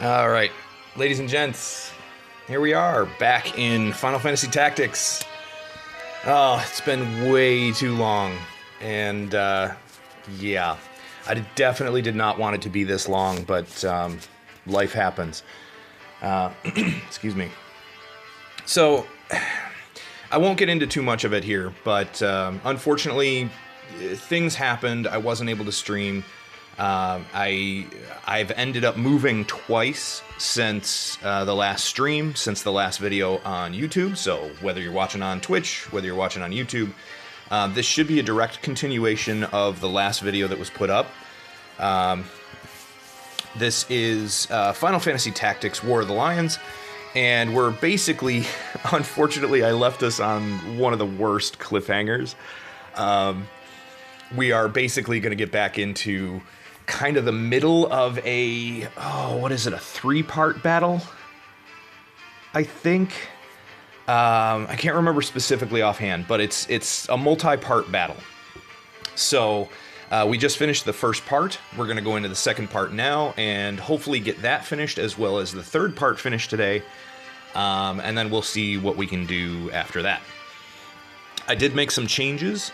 All right, ladies and gents, here we are back in Final Fantasy Tactics. Oh, it's been way too long, and yeah, I definitely did not want it to be this long, but life happens. Excuse me. So, I won't get into too much of it here, but unfortunately, things happened. I wasn't able to stream. I've ended up moving twice since the last stream, since the last video on YouTube. So whether you're watching on Twitch, whether you're watching on YouTube, this should be a direct continuation of the last video that was put up. This is Final Fantasy Tactics War of the Lions, and we're basically, unfortunately, I left us on one of the worst cliffhangers. We are basically going to get back into kind of the middle of a, what is it, a 3-part battle? I think. I can't remember specifically offhand, but it's a multi-part battle. So we just finished the first part. We're going to go into the second part now and hopefully get that finished as well as the third part finished today. And then we'll see what we can do after that. I did make some changes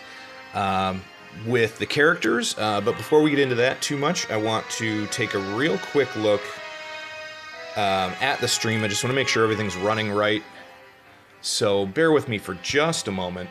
with the characters, but before we get into that too much, I want to take a real quick look at the stream. I just want to make sure everything's running right, so bear with me for just a moment.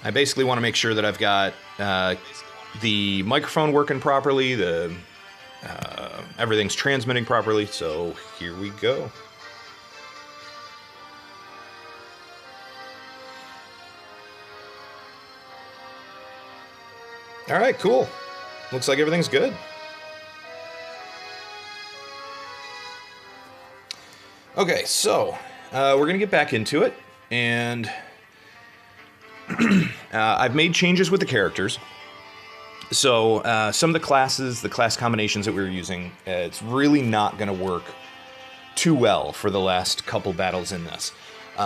I basically want to make sure that I've got the microphone working properly, everything's transmitting properly, so here we go. All right, cool. Looks like everything's good. Okay, so we're going to get back into it, and I've made changes with the characters. So some of the classes, the class combinations that we were using, it's really not going to work too well for the last couple battles in this. We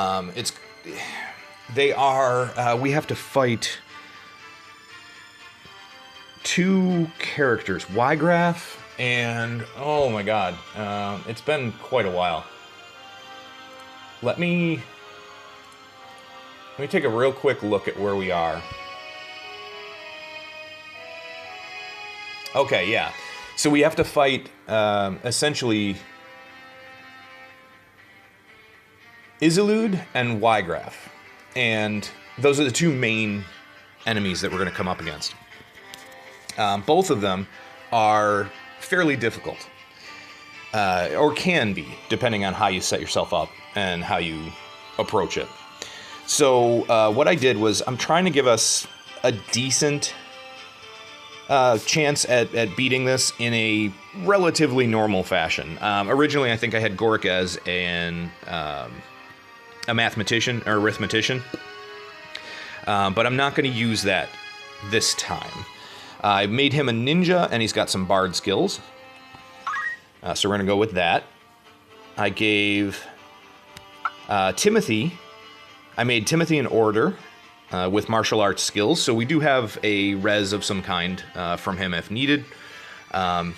have to fight two characters, Ygraph and, oh my god, it's been quite a while. Let me take a real quick look at where we are. Okay, yeah. So we have to fight, essentially, Isilud and Ygraph. And those are the two main enemies that we're going to come up against. Both of them are fairly difficult. Or can be, depending on how you set yourself up and how you approach it. So what I did was I'm trying to give us a decent chance at beating this in a relatively normal fashion. Originally, I think I had Gork as a mathematician or arithmetician, but I'm not going to use that this time. I made him a ninja, and he's got some bard skills, so we're going to go with that. I gave Timothy... I made Timothy an order with martial arts skills, so we do have a res of some kind from him if needed. I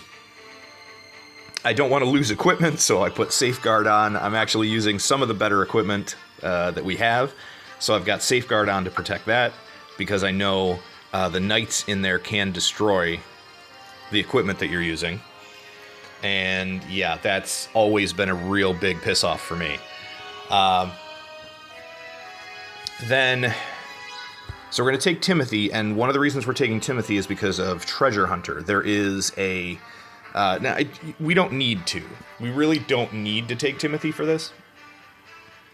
don't want to lose equipment, so I put Safeguard on. I'm actually using some of the better equipment that we have, so I've got Safeguard on to protect that, because I know the knights in there can destroy the equipment that you're using. And yeah, that's always been a real big piss-off for me. So we're going to take Timothy, and one of the reasons we're taking Timothy is because of Treasure Hunter. There is a... we don't need to. We really don't need to take Timothy for this,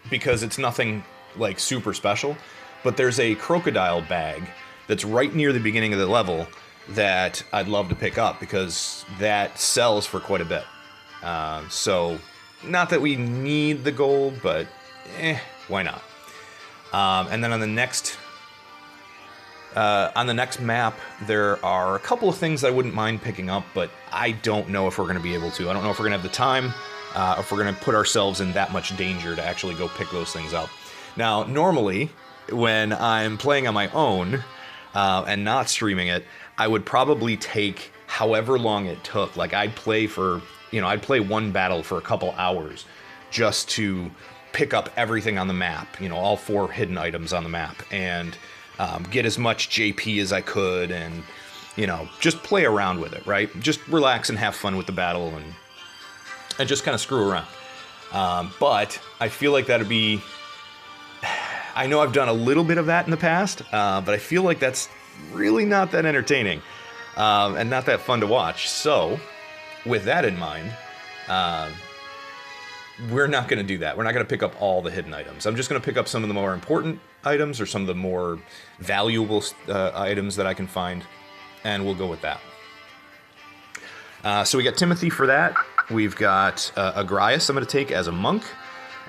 because it's nothing, like, super special. But there's a crocodile bag that's right near the beginning of the level that I'd love to pick up, because that sells for quite a bit. So, not that we need the gold, but why not? And then on the next map, there are a couple of things I wouldn't mind picking up, but I don't know if we're going to be able to. I don't know if we're going to have the time. if we're going to put ourselves in that much danger to actually go pick those things up. Now, normally, when I'm playing on my own and not streaming it, I would probably take however long it took. Like, I'd play one battle for a couple hours just to pick up everything on the map, all 4 hidden items on the map, and get as much JP as I could, and, just play around with it, right? Just relax and have fun with the battle, and just kind of screw around. But I feel like that'd be... I know I've done a little bit of that in the past, but I feel like that's really not that entertaining, and not that fun to watch. So, with that in mind, we're not going to do that. We're not going to pick up all the hidden items. I'm just going to pick up some of the more important items, or some of the more valuable items that I can find, and we'll go with that. So we got Timothy for that. We've got Agrias I'm going to take as a monk,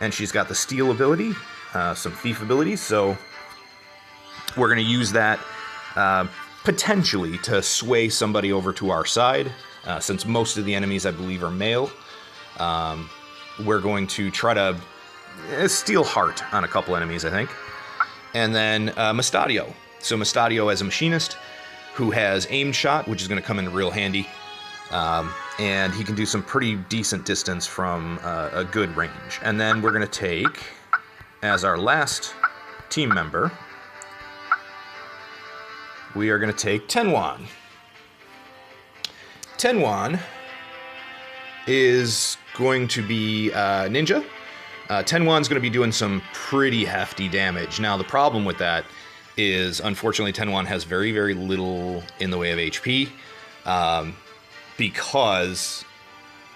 and she's got the steal ability, some thief abilities, so we're going to use that potentially to sway somebody over to our side, since most of the enemies, I believe, are male. We're going to try to steal heart on a couple enemies, I think. And then Mustadio. So Mustadio as a machinist who has aimed shot, which is going to come in real handy. And he can do some pretty decent distance from a good range. And then we're going to take, as our last team member, we are going to take Tenwan. Tenwan is going to be ninja. Tenwan's going to be doing some pretty hefty damage. Now, the problem with that is, unfortunately, Tenwan has very, very little in the way of HP. Because,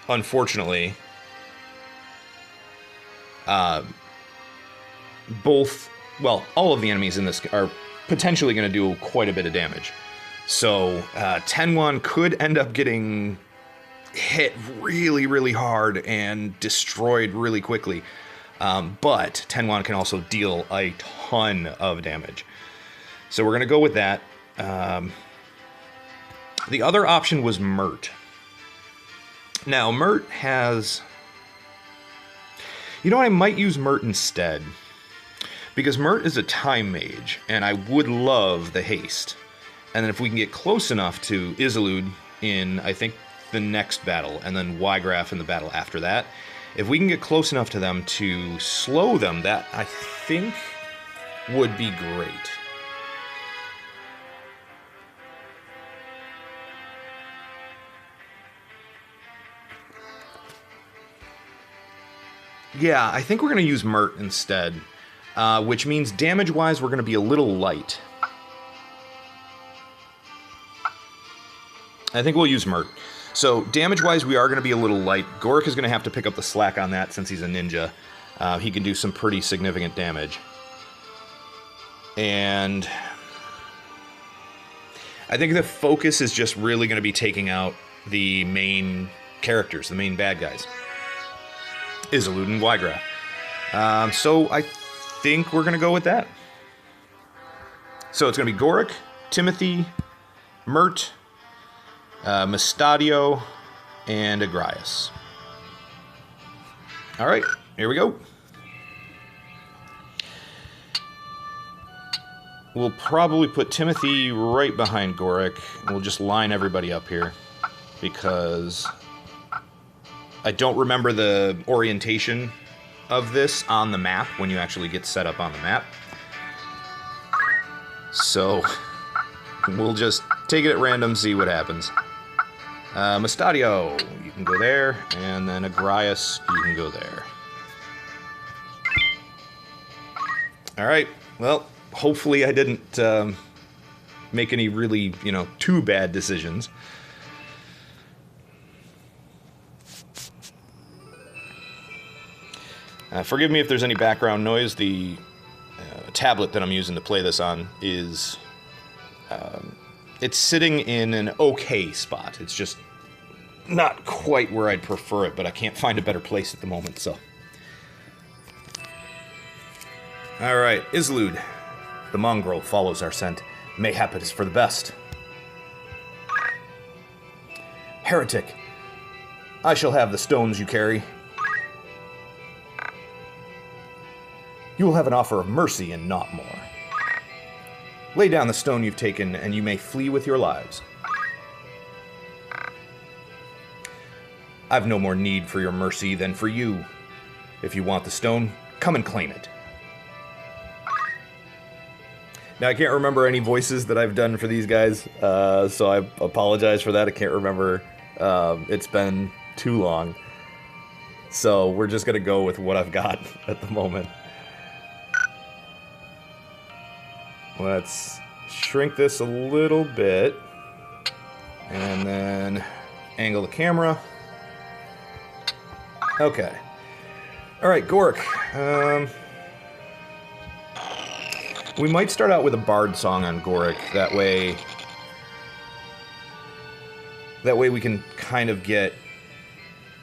unfortunately, all of the enemies in this are potentially going to do quite a bit of damage. So, Tenwan could end up getting hit really, really hard and destroyed really quickly. But Tenwan can also deal a ton of damage. So we're going to go with that. The other option was Mert. Now, Mert has... You know what? I might use Mert instead. Because Mert is a time mage, and I would love the haste. And then if we can get close enough to Isolde in, I think, the next battle, and then Ygraf in the battle after that, if we can get close enough to them to slow them, that, I think, would be great. Yeah, I think we're going to use Mert instead, which means damage-wise we're going to be a little light. I think we'll use Mert. So damage-wise we are going to be a little light. Gorik is going to have to pick up the slack on that since he's a ninja. He can do some pretty significant damage. And I think the focus is just really going to be taking out the main characters, the main bad guys. Isolde and Ygraf. So I think we're going to go with that. So it's going to be Gorik, Timothy, Mert, Mustadio, and Agrias. Alright, here we go. We'll probably put Timothy right behind Gorik, and we'll just line everybody up here, because I don't remember the orientation of this on the map when you actually get set up on the map. So we'll just take it at random, see what happens. Mustadio, you can go there, and then Agrias, you can go there. Alright, well, hopefully I didn't make any really, too bad decisions. Forgive me if there's any background noise. The tablet that I'm using to play this on is... it's sitting in an okay spot. It's just not quite where I'd prefer it, but I can't find a better place at the moment, so... Alright, Isolde. The mongrel follows our scent. Mayhap it is for the best. Heretic. I shall have the stones you carry. You will have an offer of mercy and not more. Lay down the stone you've taken, and you may flee with your lives. I've no more need for your mercy than for you. If you want the stone, come and claim it. Now, I can't remember any voices that I've done for these guys, so I apologize for that. I can't remember. It's been too long. So we're just going to go with what I've got at the moment. Let's shrink this a little bit. And then angle the camera. Okay. Alright, Gork. We might start out with a bard song on Goric. That way we can kind of get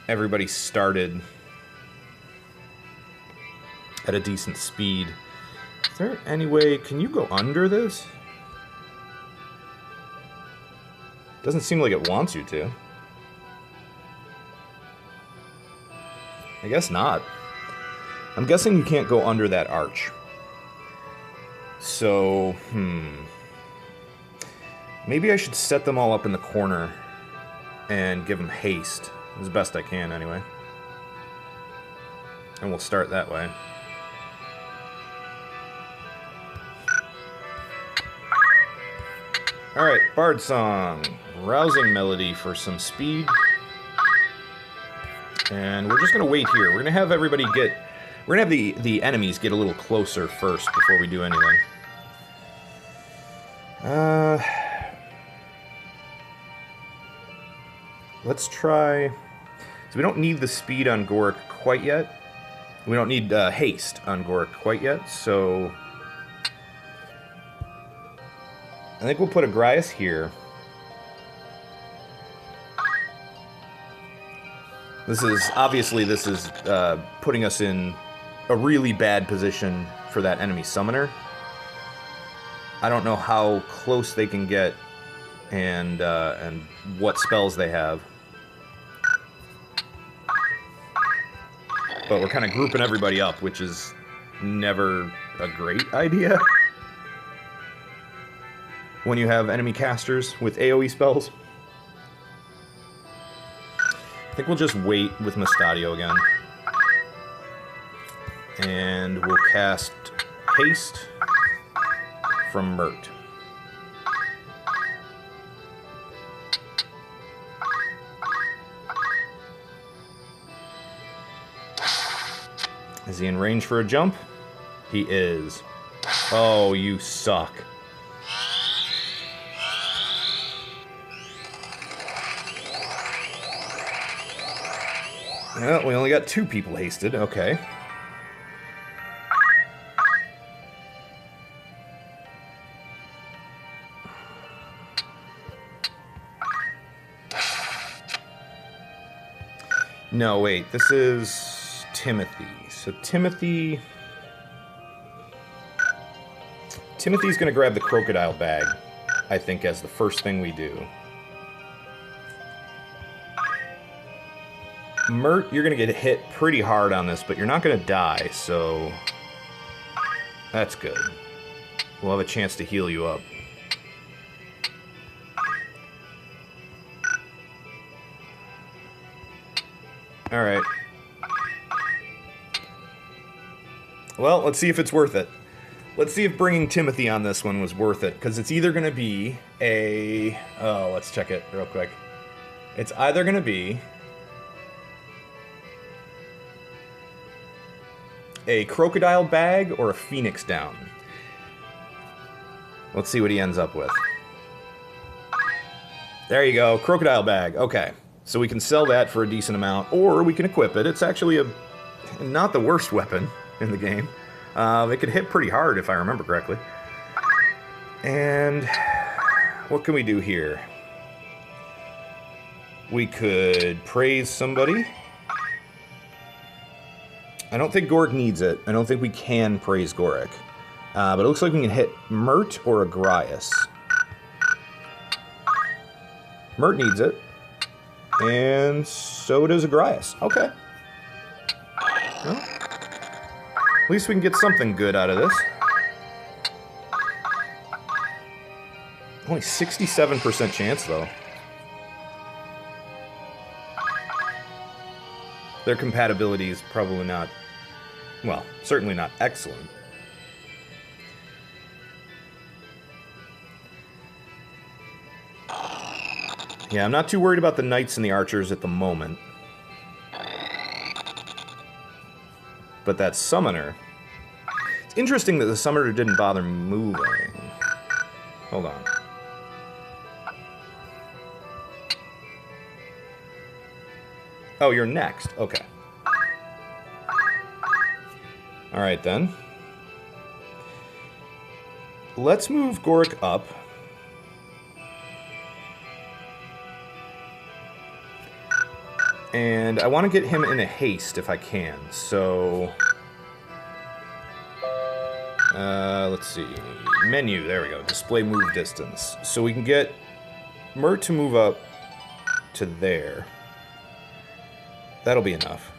everybody started at a decent speed. Is there any way... Can you go under this? Doesn't seem like it wants you to. I guess not. I'm guessing you can't go under that arch. So, maybe I should set them all up in the corner and give them haste. As best I can, anyway. And we'll start that way. Alright, bard song. Rousing melody for some speed. And we're just going to wait here. We're going to have everybody get... We're going to have the enemies get a little closer first before we do anything. Let's try... So we don't need the speed on Goric quite yet. We don't need haste on Goric quite yet, so... I think we'll put a Grias here. This is putting us in a really bad position for that enemy summoner. I don't know how close they can get and what spells they have. But we're kind of grouping everybody up, which is never a great idea when you have enemy casters with AoE spells. I think we'll just wait with Mustadio again. And we'll cast Haste from Mert. Is he in range for a jump? He is. Oh, you suck. Well, we only got 2 people hasted. Okay. No, wait. This is Timothy. So Timothy's going to grab the crocodile bag, I think, as the first thing we do. Mert, you're going to get hit pretty hard on this, but you're not going to die, so that's good. We'll have a chance to heal you up. Alright. Well, let's see if it's worth it. Let's see if bringing Timothy on this one was worth it, because it's either going to be a... Oh, let's check it real quick. It's either going to be a crocodile bag or a phoenix down. Let's see what he ends up with. There you go, crocodile bag. Okay, so we can sell that for a decent amount, or we can equip it. It's actually not the worst weapon in the game. It could hit pretty hard if I remember correctly. And what can we do here? We could praise somebody. I don't think Goric needs it. I don't think we can praise Goric. But it looks like we can hit Mert or Agrias. Mert needs it. And so does Agrias. Okay. Well, least we can get something good out of this. Only 67% chance, though. Their compatibility is probably not, well, certainly not excellent. Yeah, I'm not too worried about the knights and the archers at the moment. But that summoner... It's interesting that the summoner didn't bother moving. Hold on. Oh, you're next. Okay. Alright, then. Let's move Goric up. And I want to get him in a haste if I can, so... let's see. Menu, there we go. Display move distance. So we can get Mert to move up to there. That'll be enough.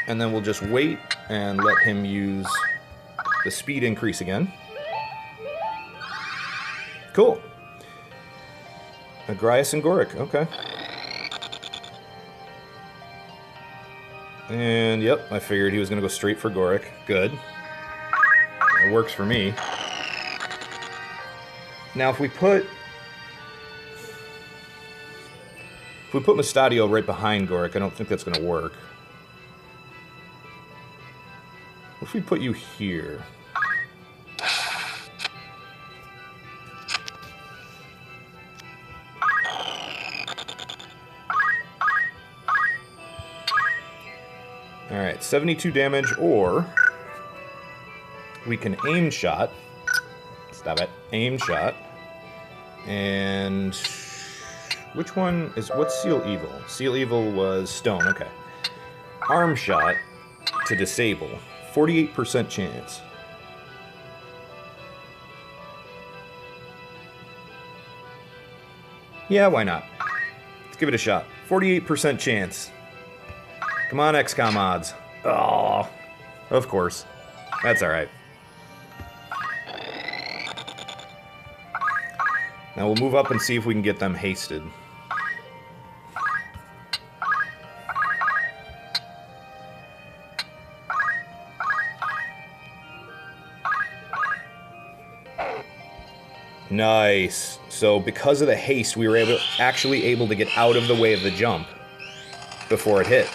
And then we'll just wait and let him use the speed increase again. Cool. Agrias and Goric, okay. And yep, I figured he was going to go straight for Goric. Good. It works for me. Now if we put Mustadio right behind Goric, I don't think that's going to work. What if we put you here? Alright, 72 damage, or we can aim shot. Stop it. Aim shot. And which one is... What's Seal Evil? Seal Evil was stone, okay. Arm shot to disable. 48% chance. Yeah, why not? Let's give it a shot. 48% chance. Come on, XCOM odds. Oh, of course. That's alright. Now we'll move up and see if we can get them hasted. Nice. So because of the haste, we were actually able to get out of the way of the jump before it hit.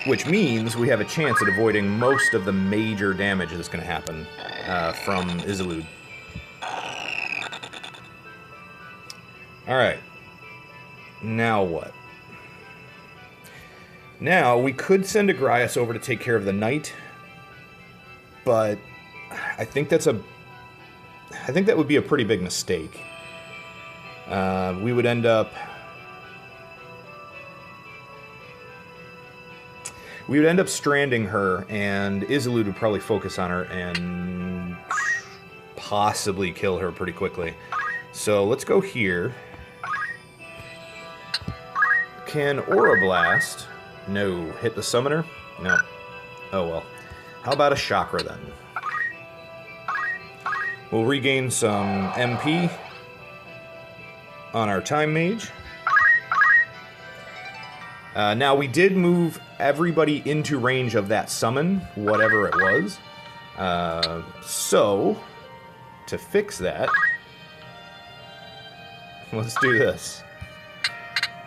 Which means we have a chance at avoiding most of the major damage that's going to happen from Isilud. Alright. Now what? Now, we could send Agrias over to take care of the knight, but I think that would be a pretty big mistake. We would end up... We would end up stranding her, and Isilud would probably focus on her and possibly kill her pretty quickly. So let's go here. Can Aura Blast? No. Hit the summoner? No. Oh well. How about a chakra then? We'll regain some MP on our Time Mage. Now, we did move everybody into range of that summon, whatever it was. So, to fix that, let's do this.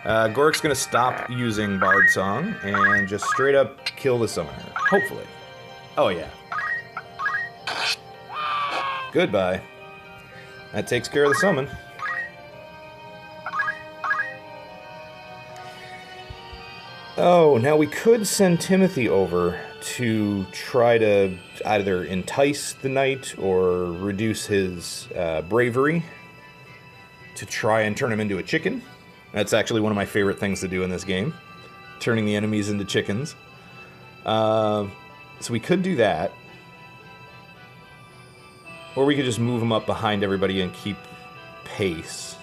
Gorik's going to stop using Bard Song and just straight up kill the summoner. Hopefully. Oh, yeah. Goodbye. That takes care of the summon. Oh, now we could send Timothy over to try to either entice the knight or reduce his bravery to try and turn him into a chicken. That's actually one of my favorite things to do in this game, turning the enemies into chickens. So we could do that. Or we could just move him up behind everybody and keep pace.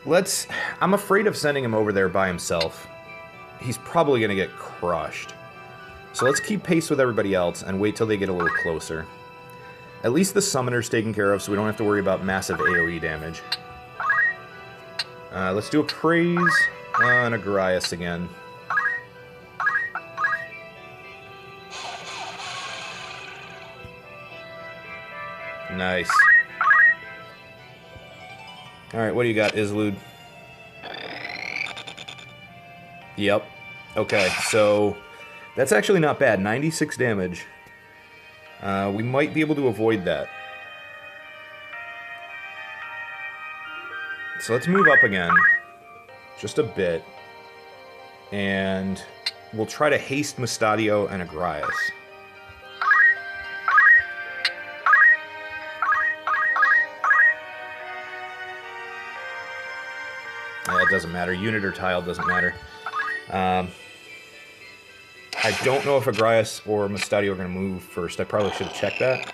Let's... I'm afraid of sending him over there by himself. He's probably going to get crushed. So let's keep pace with everybody else and wait till they get a little closer. At least the summoner's taken care of, so we don't have to worry about massive AoE damage. Let's do a praise on a Agrias again. Nice. Alright, what do you got, Islud? Yep. Okay, so that's actually not bad. 96 damage. We might be able to avoid that. So let's move up again. Just a bit. And we'll try to haste Mustadio and Agrias. It doesn't matter. Unit or tile doesn't matter. I don't know if Agrias or Mustadio are going to move first. I probably should have checked that.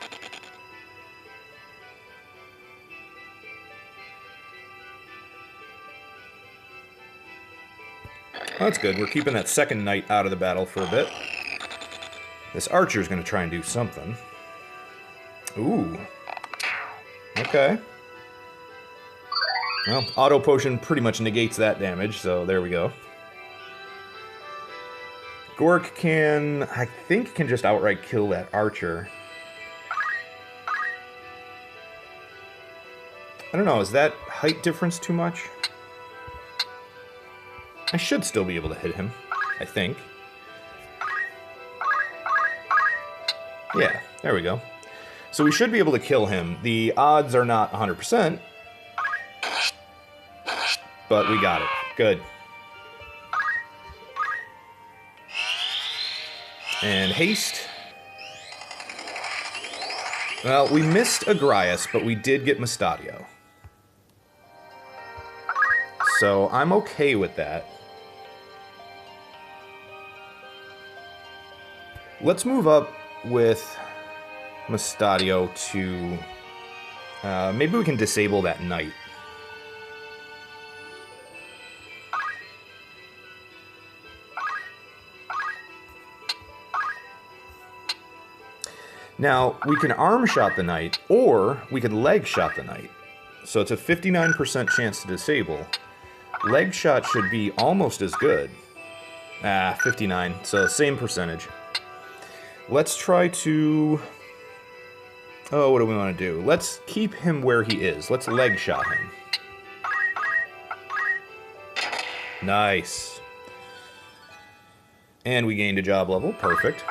Well, that's good. We're keeping that second knight out of the battle for a bit. This archer's going to try and do something. Ooh. Okay. Well, auto potion pretty much negates that damage, so there we go. Gork can, I think, can just outright kill that archer. I don't know, is that height difference too much? I should still be able to hit him, I think. Yeah, there we go. So we should be able to kill him. The odds are not 100%. But we got it. Good. And haste. Well, we missed Agrias, but we did get Mustadio. So I'm okay with that. Let's move up with Mustadio to... maybe we can disable that knight. Now, we can arm shot the knight, or we could leg shot the knight. So it's a 59% chance to disable. Leg shot should be almost as good. 59, so same percentage. Let's try to... Oh, what do we want to do? Let's keep him where he is. Let's leg shot him. Nice. And we gained a job level. Perfect.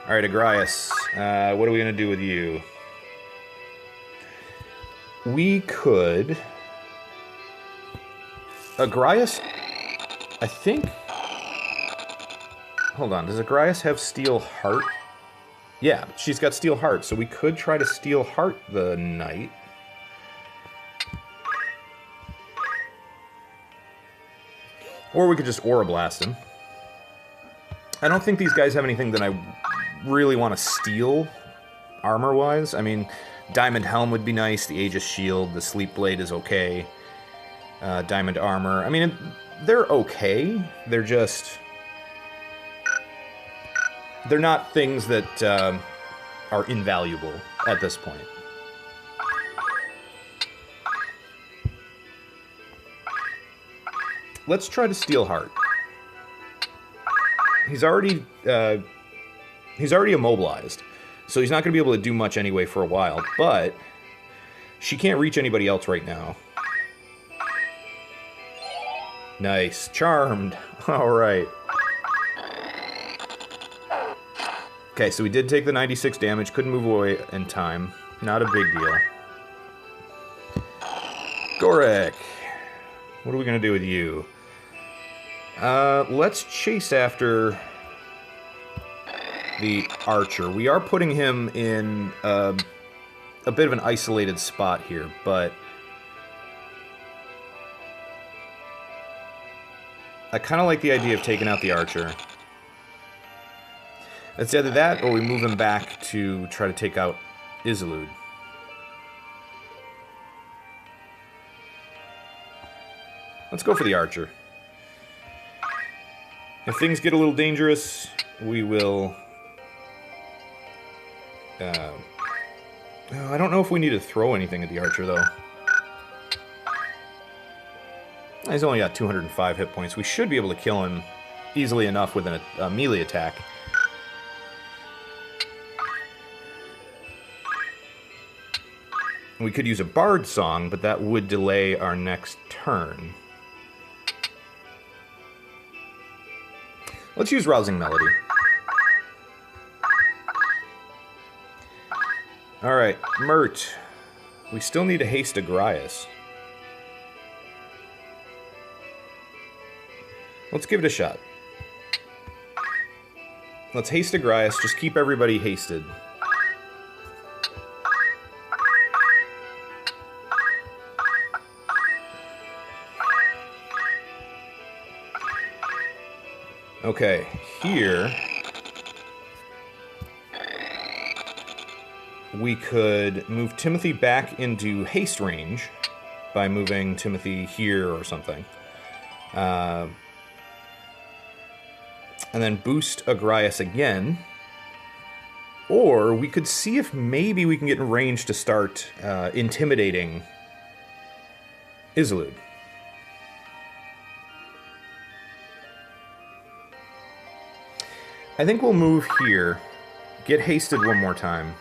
Alright, Agrias, what are we going to do with you? We could... Agrias, I think... Hold on, does Agrias have Steel Heart? Yeah, she's got Steel Heart, so we could try to Steel Heart the knight. Or we could just Aura Blast him. I don't think these guys have anything that I really want to steal, armor-wise. I mean, Diamond Helm would be nice, the Aegis Shield, the Sleep Blade is okay. Diamond Armor, I mean, they're okay. They're just... They're not things that are invaluable at this point. Let's try to Steel Heart. He's already immobilized, so he's not going to be able to do much anyway for a while, but she can't reach anybody else right now. Nice. Charmed. Alright. Okay, so we did take the 96 damage, couldn't move away in time. Not a big deal. Gorek. What are we going to do with you? Let's chase after the archer. We are putting him in a bit of an isolated spot here, but I kind of like the idea of taking out the archer. It's either that or we move him back to try to take out Isilud. Let's go for the archer. If things get a little dangerous, we will... I don't know if we need to throw anything at the archer, though. He's only got 205 hit points. We should be able to kill him easily enough with a melee attack. We could use a bard song, but that would delay our next turn. Let's use Rousing Melody. Alright, Mert. We still need to haste Agrias. Let's give it a shot. Let's haste Agrias, just keep everybody hasted. Okay, here we could move Timothy back into haste range by moving Timothy here or something. And then boost Agrias again. Or we could see if maybe we can get in range to start intimidating Isolde. I think we'll move here, get hasted one more time,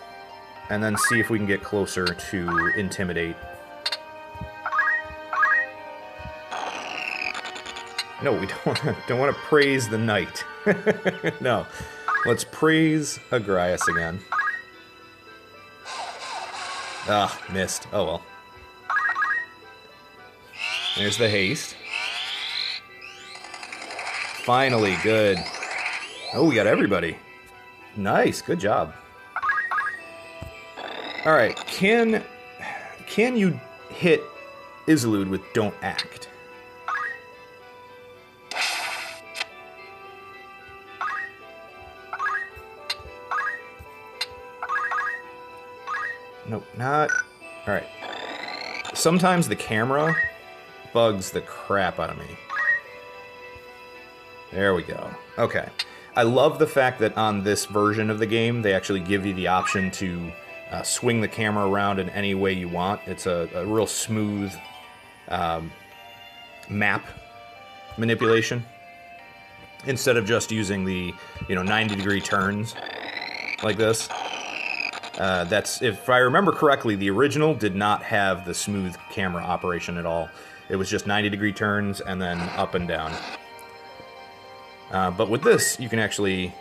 and then see if we can get closer to intimidate. No, we don't want to praise the knight. No, let's praise Agrias again. Ah, missed. Oh well. There's the haste. Finally, good. Oh, we got everybody. Nice, good job. All right, can you hit Isolde with Don't Act? Nope, not. All right. Sometimes the camera bugs the crap out of me. There we go. Okay. I love the fact that on this version of the game, they actually give you the option to swing the camera around in any way you want. It's a real smooth map manipulation instead of just using the 90-degree turns like this. That's, if I remember correctly, the original did not have the smooth camera operation at all. It was just 90-degree turns and then up and down. But with this, you can actually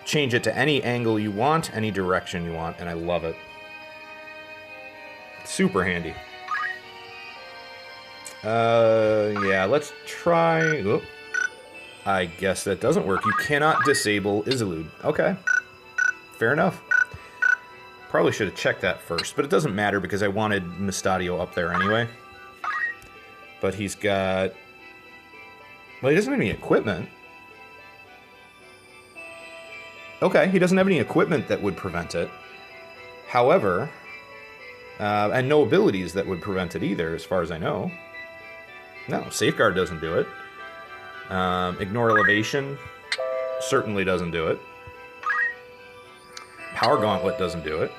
change it to any angle you want, any direction you want, and I love it. Super handy. Yeah, let's try... Oh, I guess that doesn't work. You cannot disable Isolde. Okay. Fair enough. Probably should have checked that first, but it doesn't matter because I wanted Mustadio up there anyway. But he's got... Well, he doesn't have any equipment. Okay, he doesn't have any equipment that would prevent it. However, and no abilities that would prevent it either, as far as I know. No, Safeguard doesn't do it. Ignore Elevation certainly doesn't do it. Power Gauntlet doesn't do it.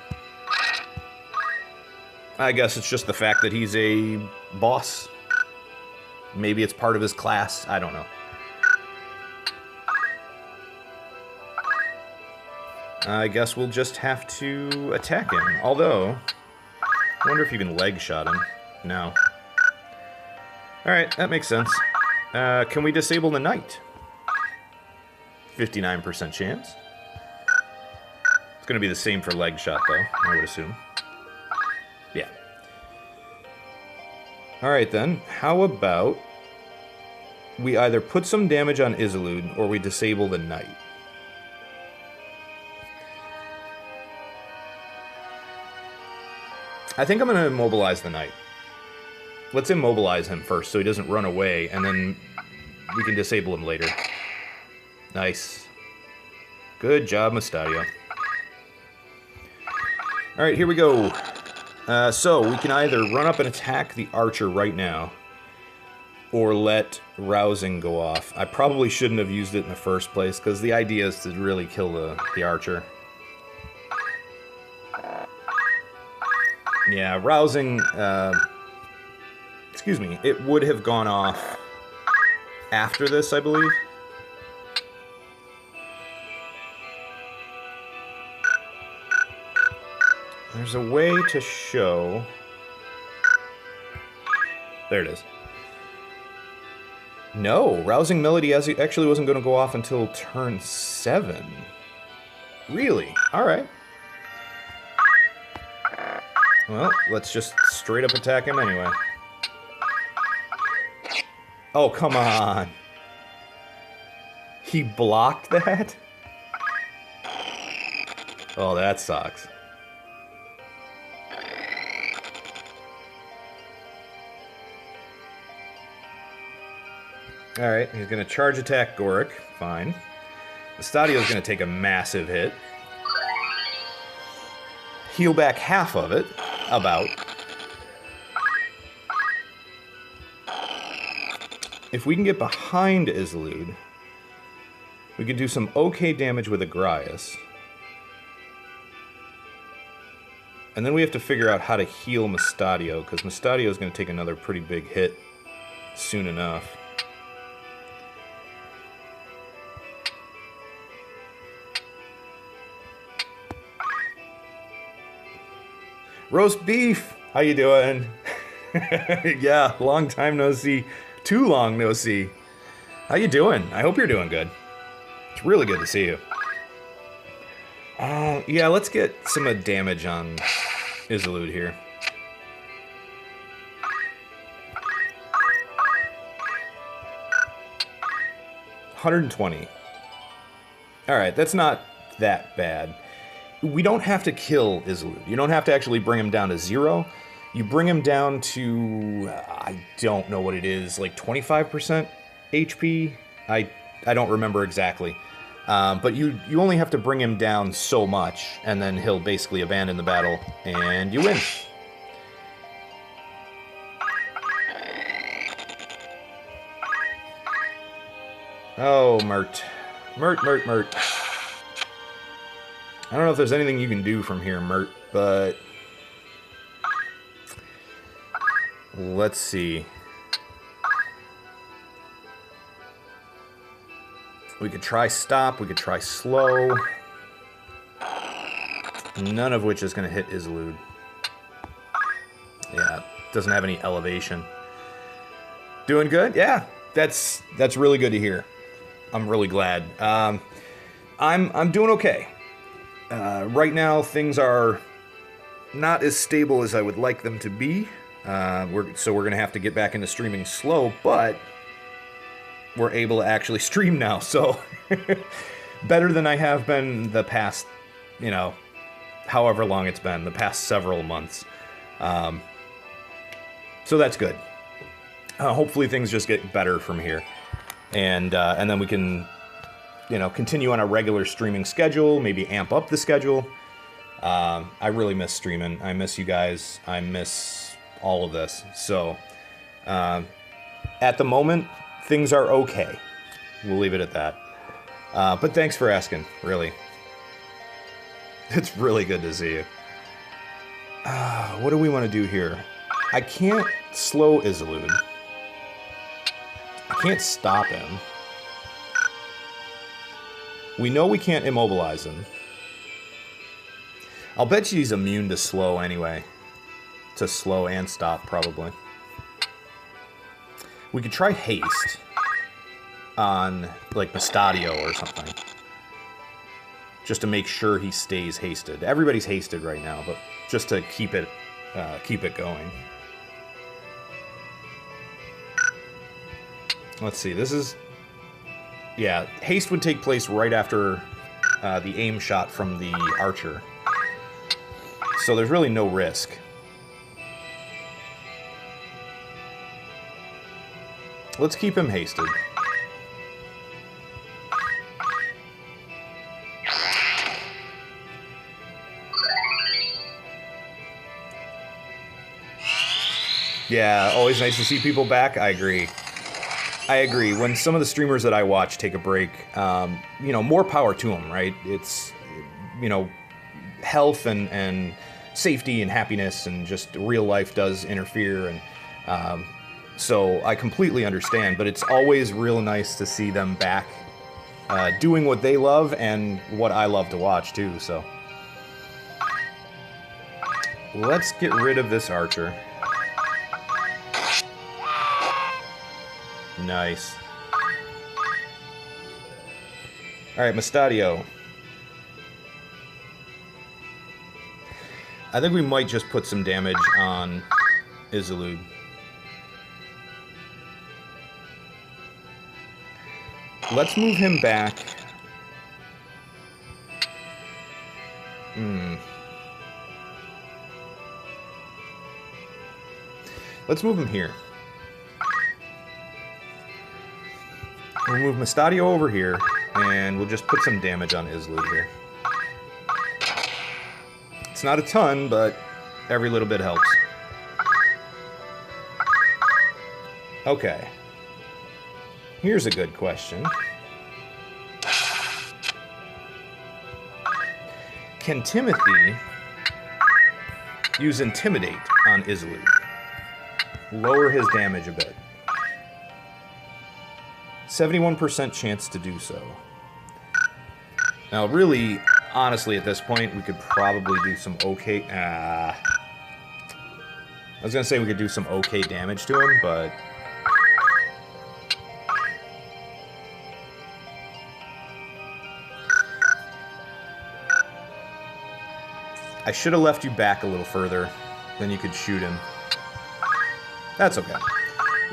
I guess it's just the fact that he's a boss. Maybe it's part of his class. I don't know. I guess we'll just have to attack him. Although, I wonder if you can leg shot him. No. Alright, that makes sense. Can we disable the knight? 59% chance. It's going to be the same for leg shot, though, I would assume. Yeah. Alright then, how about we either put some damage on Isolde or we disable the knight? I think I'm going to immobilize the knight. Let's immobilize him first so he doesn't run away, and then we can disable him later. Nice. Good job, Mustadio. Alright, here we go. So, we can either run up and attack the archer right now, or let rousing go off. I probably shouldn't have used it in the first place, because the idea is to really kill the archer. Yeah, rousing, excuse me, it would have gone off after this, I believe. There's a way to show... There it is. No, Rousing Melody actually wasn't going to go off until turn 7. Really? Alright. Well, let's just straight up attack him anyway. Oh, come on. He blocked that? Oh, that sucks. Alright, he's going to charge attack Goric. Fine. Estadio's going to take a massive hit. Heal back half of it. About. If we can get behind Isolde, we could do some okay damage with Agrias. And then we have to figure out how to heal Mustadio, because Mustadio is going to take another pretty big hit soon enough. Roast beef! How you doing? Yeah, long time no see. Too long no see. How you doing? I hope you're doing good. It's really good to see you. Yeah, let's get some damage on Isolde here. 120. Alright, that's not that bad. We don't have to kill Isolde. You don't have to actually bring him down to 0. You bring him down to, I don't know what it is, like 25% HP? I don't remember exactly. But you only have to bring him down so much, and then he'll basically abandon the battle, and you win. Oh, Mert. Mert. I don't know if there's anything you can do from here, Mert, but... let's see. We could try stop, we could try slow. None of which is going to hit Isolde. Yeah, doesn't have any elevation. Doing good? Yeah, that's really good to hear. I'm really glad. I'm doing okay. Right now, things are not as stable as I would like them to be. So we're going to have to get back into streaming slow, but we're able to actually stream now. So better than I have been the past, however long it's been, the past several months. So that's good. Hopefully things just get better from here. And then we can... continue on a regular streaming schedule, maybe amp up the schedule. I really miss streaming. I miss you guys. I miss all of this. So, at the moment, things are okay. We'll leave it at that. But thanks for asking, really. It's really good to see you. What do we want to do here? I can't slow Isolde. I can't stop him. We know we can't immobilize him. I'll bet you he's immune to slow anyway. To slow and stop, probably. We could try haste on, like, Mustadio or something. Just to make sure he stays hasted. Everybody's hasted right now, but just to keep it going. Let's see, this is... yeah, haste would take place right after the aim shot from the archer. So there's really no risk. Let's keep him hasted. Yeah, always nice to see people back. I agree. I agree. When some of the streamers that I watch take a break, you know, more power to them, right? It's, you know, health and safety and happiness and just real life does interfere. And so I completely understand, but it's always real nice to see them back doing what they love and what I love to watch too, so. Let's get rid of this archer. Nice. Alright, Mustadio. I think we might just put some damage on Isilud. Let's move him back. Let's move him here. We'll move Mustadio over here, and we'll just put some damage on Isilud here. It's not a ton, but every little bit helps. Okay. Here's a good question. Can Timothy use Intimidate on Isilud? Lower his damage a bit. 71% chance to do so. Now, really, honestly, at this point, we could probably do some okay... I was going to say we could do some okay damage to him, but... I should have left you back a little further, then you could shoot him. That's okay.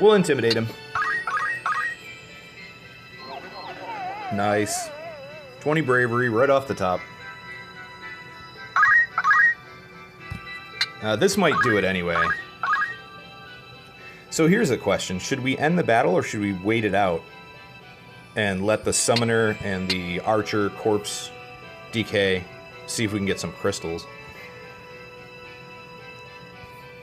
We'll intimidate him. Nice. 20 bravery right off the top. This might do it anyway. So here's a question. Should we end the battle or should we wait it out and let the summoner and the archer corpse decay, see if we can get some crystals?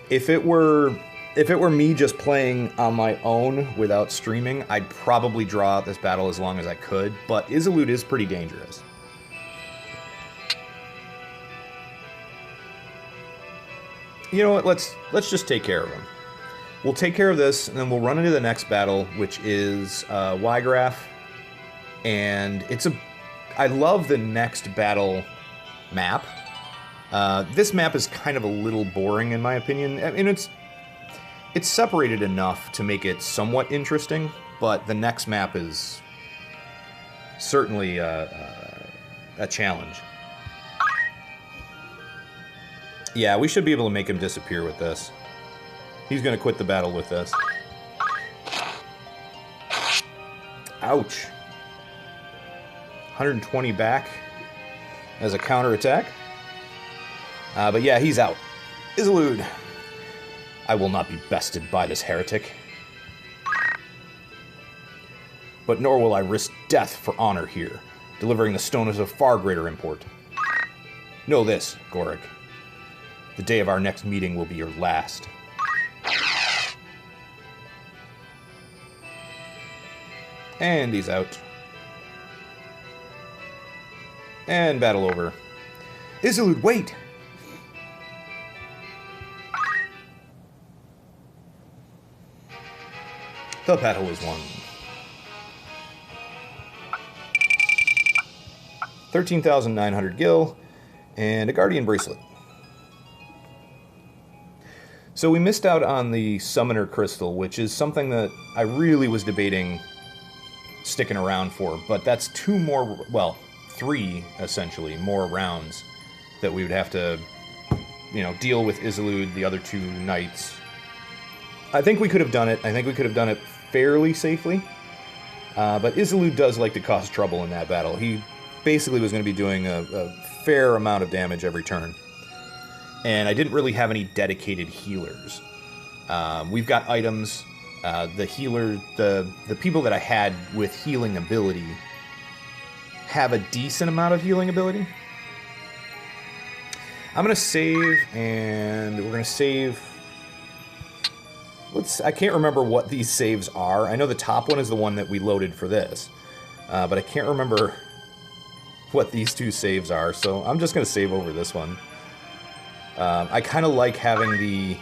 If it were me just playing on my own without streaming, I'd probably draw out this battle as long as I could, but Isilud is pretty dangerous. You know what, let's just take care of him. We'll take care of this, and then we'll run into the next battle, which is Ygraph, and I love the next battle map. This map is kind of a little boring in my opinion. I mean, it's separated enough to make it somewhat interesting, but the next map is certainly a challenge. Yeah, we should be able to make him disappear with this. He's going to quit the battle with this. Ouch. 120 back as a counterattack. But yeah, he's out. Isilud. I will not be bested by this heretic. But nor will I risk death for honor here. Delivering the stone is of far greater import. Know this, Gorik. The day of our next meeting will be your last. And he's out. And battle over. Isilud, wait! The battle is won. 13,900 gil, and a Guardian Bracelet. So we missed out on the Summoner Crystal, which is something that I really was debating sticking around for, but that's three, essentially, more rounds that we would have to, you know, deal with Isilud, the other two knights. I think we could have done it. I think we could have done it fairly safely, but Isilud does like to cause trouble in that battle. He basically was going to be doing a fair amount of damage every turn. And I didn't really have any dedicated healers. We've got items. The healer, the people that I had with healing ability have a decent amount of healing ability. I'm going to save, and we're going to save I can't remember what these saves are. I know the top one is the one that we loaded for this, but I can't remember what these two saves are, so I'm just going to save over this one. I kind of like having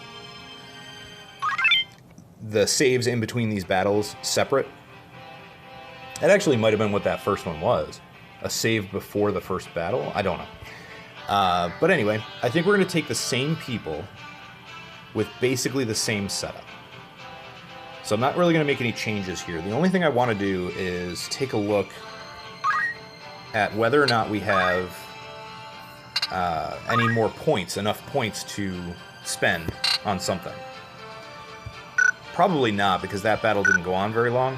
the saves in between these battles separate. That actually might have been what that first one was. A save before the first battle? I don't know. But anyway, I think we're going to take the same people with basically the same setup. So I'm not really going to make any changes here. The only thing I want to do is take a look at whether or not we have any more points, enough points to spend on something. Probably not, because that battle didn't go on very long.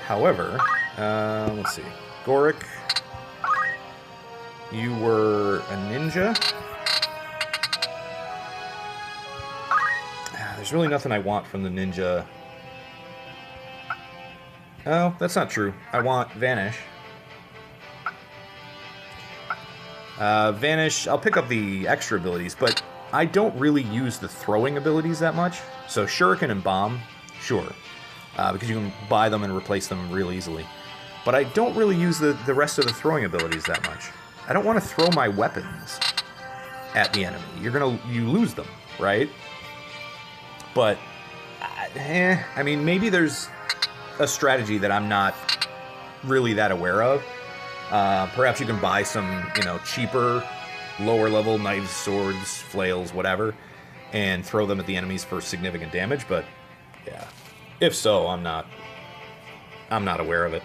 However, let's see. Goric, you were a ninja. There's really nothing I want from the ninja. Oh, that's not true. I want Vanish. Vanish, I'll pick up the extra abilities, but I don't really use the throwing abilities that much. So Shuriken and Bomb, sure. Because you can buy them and replace them real easily. But I don't really use the rest of the throwing abilities that much. I don't want to throw my weapons at the enemy. You lose them, right? But, I mean, maybe there's a strategy that I'm not really that aware of. Perhaps you can buy some, cheaper, lower level knives, swords, flails, whatever, and throw them at the enemies for significant damage, but yeah. If so, I'm not aware of it.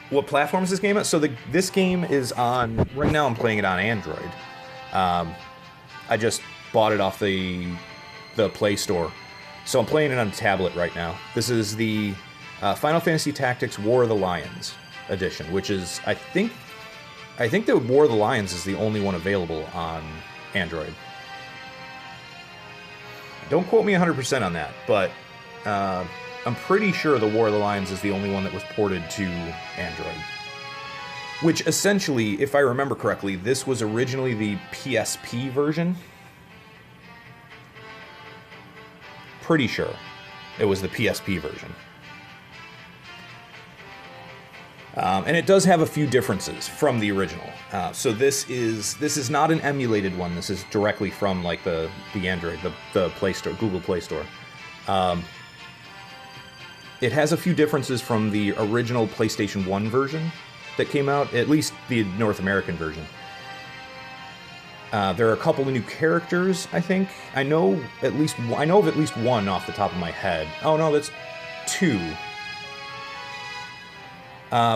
What platform is this game at? So this game is on, right now I'm playing it on Android. I just bought it off the Play Store. So I'm playing it on tablet right now. This is the Final Fantasy Tactics War of the Lions edition, which is, I think the War of the Lions is the only one available on Android. Don't quote me 100% on that, but I'm pretty sure the War of the Lions is the only one that was ported to Android. Which essentially, if I remember correctly, this was originally the PSP version. Pretty sure it was the PSP version. And it does have a few differences from the original. So this is not an emulated one. This is directly from like the Android, the Play Store, Google Play Store. It has a few differences from the original PlayStation 1 version that came out, at least the North American version. There are a couple of new characters, I think. I know of at least one off the top of my head. Oh no, that's two.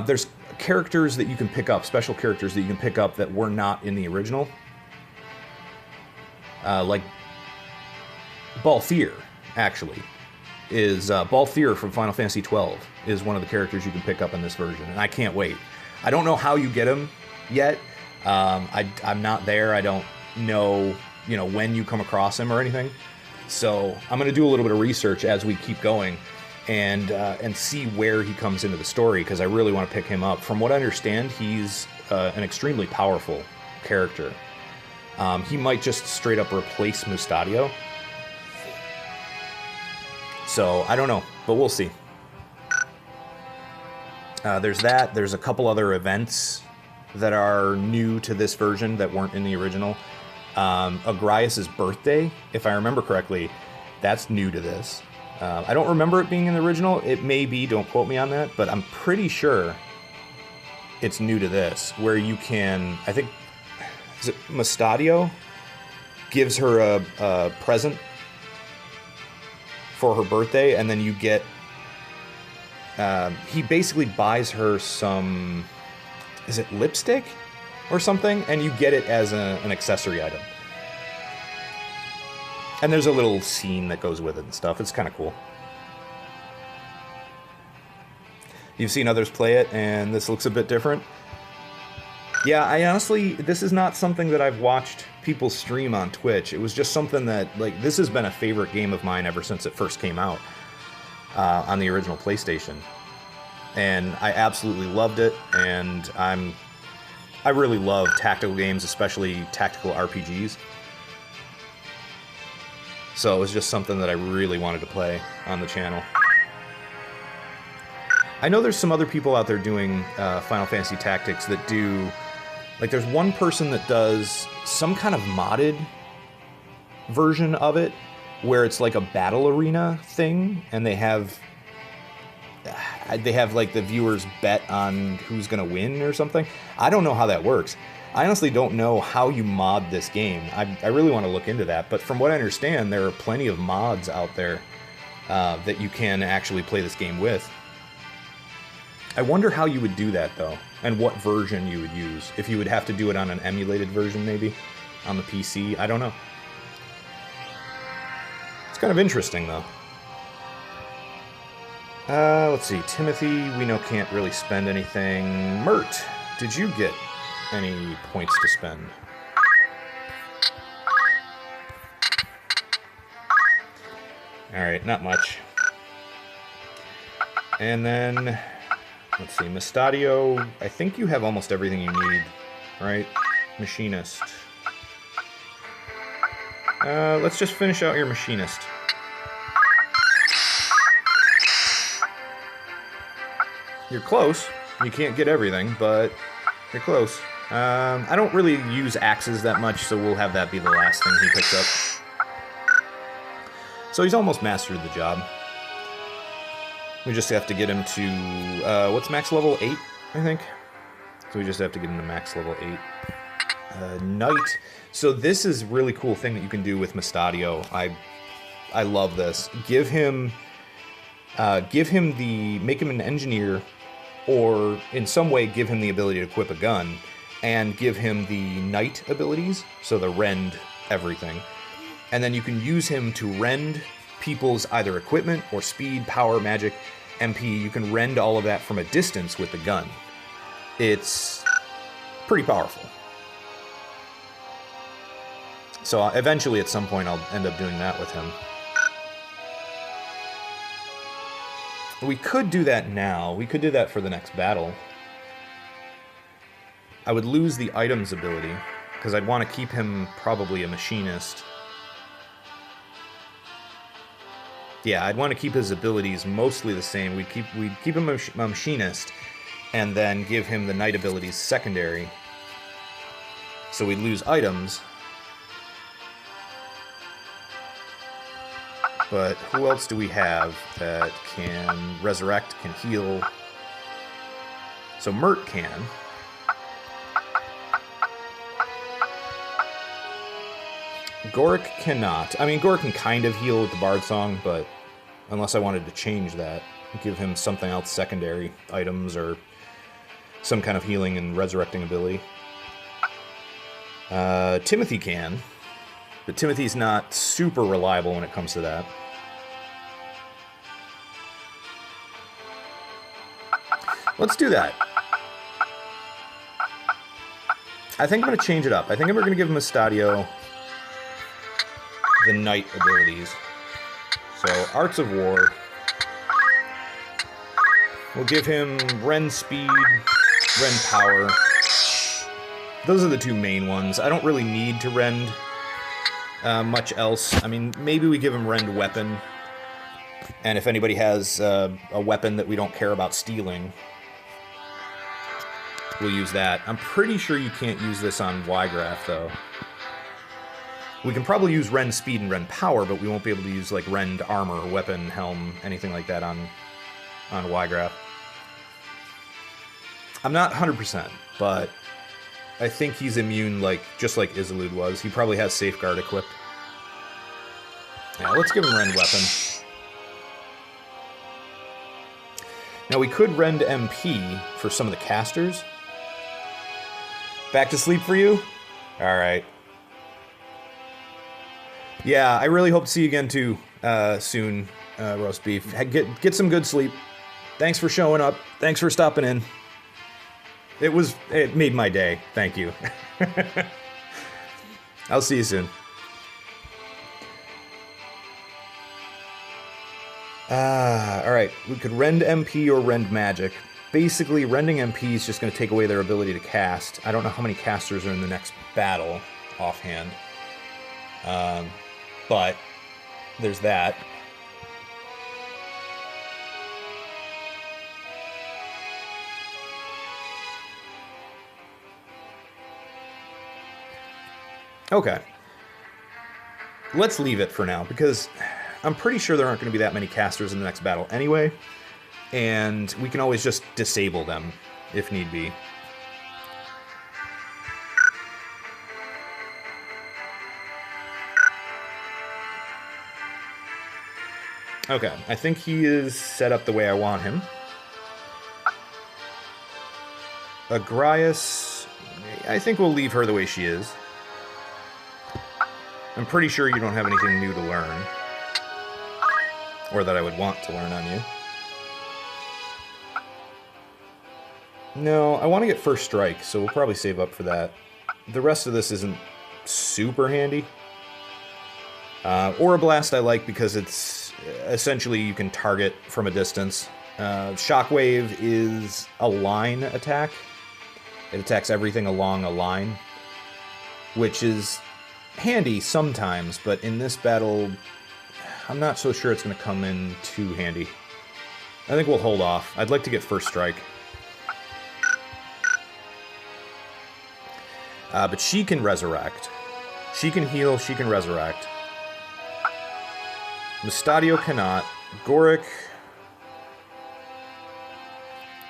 There's characters that you can pick up, special characters that you can pick up that were not in the original. Like Balthier, actually, is Balthier from Final Fantasy XII is one of the characters you can pick up in this version, and I can't wait. I don't know how you get him yet. I'm not there. I don't know, when you come across him or anything. So I'm going to do a little bit of research as we keep going. And see where he comes into the story, because I really want to pick him up. From what I understand, he's an extremely powerful character. He might just straight up replace Mustadio. So, I don't know, but we'll see. There's that. There's a couple other events that are new to this version that weren't in the original. Agrias' birthday, if I remember correctly, that's new to this. I don't remember it being in the original. It may be, don't quote me on that, but I'm pretty sure it's new to this, where you can, I think, is it Mustadio gives her a present for her birthday, and then you get, he basically buys her some, is it lipstick or something? And you get it as an accessory item. And there's a little scene that goes with it and stuff. It's kind of cool. You've seen others play it, and this looks a bit different. Yeah, I honestly, this is not something that I've watched people stream on Twitch. It was just something that, like, this has been a favorite game of mine ever since it first came out on the original PlayStation. And I absolutely loved it, and I really love tactical games, especially tactical RPGs. So it was just something that I really wanted to play on the channel. I know there's some other people out there doing Final Fantasy Tactics that do... Like, there's one person that does some kind of modded version of it, where it's like a battle arena thing, and they have like the viewers bet on who's gonna win or something. I don't know how that works. I honestly don't know how you mod this game. I really want to look into that, but from what I understand, there are plenty of mods out there that you can actually play this game with. I wonder how you would do that, though, and what version you would use. If you would have to do it on an emulated version, maybe, on the PC. I don't know. It's kind of interesting, though. Let's see. Timothy, we know can't really spend anything. Mert, did you get any points to spend? Alright, not much. And then, let's see, Mustadio, I think you have almost everything you need, right? Machinist. Let's just finish out your Machinist. You're close. You can't get everything, but you're close. I don't really use axes that much, so we'll have that be the last thing he picks up. So he's almost mastered the job. We just have to get him to, what's max level? 8, I think? So we just have to get him to max level 8. Knight. So this is a really cool thing that you can do with Mustadio. I love this. Make him an engineer, or in some way give him the ability to equip a gun, and give him the Knight abilities, so the rend everything. And then you can use him to rend people's either equipment or speed, power, magic, MP. You can rend all of that from a distance with the gun. It's pretty powerful. So eventually, at some point, I'll end up doing that with him. We could do that now. We could do that for the next battle. I would lose the items ability, because I'd want to keep him probably a machinist. Yeah, I'd want to keep his abilities mostly the same. We'd keep him a machinist, and then give him the Knight abilities secondary. So we'd lose items. But who else do we have that can resurrect, can heal? So Mert can. Goric cannot. I mean, Goric can kind of heal with the Bard Song, but unless I wanted to change that, give him something else secondary, items or some kind of healing and resurrecting ability. Timothy can. But Timothy's not super reliable when it comes to that. Let's do that. I think I'm going to change it up. I think we're going to give Mustadio the Knight abilities. So, Arts of War. We'll give him Rend Speed, Rend Power. Those are the two main ones. I don't really need to Rend much else. I mean, maybe we give him Rend Weapon, and if anybody has a weapon that we don't care about stealing, we'll use that. I'm pretty sure you can't use this on Y-Graph, though. We can probably use Rend Speed and Rend Power, but we won't be able to use, like, Rend Armor, Weapon, Helm, anything like that on Y-Graph. I'm not 100%, but I think he's immune, just like Isolde was. He probably has Safeguard equipped. Yeah, let's give him Rend Weapon. Now, we could Rend MP for some of the casters. Back to sleep for you? Alright. Yeah, I really hope to see you again, too, soon, Roast Beef. Get some good sleep. Thanks for showing up. Thanks for stopping in. It made my day. Thank you. I'll see you soon. Alright, we could Rend MP or Rend Magic. Basically, Rending MP is just going to take away their ability to cast. I don't know how many casters are in the next battle, offhand. But there's that. Okay. Let's leave it for now, because I'm pretty sure there aren't going to be that many casters in the next battle anyway, and we can always just disable them if need be. Okay, I think he is set up the way I want him. Agrias, I think we'll leave her the way she is. I'm pretty sure you don't have anything new to learn. Or that I would want to learn on you. No, I want to get first strike, so we'll probably save up for that. The rest of this isn't super handy. Aura Blast I like because it's essentially you can target from a distance. Shockwave is a line attack. It attacks everything along a line, which is handy sometimes, but in this battle, I'm not so sure it's going to come in too handy. I think we'll hold off. I'd like to get first strike. But she can resurrect. She can heal, she can resurrect. Mustadio cannot. Goric.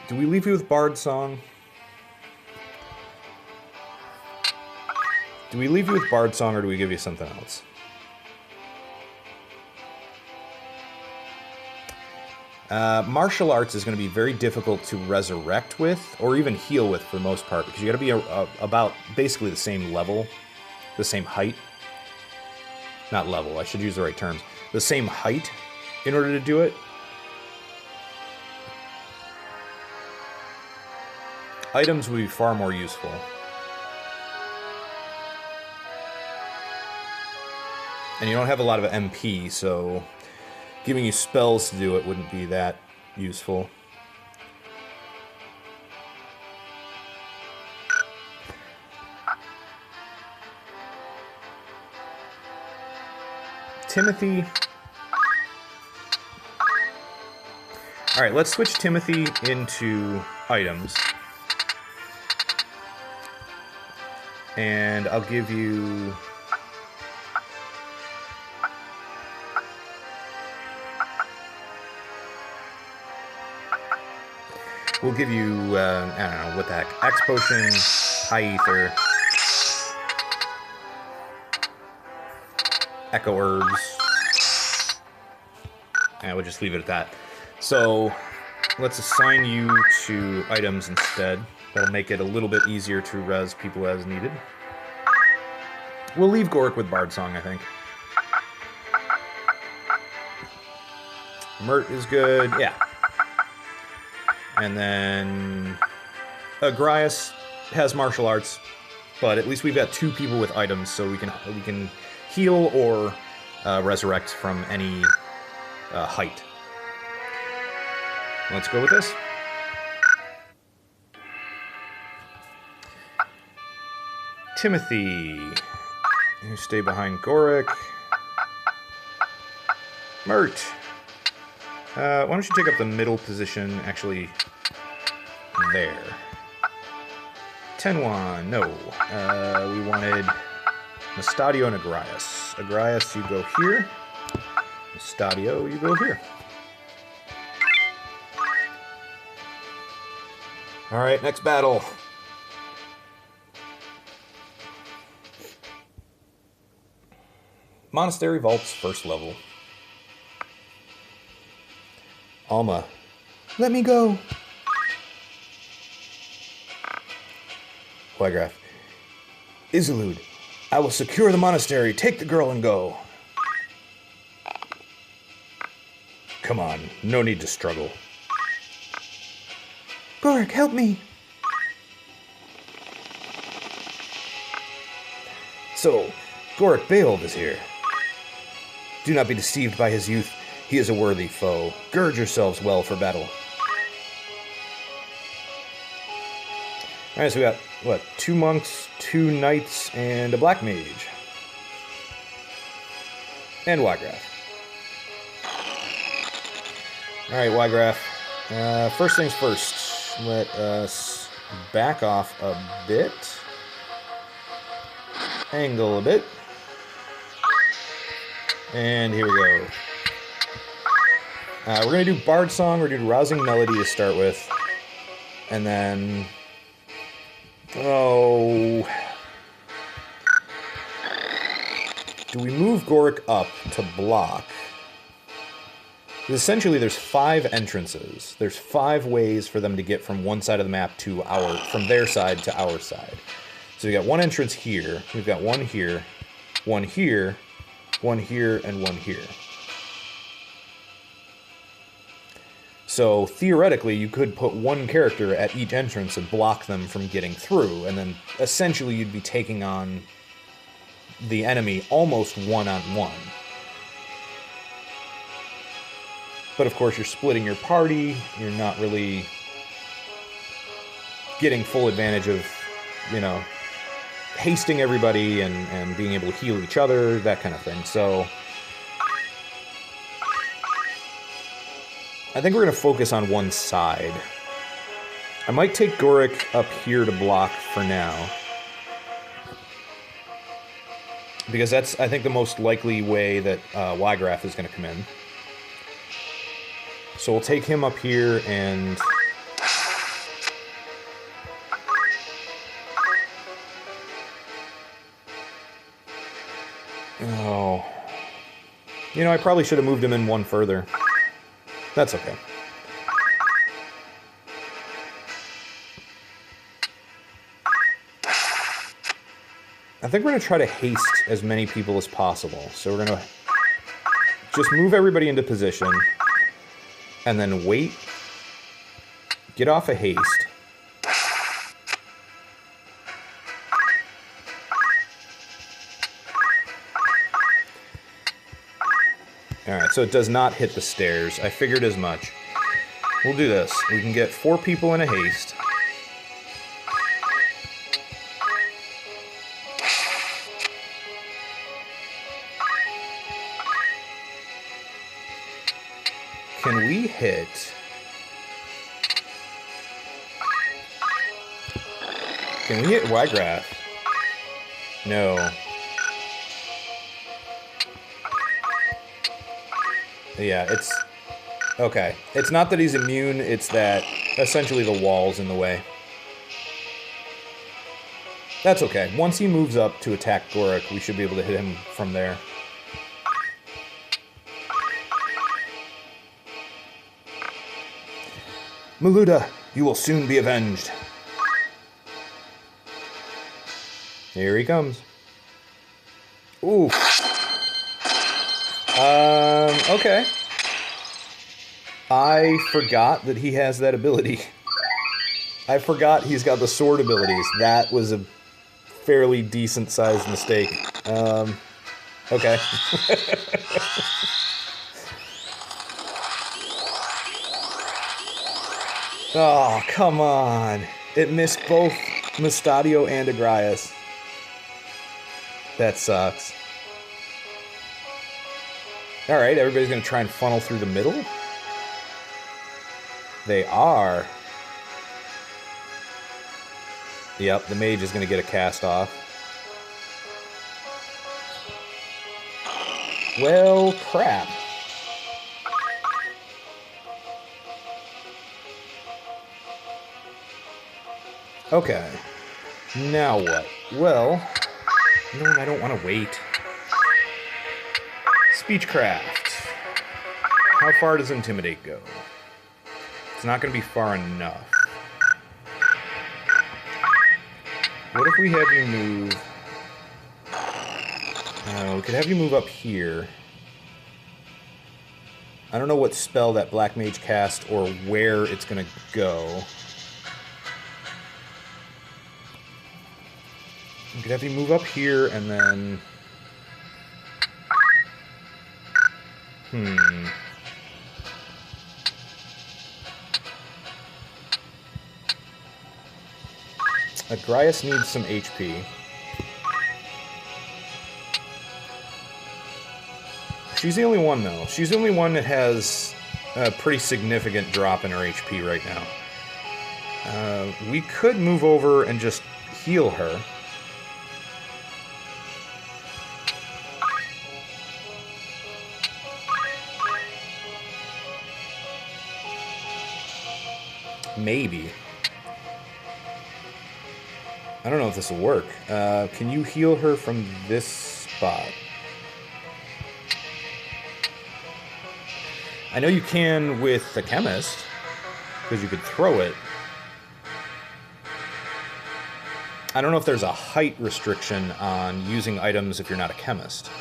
Do we leave you with Bard Song? Do we leave you with Bard Song, or do we give you something else? Martial Arts is going to be very difficult to resurrect with, or even heal with for the most part, because you got to be about basically the same level, the same height. Not level, I should use the right terms. The same height in order to do it. Items would be far more useful. And you don't have a lot of MP, so giving you spells to do it wouldn't be that useful. Timothy. Alright, let's switch Timothy into items. And I'll give you... We'll give you, I don't know, what the heck, X Potion, High Ether, Echo Herbs, and we'll just leave it at that. So, let's assign you to items instead. That'll make it a little bit easier to res people as needed. We'll leave Goric with Bard Song, I think. Mert is good, yeah. And then Agrias has martial arts, but at least we've got two people with items, so we can heal or resurrect from any height. Let's go with this. Timothy, you stay behind Goric. Mert. Why don't you take up the middle position, actually, there. Tenwan, no. We wanted Mustadio and Agrias. Agrias, you go here. Mustadio, you go here. Alright, next battle. Monastery Vaults, first level. Alma, let me go. Wygraf, Isolde, I will secure the monastery. Take the girl and go. Come on, no need to struggle. Goric, help me. So, Goric Beowulf is here. Do not be deceived by his youth. He is a worthy foe. Gird yourselves well for battle. Alright, so we got, what, 2 monks, 2 knights, and a black mage. And Wygraf. Alright, Y-Graph. First things first. Let us back off a bit. Angle a bit. And here we go. We're going to do Bard Song, we're going to do Rousing Melody to start with. And then... Oh... Do we move Goric up to block? Essentially, there's 5 entrances. There's 5 ways for them to get from one side of the map to from their side to our side. So we got one entrance here, we've got one here, one here, one here, and one here. So theoretically, you could put one character at each entrance and block them from getting through, and then essentially you'd be taking on the enemy almost one-on-one. But of course, you're splitting your party, you're not really getting full advantage of, you know, hasting everybody and being able to heal each other, that kind of thing. So I think we're going to focus on one side. I might take Goric up here to block for now, because that's, I think, the most likely way that Y-Graph is going to come in. So we'll take him up here and... Oh. You know, I probably should have moved him in one further. That's okay. I think we're going to try to haste as many people as possible. So we're going to just move everybody into position and then wait, get off a haste. Alright, so it does not hit the stairs. I figured as much. We'll do this. We can get 4 people in a haste. Can we hit... Can we hit Y-Graph? No. Yeah, it's... Okay. It's not that he's immune, it's that essentially the wall's in the way. That's okay. Once he moves up to attack Goric, we should be able to hit him from there. Maluda, you will soon be avenged. Here he comes. Ooh. Okay. I forgot that he has that ability. I forgot he's got the sword abilities. That was a fairly decent-sized mistake. Okay. Oh, come on. It missed both Mustadio and Agrias. That sucks. Alright, everybody's going to try and funnel through the middle? They are. Yep, the mage is going to get a cast off. Well, crap. Okay. Now what? Well... No, I don't want to wait. Speechcraft. How far does Intimidate go? It's not going to be far enough. What if we have you move... we could have you move up here. I don't know what spell that Black Mage cast or where it's going to go. We could have you move up here and then... Agrias needs some HP. She's the only one, though. She's the only one that has a pretty significant drop in her HP right now. We could move over and just heal her. Maybe. I don't know if this will work. Can you heal her from this spot? I know you can with the chemist, because you could throw it. I don't know if there's a height restriction on using items if you're not a chemist.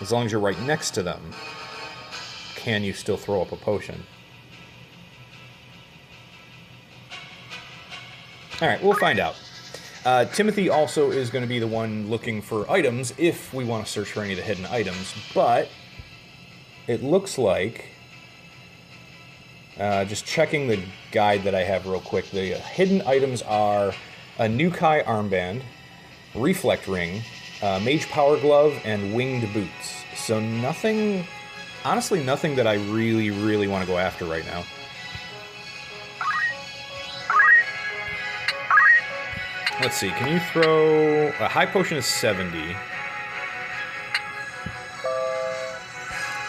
As long as you're right next to them, can you still throw up a potion? Alright, we'll find out. Timothy also is going to be the one looking for items if we want to search for any of the hidden items, but it looks like, just checking the guide that I have real quick, the hidden items are a Nukai armband, reflect ring, mage power glove, and winged boots. So nothing, honestly nothing that I really, really want to go after right now. Let's see, can you throw... A high potion is 70.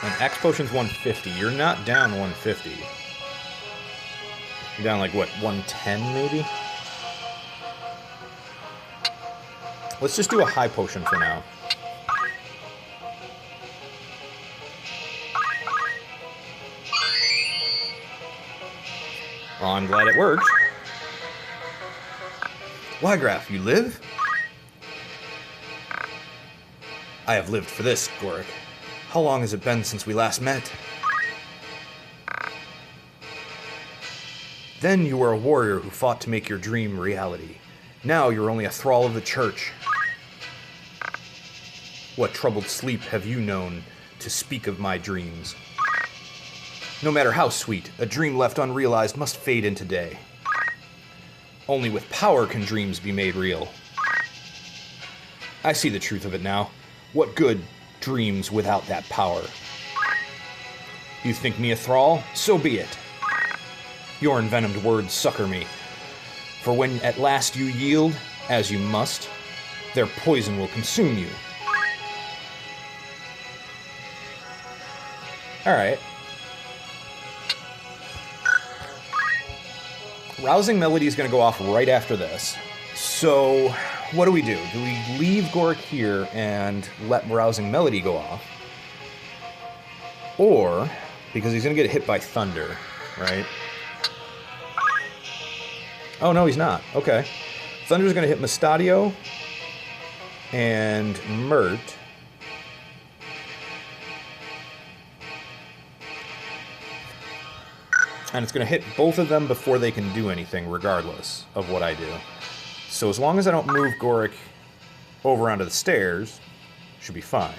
And X potion's 150. You're not down 150. You're down like, what, 110 maybe? Let's just do a high potion for now. Well, I'm glad it worked. Wygraph, you live? I have lived for this, Goric. How long has it been since we last met? Then you were a warrior who fought to make your dream reality. Now you're only a thrall of the church. What troubled sleep have you known to speak of my dreams? No matter how sweet, a dream left unrealized must fade into day. Only with power can dreams be made real. I see the truth of it now. What good dreams without that power? You think me a thrall? So be it. Your envenomed words succor me. For when at last you yield, as you must, their poison will consume you. Alright. Rousing Melody is going to go off right after this. So, what do we do? Do we leave Goric here and let Rousing Melody go off? Or, because he's going to get hit by thunder, right? Oh, no, he's not. Okay. Thunder's going to hit Mustadio and Mert. And it's going to hit both of them before they can do anything, regardless of what I do. So as long as I don't move Goric over onto the stairs, should be fine.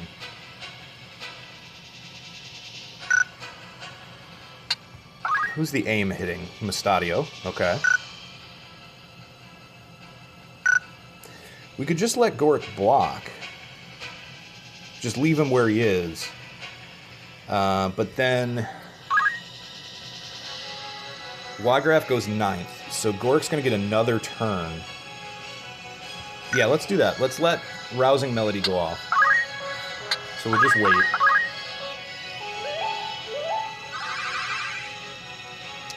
Who's the aim hitting? Mustadio. Okay. We could just let Goric block. Just leave him where he is. But then... Wygraph goes 9th, so Goric's going to get another turn. Yeah, let's do that. Let's let Rousing Melody go off. So we'll just wait.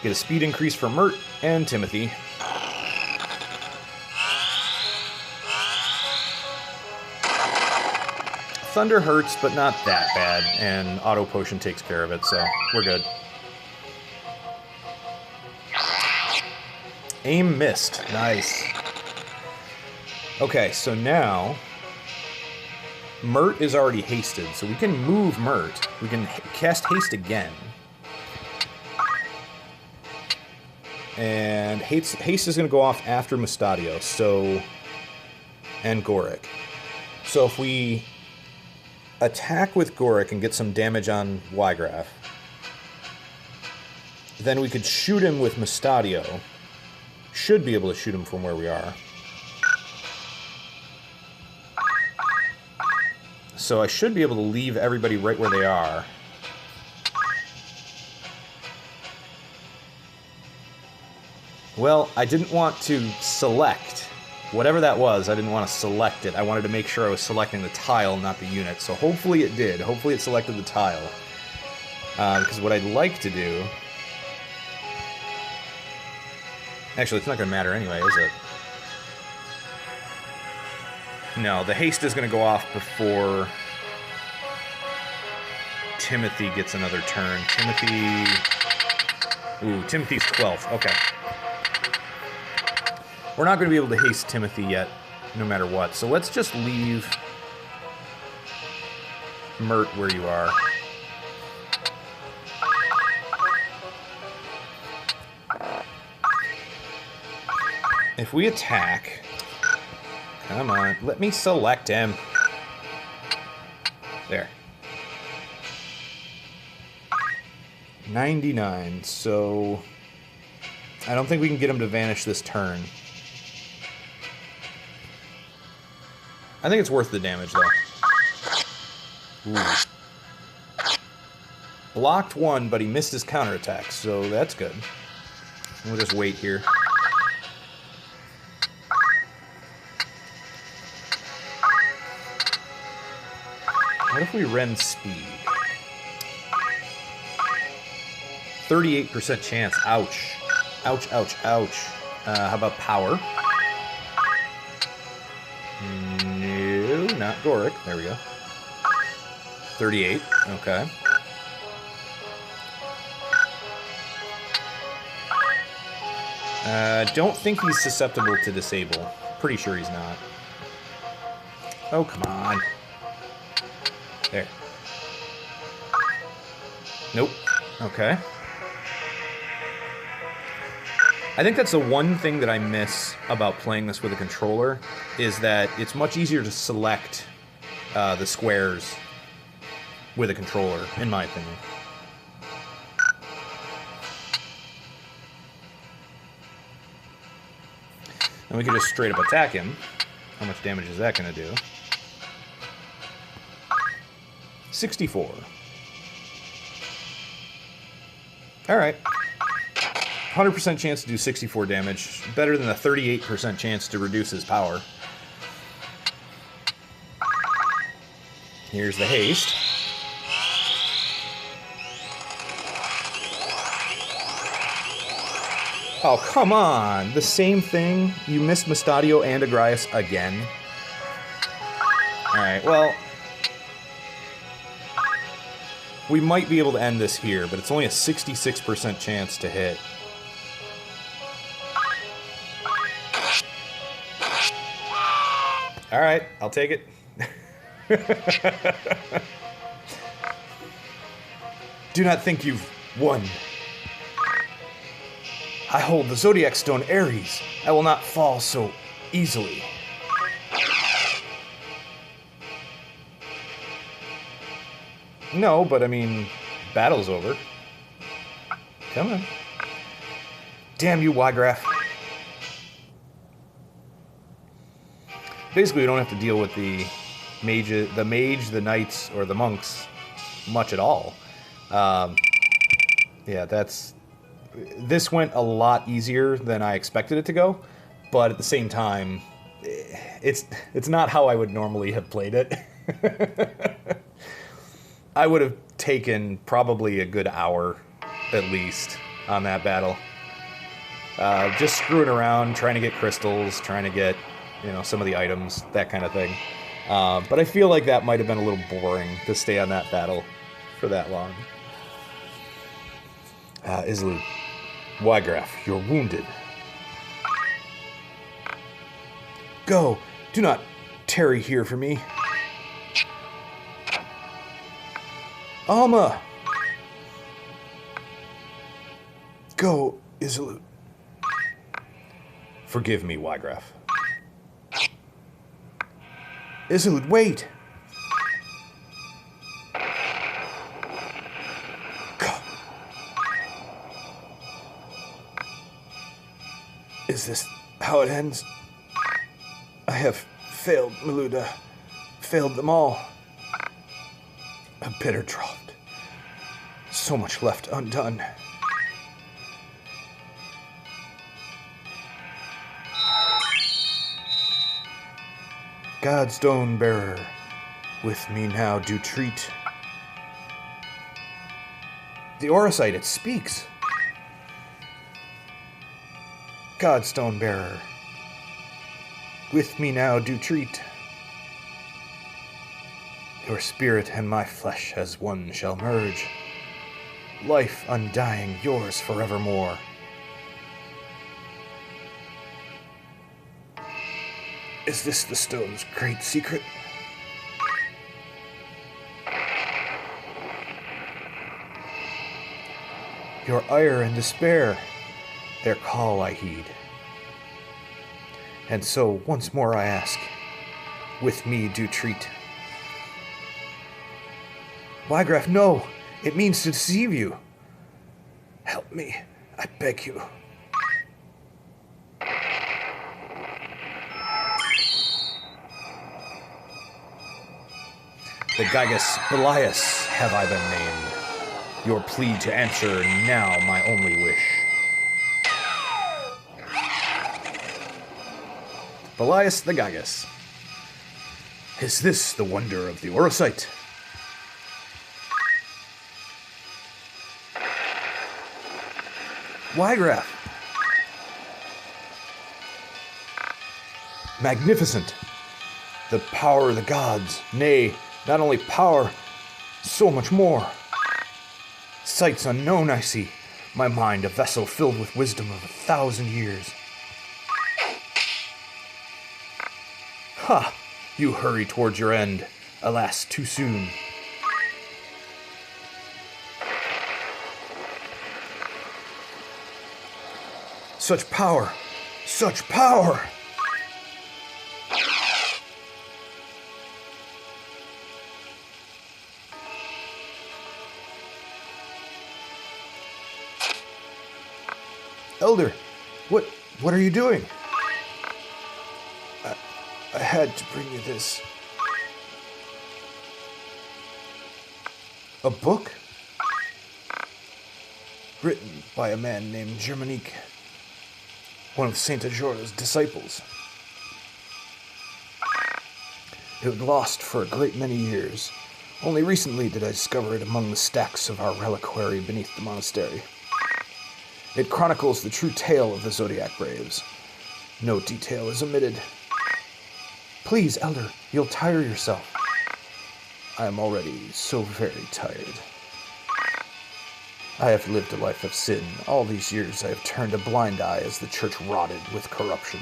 Get a speed increase for Mert and Timothy. Thunder hurts, but not that bad, and Auto Potion takes care of it, so we're good. Aim missed. Nice. Okay, so now Mert is already hasted, so we can move Mert. We can cast haste again. And haste is going to go off after Mustadio, so... and Goric. So if we attack with Goric and get some damage on Wygraph, then we could shoot him with Mustadio. Should be able to shoot him from where we are. So I should be able to leave everybody right where they are. Well, I didn't want to select. Whatever that was, I didn't want to select it. I wanted to make sure I was selecting the tile, not the unit. So hopefully it did. Hopefully it selected the tile. Because what I'd like to do... Actually, it's not going to matter anyway, is it? No, the haste is going to go off before Timothy gets another turn. Ooh, Timothy's 12th. Okay. We're not going to be able to haste Timothy yet, no matter what. So let's just leave Mert where you are. If we attack... Come on, let me select him. There. 99, so... I don't think we can get him to vanish this turn. I think it's worth the damage, though. Ooh. Blocked one, but he missed his counterattack, so that's good. We'll just wait here. What if we Ren speed? 38% chance. Ouch. Ouch, ouch, ouch. How about power? No, not Goric. There we go. 38. Okay. Don't think he's susceptible to disable. Pretty sure he's not. Oh, come on. There. Nope. Okay. I think that's the one thing that I miss about playing this with a controller, is that it's much easier to select the squares with a controller, in my opinion. And we can just straight up attack him. How much damage is that going to do? 64. Alright. 100% chance to do 64 damage. Better than the 38% chance to reduce his power. Here's the haste. Oh, come on! The same thing? You missed Mustadio and Agrias again? Alright, well... we might be able to end this here, but it's only a 66% chance to hit. Alright, I'll take it. Do not think you've won. I hold the Zodiac Stone Ares. I will not fall so easily. No, but I mean, battle's over. Come on. Damn you, Wygraph. Basically, we don't have to deal with the mage, the knights, or the monks much at all. Yeah, that's... This went a lot easier than I expected it to go, but at the same time, it's not how I would normally have played it. I would have taken probably a good hour, at least, on that battle. Just screwing around, trying to get crystals, trying to get, you know, some of the items, that kind of thing. But I feel like that might have been a little boring to stay on that battle for that long. Isloo, Wygraph, you're wounded. Go! Do not tarry here for me. Alma! Go, Isloo. Forgive me, Wygraph. Isloo, wait! Is this how it ends? I have failed Maluda. Failed them all. A bitter draught. So much left undone. Godstone bearer, with me now do treat. The Orosite, it speaks. Godstone bearer, with me now do treat. Your spirit and my flesh as one shall merge. Life undying, yours forevermore. Is this the stone's great secret? Your ire and despair, their call I heed. And so once more I ask, with me do treat. Wygraf, no! It means to deceive you. Help me, I beg you. The Gygus Belias have I been named. Your plea to answer now my only wish. Belias the Gygus. Is this the wonder of the Orosite? Wygraf. Magnificent. The power of the gods. Nay, not only power, so much more. Sights unknown I see. My mind a vessel filled with wisdom of 1,000 years. Ha! You hurry towards your end. Alas, too soon. Such power! Such power! Elder, what are you doing? I had to bring you this. A book? Written by a man named Germanique, one of Saint Ajora's disciples. It was lost for a great many years. Only recently did I discover it among the stacks of our reliquary beneath the monastery. It chronicles the true tale of the Zodiac Braves. No detail is omitted. Please, Elder, you'll tire yourself. I am already so very tired. I have lived a life of sin. All these years I have turned a blind eye as the church rotted with corruption.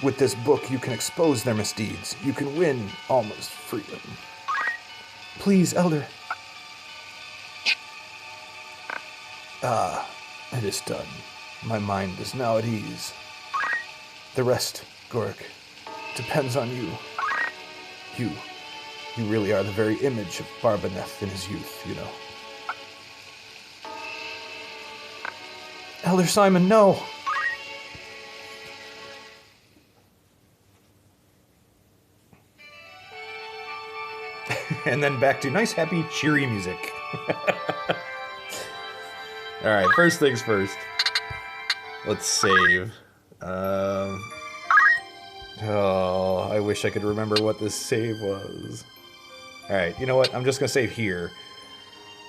With this book you can expose their misdeeds. You can win almost freedom. Please, Elder. Ah, it is done. My mind is now at ease. The rest, Gorik, depends on you. You really are the very image of Barbaneth in his youth, you know. Elder Simon, no! And then back to nice, happy, cheery music. Alright, first things first. Let's save. Oh, I wish I could remember what this save was. Alright, you know what? I'm just going to save here.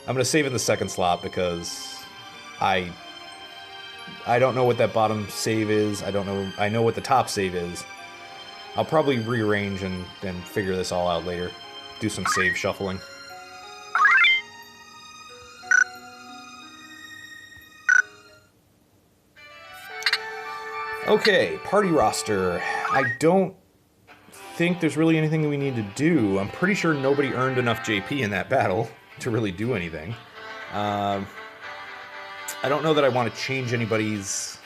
I'm going to save in the second slot because I don't know what that bottom save is. I know what the top save is. I'll probably rearrange and figure this all out later. Do some save shuffling. Okay, party roster. I don't think there's really anything we need to do. I'm pretty sure nobody earned enough JP in that battle to really do anything. I don't know that I want to change anybody's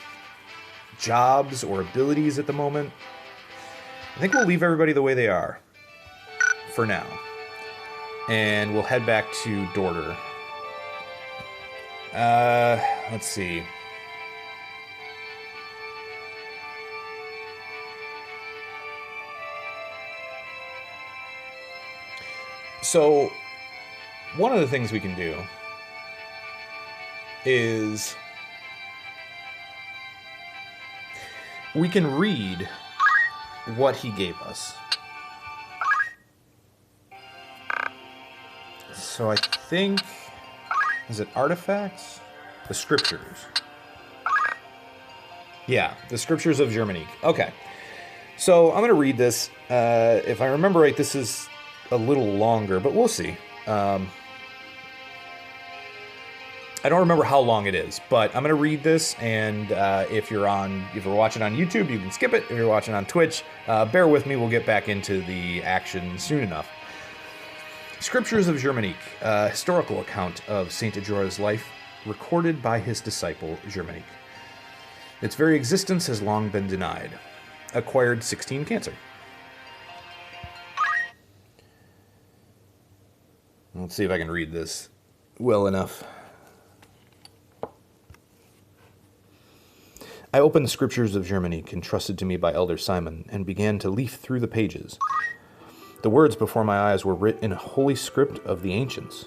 jobs or abilities at the moment. I think we'll leave everybody the way they are for now. And we'll head back to Dorder. Let's see. So, one of the things we can do is we can read what he gave us. So I think, is it artifacts? The scriptures. Yeah, the scriptures of Germanique. Okay. So I'm going to read this. If I remember right, this is a little longer, but we'll see. I don't remember how long it is, but I'm going to read this, and if you're watching on YouTube, you can skip it. If you're watching on Twitch, bear with me. We'll get back into the action soon enough. Scriptures of Germanique, a historical account of Saint Ajora's life, recorded by his disciple Germanique. Its very existence has long been denied. Acquired 16 cancer. Let's see if I can read this well enough. I opened the scriptures of Germanique, entrusted to me by Elder Simon, and began to leaf through the pages. The words before my eyes were writ in a holy script of the ancients.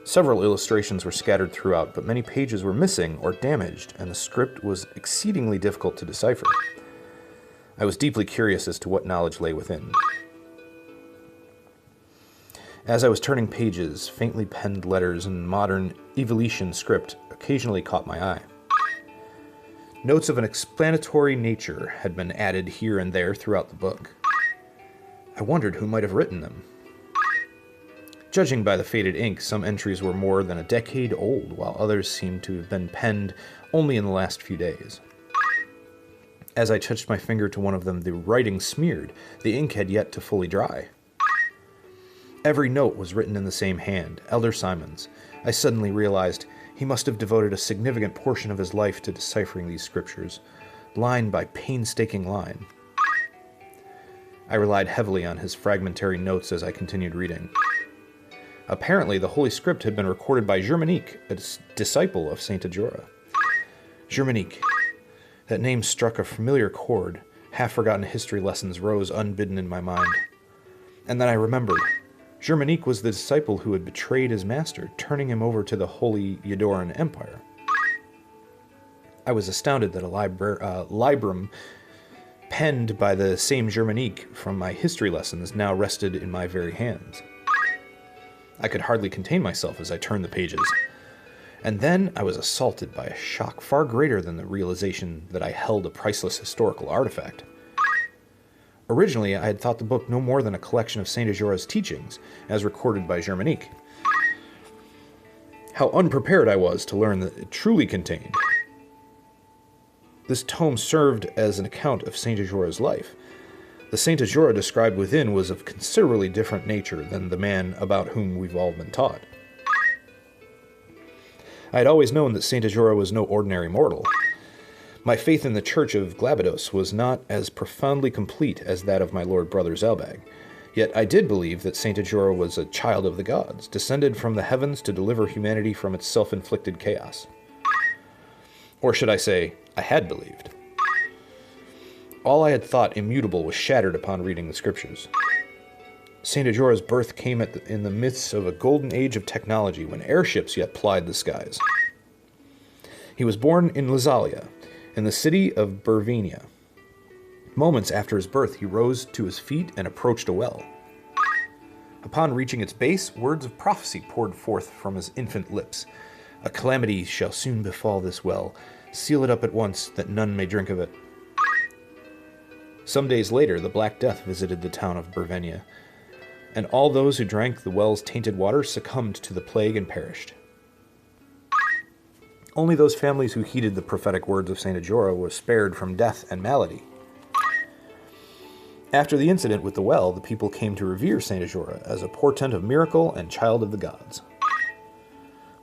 Several illustrations were scattered throughout, but many pages were missing or damaged, and the script was exceedingly difficult to decipher. I was deeply curious as to what knowledge lay within. As I was turning pages, faintly penned letters in modern Evoletian script occasionally caught my eye. Notes of an explanatory nature had been added here and there throughout the book. I wondered who might have written them. Judging by the faded ink, some entries were more than a decade old, while others seemed to have been penned only in the last few days. As I touched my finger to one of them, the writing smeared. The ink had yet to fully dry. Every note was written in the same hand, Elder Simon's. I suddenly realized he must have devoted a significant portion of his life to deciphering these scriptures, line by painstaking line. I relied heavily on his fragmentary notes as I continued reading. Apparently, the Holy Script had been recorded by Germanique, a disciple of Saint Ajora. Germanique. That name struck a familiar chord. Half-forgotten history lessons rose unbidden in my mind. And then I remembered. Germanique was the disciple who had betrayed his master, turning him over to the Holy Edoran Empire. I was astounded that a librum penned by the same Germanique from my history lessons now rested in my very hands. I could hardly contain myself as I turned the pages. And then I was assaulted by a shock far greater than the realization that I held a priceless historical artifact. Originally, I had thought the book no more than a collection of Saint Ajora's teachings, as recorded by Germanique. How unprepared I was to learn that it truly contained. This tome served as an account of Saint Ajora's life. The Saint Ajora described within was of considerably different nature than the man about whom we've all been taught. I had always known that Saint Ajora was no ordinary mortal. My faith in the Church of Glabados was not as profoundly complete as that of my lord brother Zalbag. Yet I did believe that Saint Ajora was a child of the gods, descended from the heavens to deliver humanity from its self-inflicted chaos. Or should I say, I had believed. All I had thought immutable was shattered upon reading the scriptures. Saint Ajora's birth came in the midst of a golden age of technology when airships yet plied the skies. He was born in Lazalia, in the city of Burvania. Moments after his birth, he rose to his feet and approached a well. Upon reaching its base, words of prophecy poured forth from his infant lips. A calamity shall soon befall this well. Seal it up at once, that none may drink of it. Some days later, the Black Death visited the town of Burvania, and all those who drank the well's tainted water succumbed to the plague and perished. Only those families who heeded the prophetic words of Saint Ajora were spared from death and malady. After the incident with the well, the people came to revere Saint Ajora as a portent of miracle and child of the gods.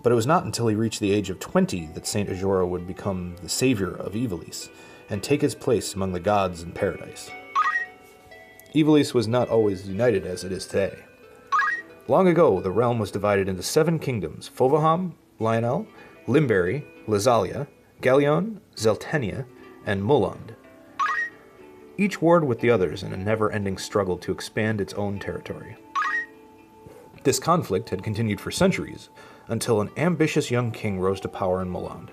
But it was not until he reached the age of 20 that Saint Ajora would become the savior of Ivalice and take his place among the gods in paradise. Ivalice was not always united as it is today. Long ago, the realm was divided into 7 kingdoms: Fovaham, Lionel, Limberry, Lazalia, Gallion, Zeltenia, and Mulland. Each warred with the others in a never-ending struggle to expand its own territory. This conflict had continued for centuries, until an ambitious young king rose to power in Mulland.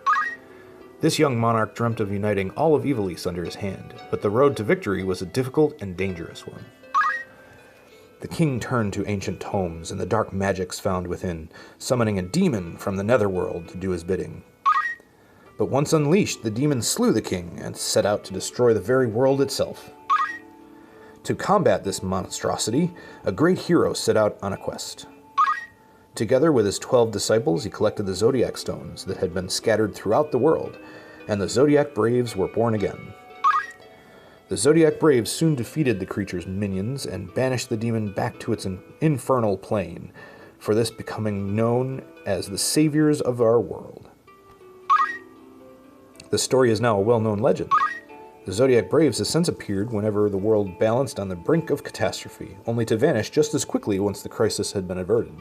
This young monarch dreamt of uniting all of Ivalice under his hand, but the road to victory was a difficult and dangerous one. The king turned to ancient tomes and the dark magics found within, summoning a demon from the netherworld to do his bidding. But once unleashed, the demon slew the king and set out to destroy the very world itself. To combat this monstrosity, a great hero set out on a quest. Together with his 12 disciples, he collected the zodiac stones that had been scattered throughout the world, and the zodiac braves were born again. The zodiac braves soon defeated the creature's minions and banished the demon back to its infernal plane, for this becoming known as the saviors of our world. The story is now a well-known legend. The zodiac braves have since appeared whenever the world balanced on the brink of catastrophe, only to vanish just as quickly once the crisis had been averted.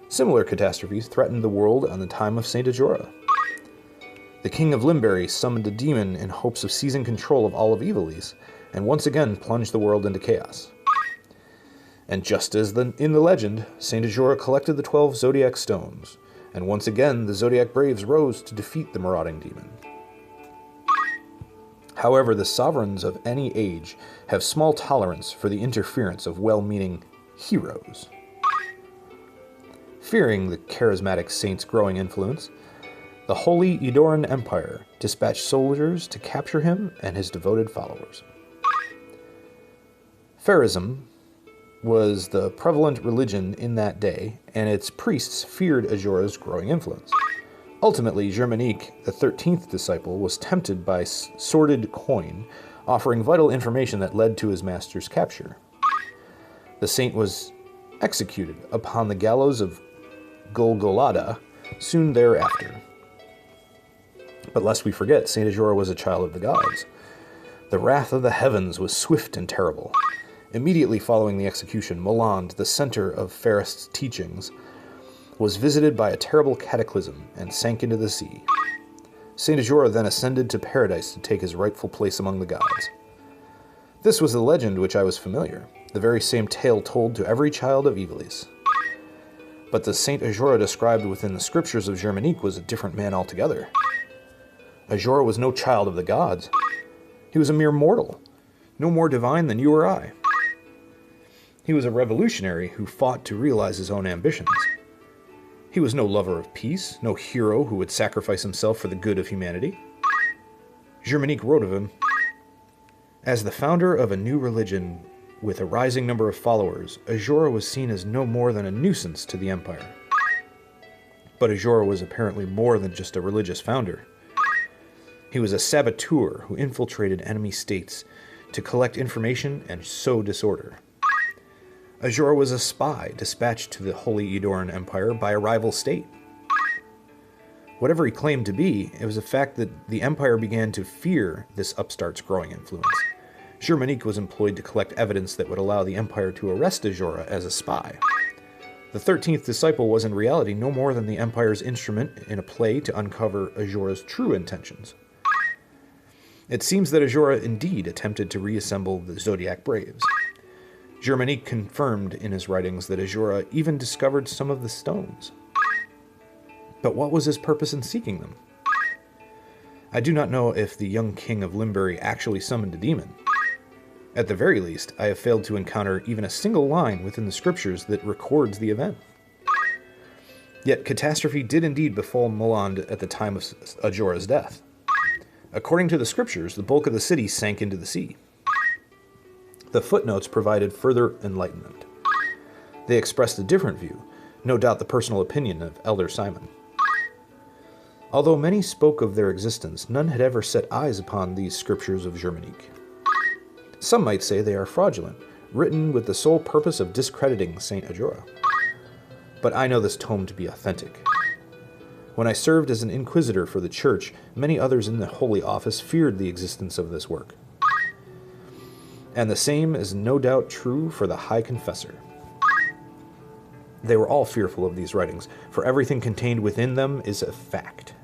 Similar catastrophes threatened the world on the time of Saint Ajora. The king of Limbury summoned a demon in hopes of seizing control of all of Ivalice, and once again plunged the world into chaos. And just as in the legend, Saint Ajora collected the 12 zodiac stones, and once again the zodiac braves rose to defeat the marauding demon. However, the sovereigns of any age have small tolerance for the interference of well-meaning heroes. Fearing the charismatic saint's growing influence, the Holy Edoran Empire dispatched soldiers to capture him and his devoted followers. Pharism was the prevalent religion in that day, and its priests feared Ajora's growing influence. Ultimately, Germanique, the 13th disciple, was tempted by sordid coin, offering vital information that led to his master's capture. The saint was executed upon the gallows of Golgotha soon thereafter. But lest we forget, Saint Ajora was a child of the gods. The wrath of the heavens was swift and terrible. Immediately following the execution, Moland, the center of Ferrest's teachings, was visited by a terrible cataclysm and sank into the sea. Saint Ajora then ascended to paradise to take his rightful place among the gods. This was the legend which I was familiar, the very same tale told to every child of Ivalice. But the Saint Ajora described within the scriptures of Germanique was a different man altogether. Ajora was no child of the gods. He was a mere mortal, no more divine than you or I. He was a revolutionary who fought to realize his own ambitions. He was no lover of peace, no hero who would sacrifice himself for the good of humanity. Germanique wrote of him, "As the founder of a new religion with a rising number of followers, Ajora was seen as no more than a nuisance to the empire." But Ajora was apparently more than just a religious founder. He was a saboteur who infiltrated enemy states to collect information and sow disorder. Ajora was a spy dispatched to the Holy Edoran Empire by a rival state. Whatever he claimed to be, it was a fact that the empire began to fear this upstart's growing influence. Germanique was employed to collect evidence that would allow the empire to arrest Ajora as a spy. The 13th disciple was in reality no more than the empire's instrument in a play to uncover Ajora's true intentions. It seems that Ajora indeed attempted to reassemble the Zodiac Braves. Germanique confirmed in his writings that Ajora even discovered some of the stones. But what was his purpose in seeking them? I do not know if the young king of Limbury actually summoned a demon. At the very least, I have failed to encounter even a single line within the scriptures that records the event. Yet catastrophe did indeed befall Moland at the time of Ajora's death. According to the scriptures, the bulk of the city sank into the sea. The footnotes provided further enlightenment. They expressed a different view, no doubt the personal opinion of Elder Simon. Although many spoke of their existence, none had ever set eyes upon these scriptures of Germanique. Some might say they are fraudulent, written with the sole purpose of discrediting Saint Ajora. But I know this tome to be authentic. When I served as an inquisitor for the church, many others in the Holy Office feared the existence of this work. And the same is no doubt true for the High Confessor. They were all fearful of these writings, for everything contained within them is a fact.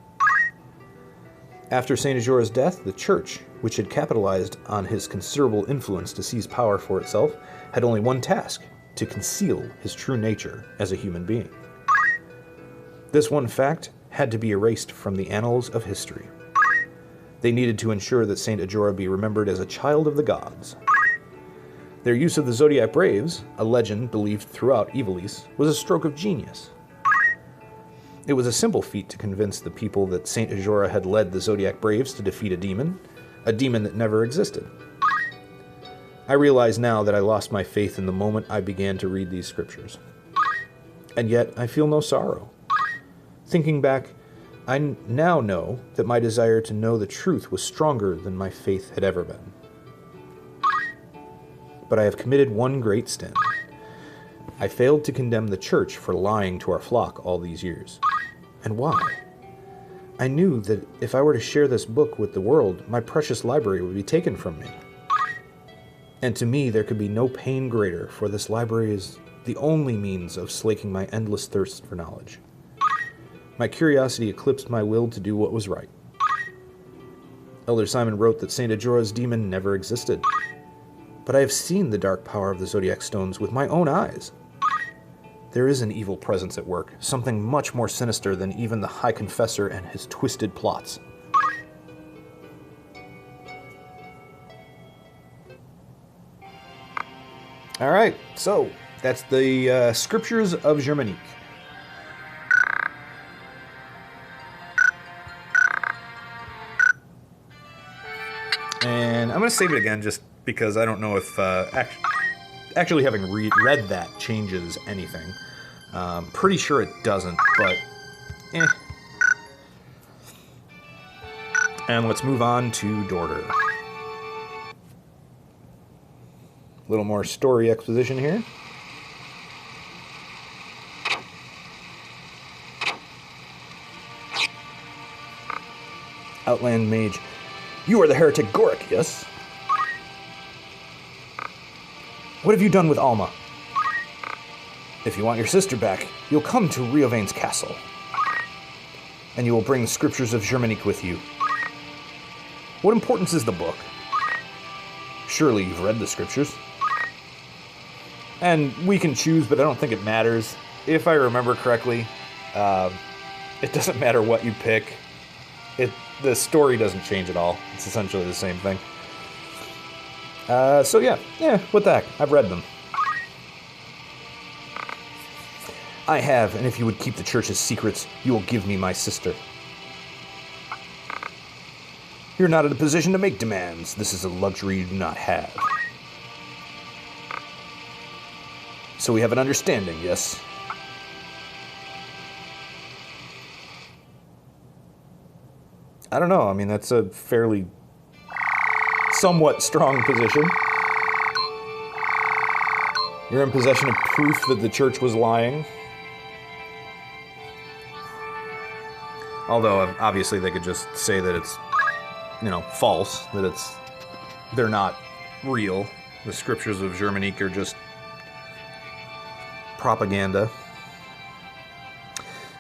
After Saint Ajora's death, the church, which had capitalized on his considerable influence to seize power for itself, had only one task: to conceal his true nature as a human being. This one fact had to be erased from the annals of history. They needed to ensure that Saint Ajora be remembered as a child of the gods. Their use of the Zodiac Braves, a legend believed throughout Ivalice, was a stroke of genius. It was a simple feat to convince the people that Saint Ajora had led the Zodiac Braves to defeat a demon that never existed. I realize now that I lost my faith in the moment I began to read these scriptures. And yet, I feel no sorrow. Thinking back, I now know that my desire to know the truth was stronger than my faith had ever been. But I have committed one great sin. I failed to condemn the church for lying to our flock all these years. And why? I knew that if I were to share this book with the world, my precious library would be taken from me. And to me, there could be no pain greater, for this library is the only means of slaking my endless thirst for knowledge. My curiosity eclipsed my will to do what was right. Elder Simon wrote that Saint Ajora's demon never existed. But I have seen the dark power of the Zodiac Stones with my own eyes. There is an evil presence at work, something much more sinister than even the High Confessor and his twisted plots. All right, so that's the Scriptures of Germanique. And I'm going to save it again just because I don't know if actually having read that changes anything. Pretty sure it doesn't, but eh. And let's move on to Dorder. A little more story exposition here. Outland Mage. You are the heretic Goric, yes? What have you done with Alma? If you want your sister back, you'll come to Riovane's castle. And you will bring the Scriptures of Germanique with you. What importance is the book? Surely you've read the Scriptures. And we can choose, but I don't think it matters. If I remember correctly, it doesn't matter what you pick. The story doesn't change at all. It's essentially the same thing. So yeah, what the heck? I've read them. I have, and if you would keep the church's secrets, you will give me my sister. You're not in a position to make demands. This is a luxury you do not have. So we have an understanding, yes? I don't know. I mean, that's a fairly somewhat strong position. You're in possession of proof that the church was lying. Although, obviously, they could just say that it's, false, that they're not real. The Scriptures of Germanique are just propaganda.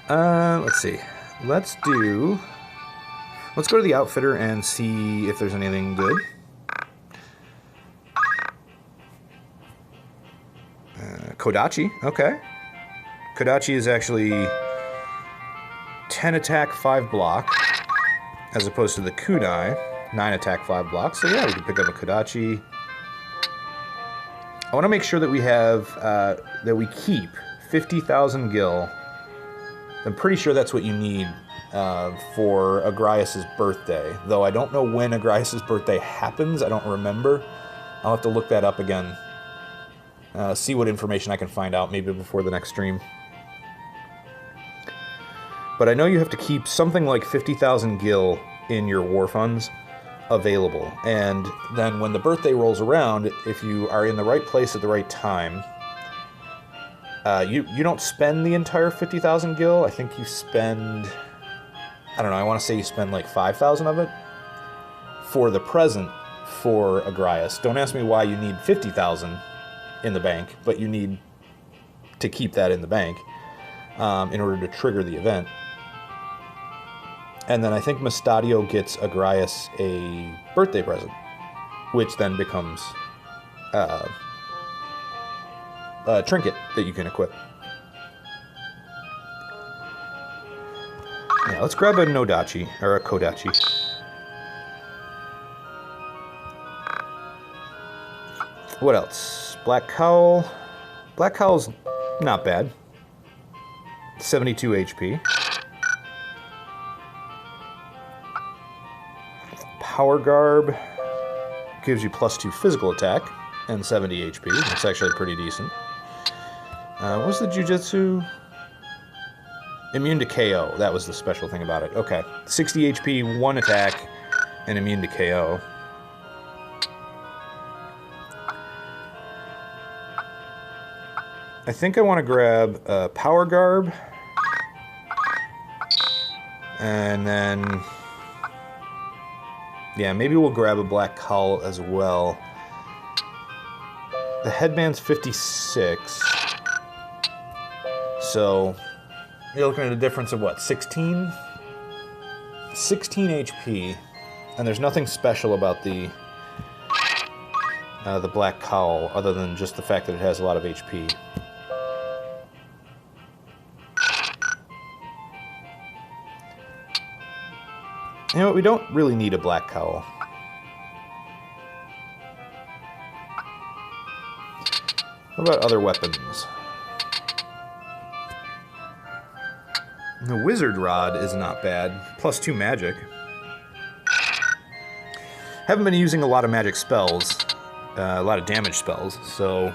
Let's see. Let's go to the Outfitter and see if there's anything good. Kodachi, okay. Kodachi is actually 10 attack, 5 block, as opposed to the Kudai, 9 attack, 5 block. So yeah, we can pick up a Kodachi. I want to make sure that we have, that we keep 50,000 gil. I'm pretty sure that's what you need for Agrias' birthday. Though I don't know when Agrias' birthday happens. I don't remember. I'll have to look that up again. See what information I can find out, maybe before the next stream. But I know you have to keep something like 50,000 gil in your war funds available. And then when the birthday rolls around, if you are in the right place at the right time, you don't spend the entire 50,000 gil. I think you spend, I don't know, I want to say you spend like 5,000 of it for the present for Agrias. Don't ask me why you need 50,000 in the bank, but you need to keep that in the bank in order to trigger the event. And then I think Mustadio gets Agrias a birthday present, which then becomes a trinket that you can equip. Yeah, let's grab a Nodachi, or a Kodachi. What else? Black Cowl. Black Cowl's not bad. 72 HP. Power Garb gives you +2 physical attack and 70 HP. That's actually pretty decent. What's the Jujutsu? Immune to KO. That was the special thing about it. Okay. 60 HP, 1 attack, and immune to KO. I think I want to grab a Power Garb. And then... yeah, maybe we'll grab a Black Cowl as well. The headband's 56. So... you're looking at a difference of what, 16? 16 HP, and there's nothing special about the Black Cowl other than just the fact that it has a lot of HP. You know what, we don't really need a Black Cowl. What about other weapons? The Wizard Rod is not bad. +2 magic. Haven't been using a lot of magic spells. A lot of damage spells, so...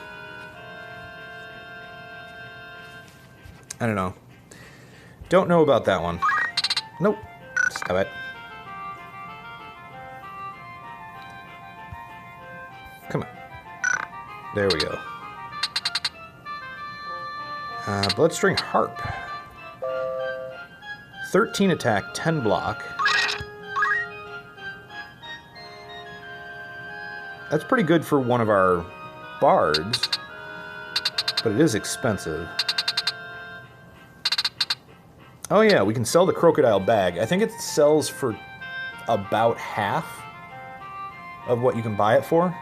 I don't know. Don't know about that one. Nope. Stop it. Come on. There we go. Bloodstring Harp. 13 attack, 10 block. That's pretty good for one of our bards, but it is expensive. Oh yeah, we can sell the crocodile bag. I think it sells for about half of what you can buy it for.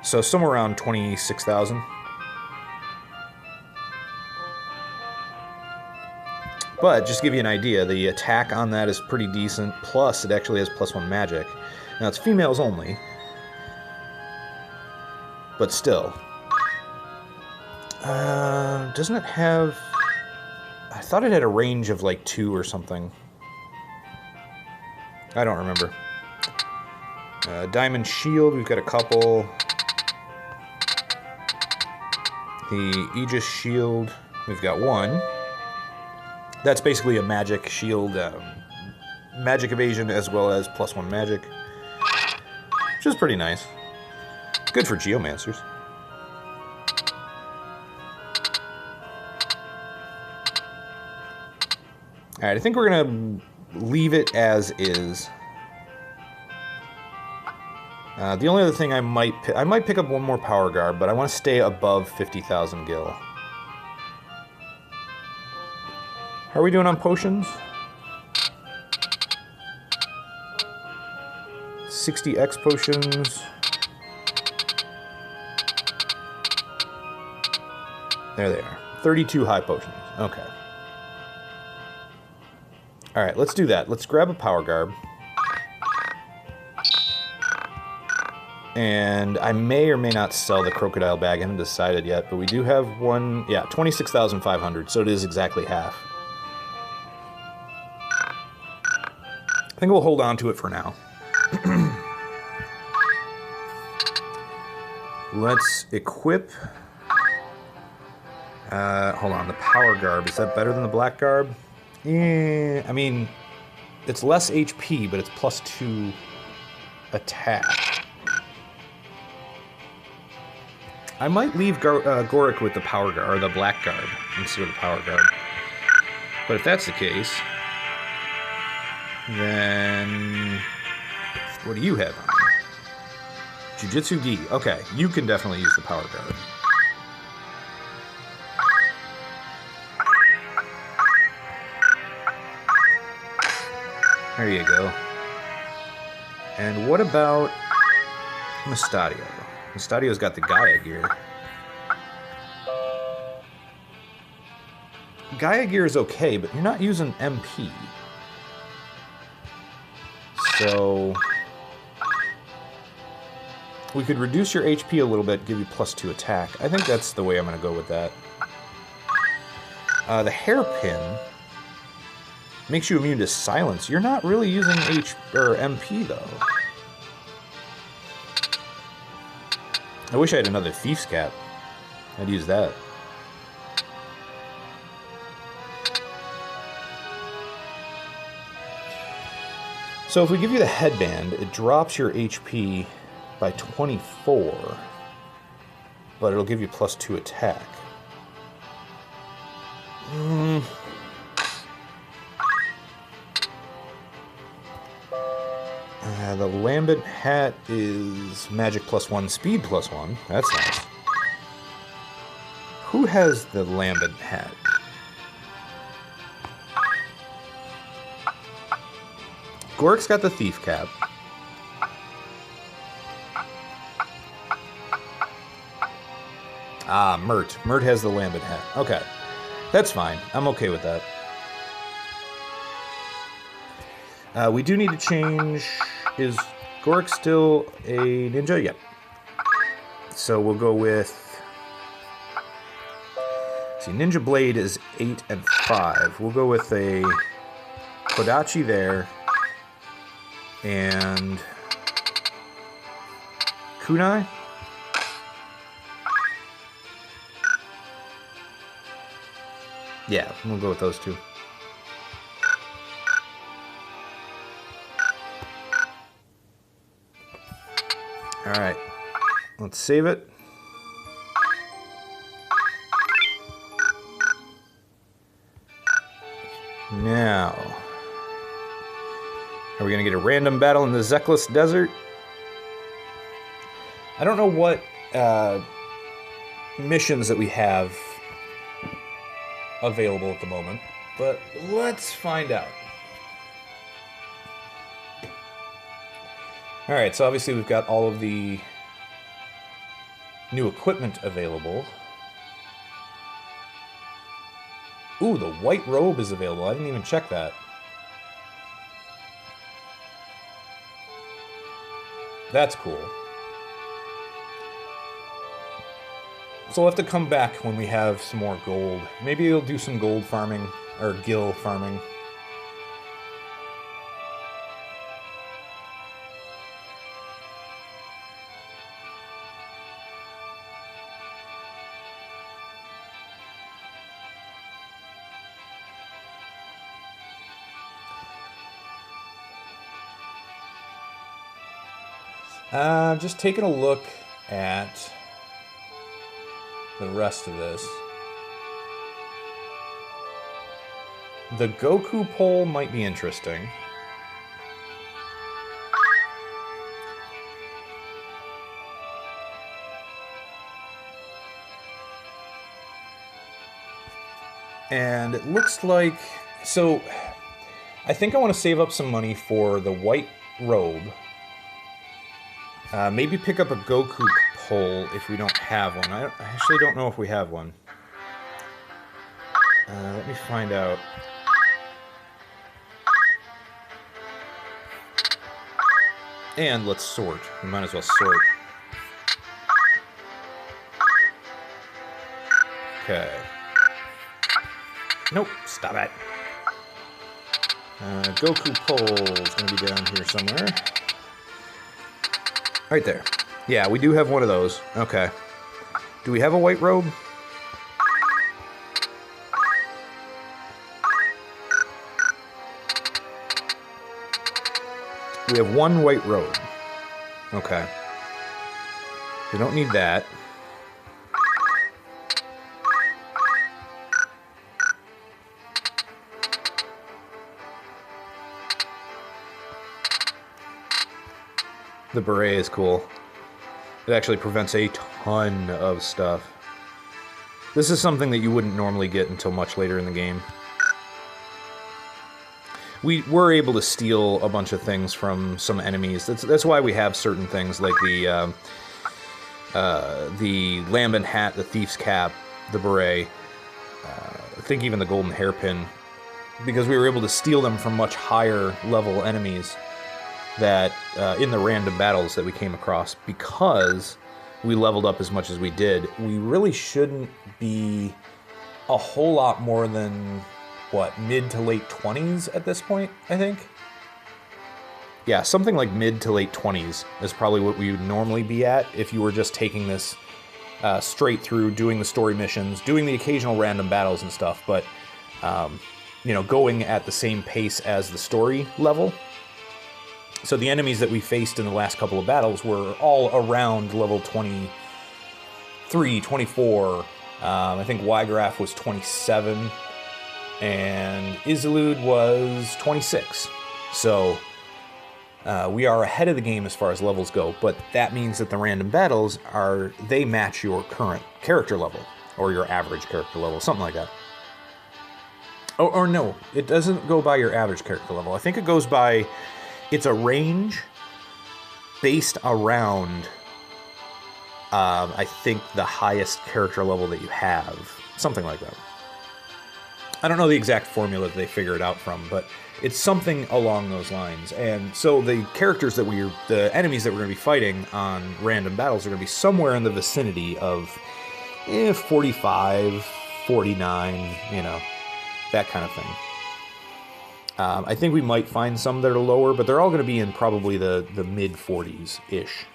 So somewhere around 26,000. But just to give you an idea, the attack on that is pretty decent. Plus, it actually has +1 magic. Now, it's females only. But still. Doesn't it have... I thought it had a range of like 2 or something. I don't remember. Diamond Shield, we've got a couple. The Aegis Shield, we've got 1. That's basically a magic shield, magic evasion as well as +1 magic, which is pretty nice. Good for geomancers. Alright, I think we're gonna leave it as is. The only other thing I might pick up one more Power Garb, but I want to stay above 50,000 gil. How are we doing on potions? 60x potions. There they are. 32 high potions. Okay. Alright, let's do that. Let's grab a Power Garb. And I may or may not sell the crocodile bag. I haven't decided yet, but we do have one. Yeah, 26,500, so it is exactly half. I think we'll hold on to it for now. Let's equip... hold on, the Power Garb. Is that better than the Black Garb? Yeah, I mean, it's less HP, but it's +2 attack. I might leave Goric with the Power Garb, or the Black Garb, instead of the Power Garb. But if that's the case... then, what do you have on? Jujutsu Gi. Okay, you can definitely use the Power Garb. There you go. And what about Mustadio? Mustadio's got the Gaia gear. Gaia gear is okay, but you're not using MP. So we could reduce your HP a little bit, give you +2 attack. I think that's the way I'm going to go with that. The hairpin makes you immune to silence. You're not really using MP, though. I wish I had another Thief's Cap. I'd use that. So if we give you the headband, it drops your HP by 24, but it'll give you +2 attack. The Lambent Hat is Magic +1, Speed +1. That's nice. Who has the Lambent Hat? Gork's got the Thief Cap. Ah, Mert. Mert has the Lambent Hat. Okay. That's fine. I'm okay with that. We do need to change... Is Gork still a ninja? Yep. So we'll go with... See, Ninja Blade is 8 and 5. We'll go with a Kodachi there. And... Kunai? Yeah, we'll go with those two. Alright, let's save it. Now, are we going to get a random battle in the Zekless Desert? I don't know what missions that we have available at the moment, but let's find out. Alright, so obviously we've got all of the new equipment available. Ooh, the white robe is available. I didn't even check that. That's cool. So we'll have to come back when we have some more gold. Maybe we'll do some gold farming, or gil farming. Just taking a look at the rest of this. The Goku pole might be interesting. And it looks like... So, I think I want to save up some money for the white robe. Maybe pick up a Goku pole if we don't have one. I actually don't know if we have one. Let me find out. And let's sort. We might as well sort. Okay. Nope, stop it. Goku pole is going to be down here somewhere. Right there. Yeah, we do have one of those. Okay. Do we have a white robe? We have one white robe. Okay. We don't need that. The beret is cool. It actually prevents a ton of stuff. This is something that you wouldn't normally get until much later in the game. We were able to steal a bunch of things from some enemies. That's why we have certain things like the Lambent Hat, the Thief's Cap, the beret. I think even the golden hairpin, because we were able to steal them from much higher level enemies. that in the random battles that we came across, because we leveled up as much as we did, we really shouldn't be a whole lot more than, what, mid to late 20s at this point, I think? Yeah, something like mid to late 20s is probably what we would normally be at if you were just taking this straight through, doing the story missions, doing the occasional random battles and stuff, but, you know, going at the same pace as the story level. So the enemies that we faced in the last couple of battles were all around level 23, 24. I think Wygraf was 27, and Isilud was 26. So we are ahead of the game as far as levels go, but that means that the random battles they match your current character level, or your average character level, something like that. Or no, it doesn't go by your average character level. I think it goes by, it's a range based around, I think, the highest character level that you have, something like that. I don't know the exact formula that they figure it out from, but it's something along those lines. And so the the enemies that we're going to be fighting on random battles are going to be somewhere in the vicinity of 45, 49, you know, that kind of thing. I think we might find some that are lower, but they're all going to be in probably the mid-40s-ish.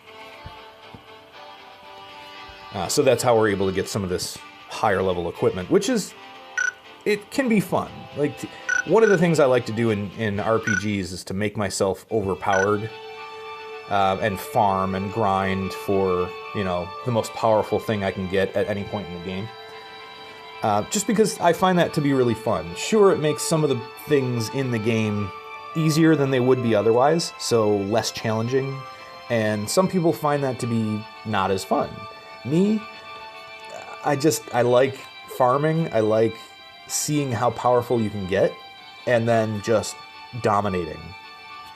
So that's how we're able to get some of this higher level equipment, which is, it can be fun. Like, one of the things I like to do in RPGs is to make myself overpowered and farm and grind for, you know, the most powerful thing I can get at any point in the game. Just because I find that to be really fun. Sure, it makes some of the things in the game easier than they would be otherwise, so less challenging, and some people find that to be not as fun. Me, I like farming, I like seeing how powerful you can get, and then just dominating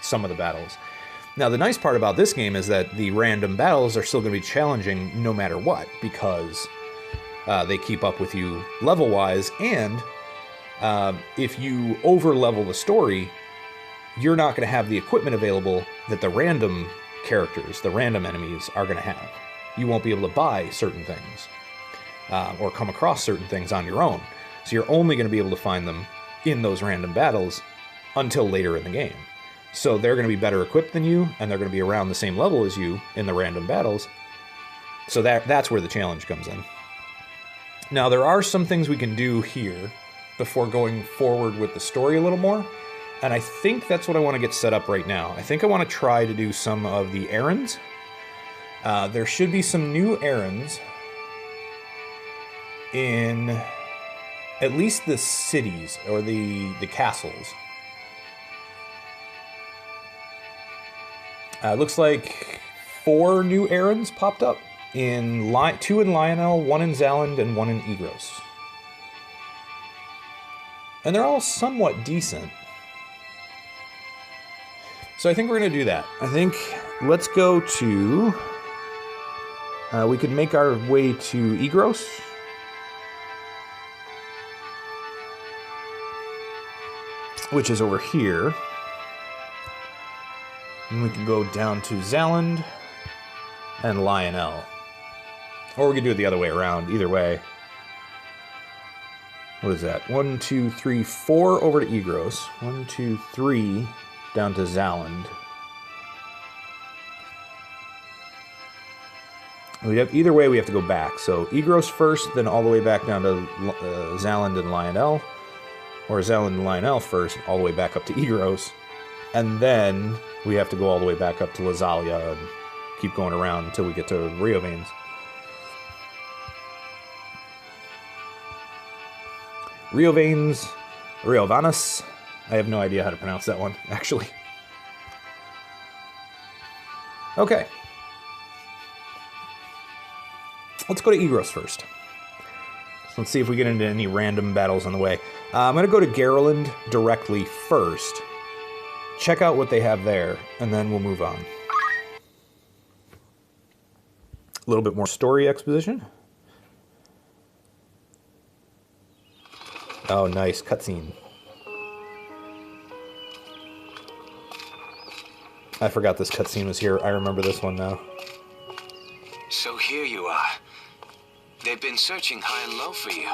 some of the battles. Now, the nice part about this game is that the random battles are still going to be challenging no matter what, because they keep up with you level-wise, and if you over-level the story, you're not going to have the equipment available that the random characters, the random enemies, are going to have. You won't be able to buy certain things, or come across certain things on your own. So you're only going to be able to find them in those random battles until later in the game. So they're going to be better equipped than you, and they're going to be around the same level as you in the random battles. So that's where the challenge comes in. Now, there are some things we can do here before going forward with the story a little more, and I think that's what I want to get set up right now. I think I want to try to do some of the errands. There should be some new errands in at least the cities, or the castles. It looks like 4 new errands popped up. 2 in Lionel, 1 in Zaland, and 1 in Egros. And they're all somewhat decent. So I think we're going to do that. I think let's go to... we could make our way to Egros. Which is over here. And we can go down to Zaland and Lionel. Or we could do it the other way around, either way. What is that? 1, 2, 3, 4 over to Egros. 1, 2, 3 down to Zaland. Either way, we have to go back. So Egros first, then all the way back down to Zaland and Lionel. Or Zaland and Lionel first, all the way back up to Egros. And then we have to go all the way back up to Lazalia and keep going around until we get to Rio Veins. Rio Veins, Rio Vanas. I have no idea how to pronounce that one, actually. Okay. Let's go to Egros first. So let's see if we get into any random battles on the way. I'm going to go to Garland directly first. Check out what they have there, and then we'll move on. A little bit more story exposition. Oh, nice. Cutscene. I forgot this cutscene was here. I remember this one now. So here you are. They've been searching high and low for you.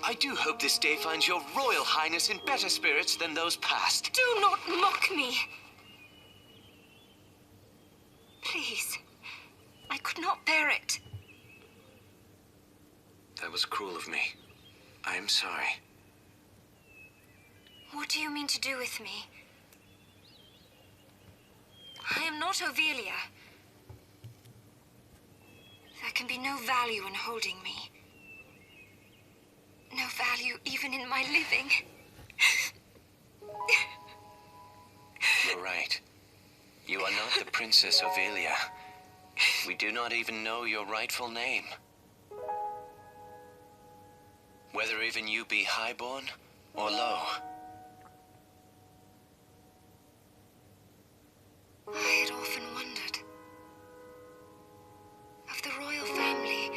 I do hope this day finds your Royal Highness in better spirits than those past. Do not mock me. Please. I could not bear it. That was cruel of me. I am sorry. What do you mean to do with me? I am not Ovelia. There can be no value in holding me. No value even in my living. You're right. You are not the Princess Ovelia. We do not even know your rightful name. Whether even you be highborn or low. I had often wondered. Of the royal family,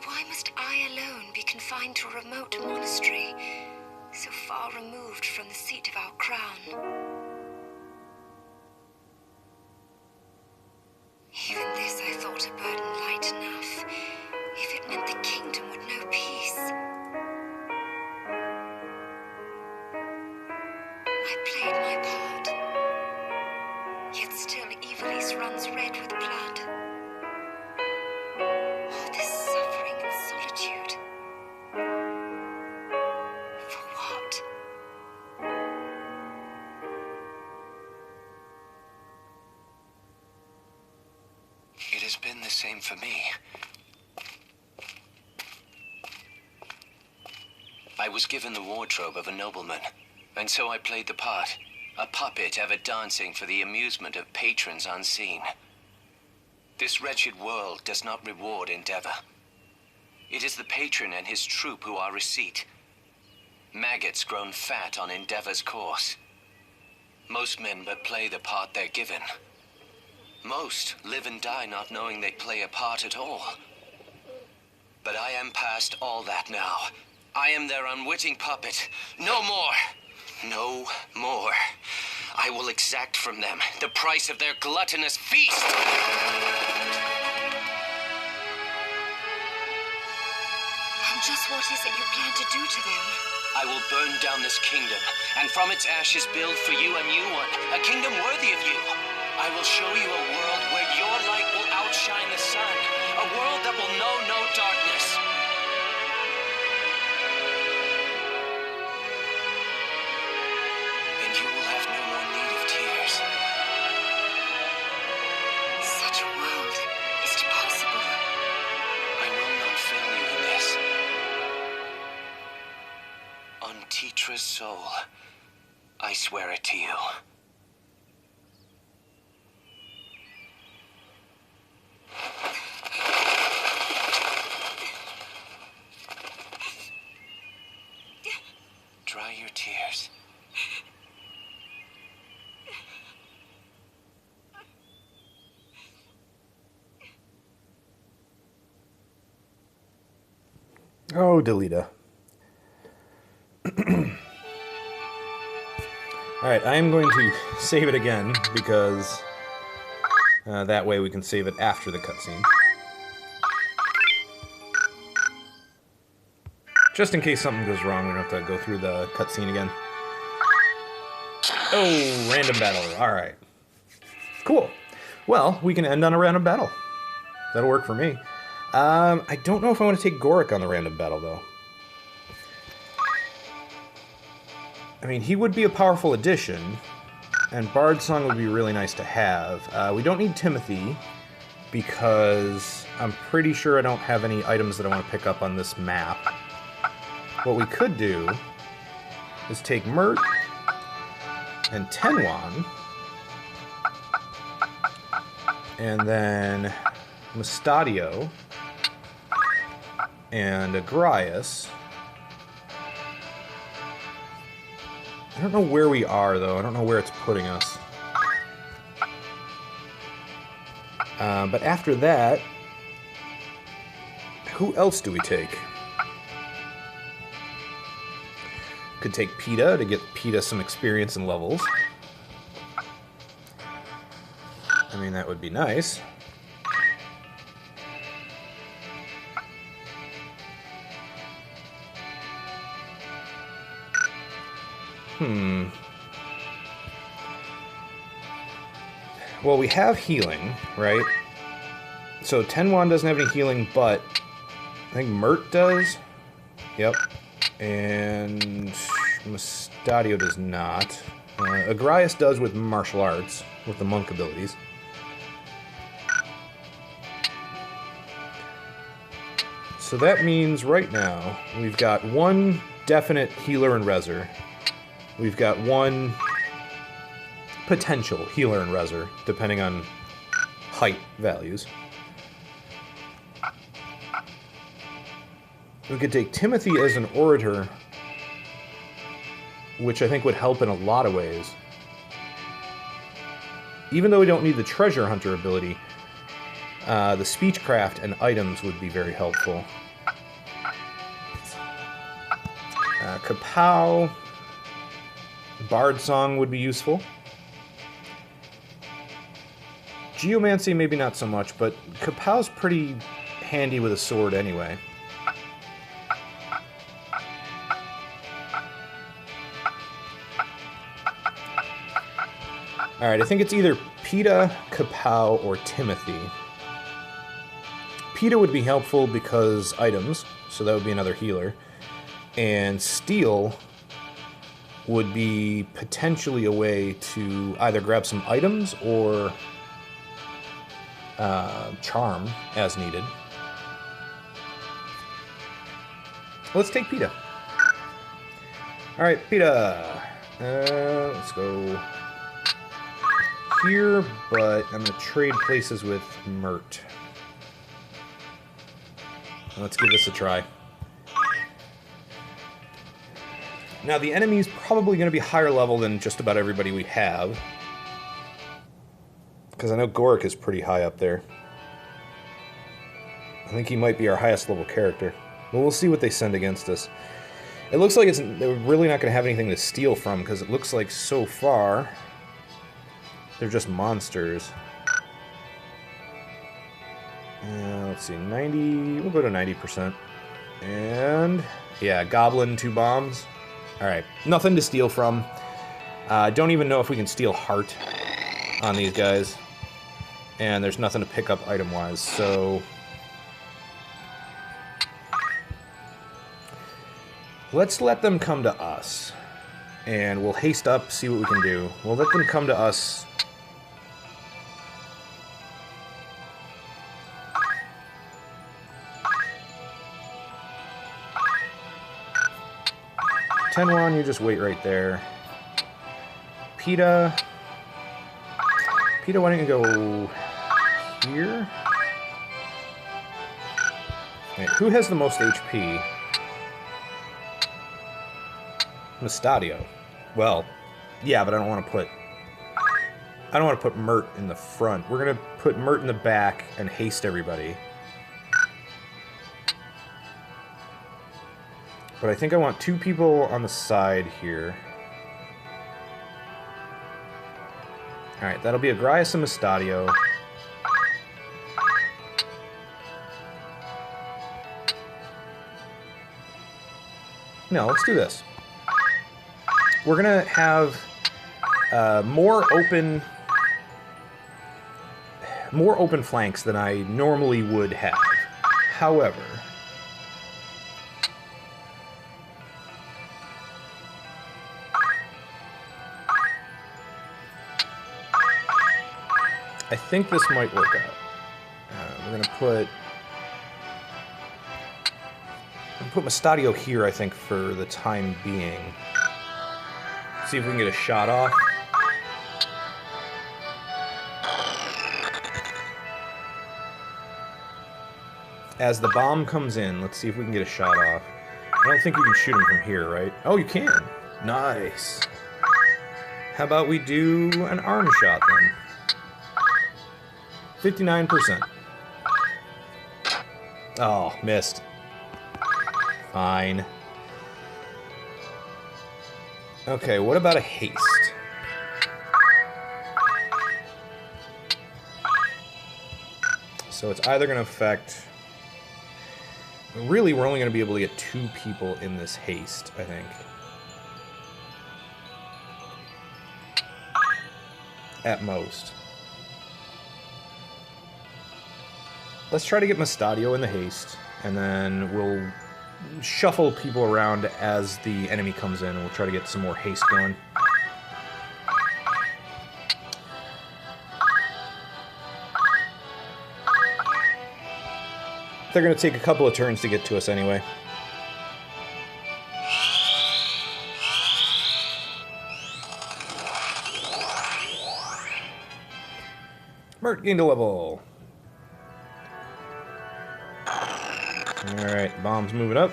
why must I alone be confined to a remote monastery, so far removed from the seat of our crown? Even this I thought a burden light enough, if it meant the kingdom would know peace. I played my part, yet still Ivalice runs red with blood. All this suffering and solitude. For what? It has been the same for me. I was given the wardrobe of a nobleman, and so I played the part, a puppet ever dancing for the amusement of patrons unseen. This wretched world does not reward endeavor. It is the patron and his troupe who are receipt. Maggots grown fat on endeavor's course. Most men but play the part they're given. Most live and die not knowing they play a part at all. But I am past all that now. I am their unwitting puppet. No more. No more. I will exact from them the price of their gluttonous feast. And just what is it you plan to do to them? I will burn down this kingdom, and from its ashes build for you a new one, a kingdom worthy of you. I will show you a world where your light will outshine the sun, a world that will know no darkness. And you will have no more need of tears. Such a world, is it possible? I will not fail you in this. On Titra's soul, I swear it to you. Dry your tears. Oh, Delita. Alright, I am going to save it again, because that way we can save it after the cutscene. Just in case something goes wrong, we don't have to go through the cutscene again. Oh, random battle. Alright. Cool. Well, we can end on a random battle. That'll work for me. I don't know if I want to take Goric on the random battle, though. I mean, he would be a powerful addition, and Bard's Song would be really nice to have. We don't need Timothy, because I'm pretty sure I don't have any items that I want to pick up on this map. What we could do is take Mert and Tenwan, and then Mustadio and Agraius. I don't know where we are, though. I don't know where it's putting us. But after that, who else do we take? Could take PETA to get PETA some experience and levels. I mean, that would be nice. Well, we have healing, right? So Tenwan doesn't have any healing, but I think Mert does. Yep. And Mustadio does not. Agrias does with martial arts, with the monk abilities. So that means right now we've got one definite healer and reser. We've got one potential healer and reser, depending on height values. We could take Timothy as an orator, which I think would help in a lot of ways. Even though we don't need the treasure hunter ability, the speechcraft and items would be very helpful. Kapow, Bard Song would be useful. Geomancy maybe not so much, but Kapow's pretty handy with a sword anyway. Alright, I think it's either PETA, Kapow, or Timothy. PETA would be helpful because items, so that would be another healer. And Steel would be potentially a way to either grab some items or charm as needed. Let's take PETA. Alright, PETA. Let's go here, but I'm going to trade places with Mert. Let's give this a try. Now, the enemy's probably going to be higher level than just about everybody we have. Because I know Goric is pretty high up there. I think he might be our highest level character. But we'll see what they send against us. It looks like they're really not going to have anything to steal from, because it looks like so far they're just monsters. Let's see, 90... We'll go to 90%. And... yeah, Goblin, 2 bombs. Alright, nothing to steal from. Don't even know if we can steal Heart on these guys. And there's nothing to pick up item-wise, so... let's let them come to us. And we'll haste up, see what we can do. We'll let them come to us... Tenwan, you just wait right there. PETA, why don't you go here? Wait, who has the most HP? Mustadio. Well, yeah, but I don't want to put Mert in the front. We're gonna put Mert in the back and haste everybody. But I think I want 2 people on the side here. Alright, that'll be Agrias and Mustadio. No, let's do this. We're gonna have more open flanks than I normally would have. However... I think this might work out. We're gonna put Mustadio here, I think, for the time being. See if we can get a shot off. As the bomb comes in, let's see if we can get a shot off. I don't think you can shoot him from here, right? Oh, you can. Nice. How about we do an arm shot then? 59%. Oh, missed. Fine. Okay, what about a haste? So it's either going to affect... Really, we're only going to be able to get 2 people in this haste, I think. At most. Let's try to get Mustadio in the haste, and then we'll shuffle people around as the enemy comes in, and we'll try to get some more haste going. They're going to take a couple of turns to get to us anyway. Mert gained a level. Alright, bomb's moving up.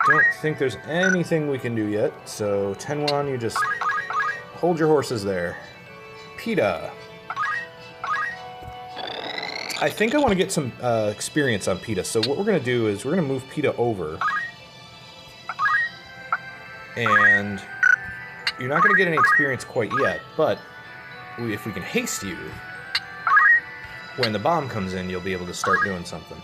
Don't think there's anything we can do yet, so Tenwan, you just hold your horses there. PETA. I think I want to get some experience on PETA, so what we're going to do is we're going to move PETA over. And you're not going to get any experience quite yet, but if we can haste you, when the bomb comes in, you'll be able to start doing something.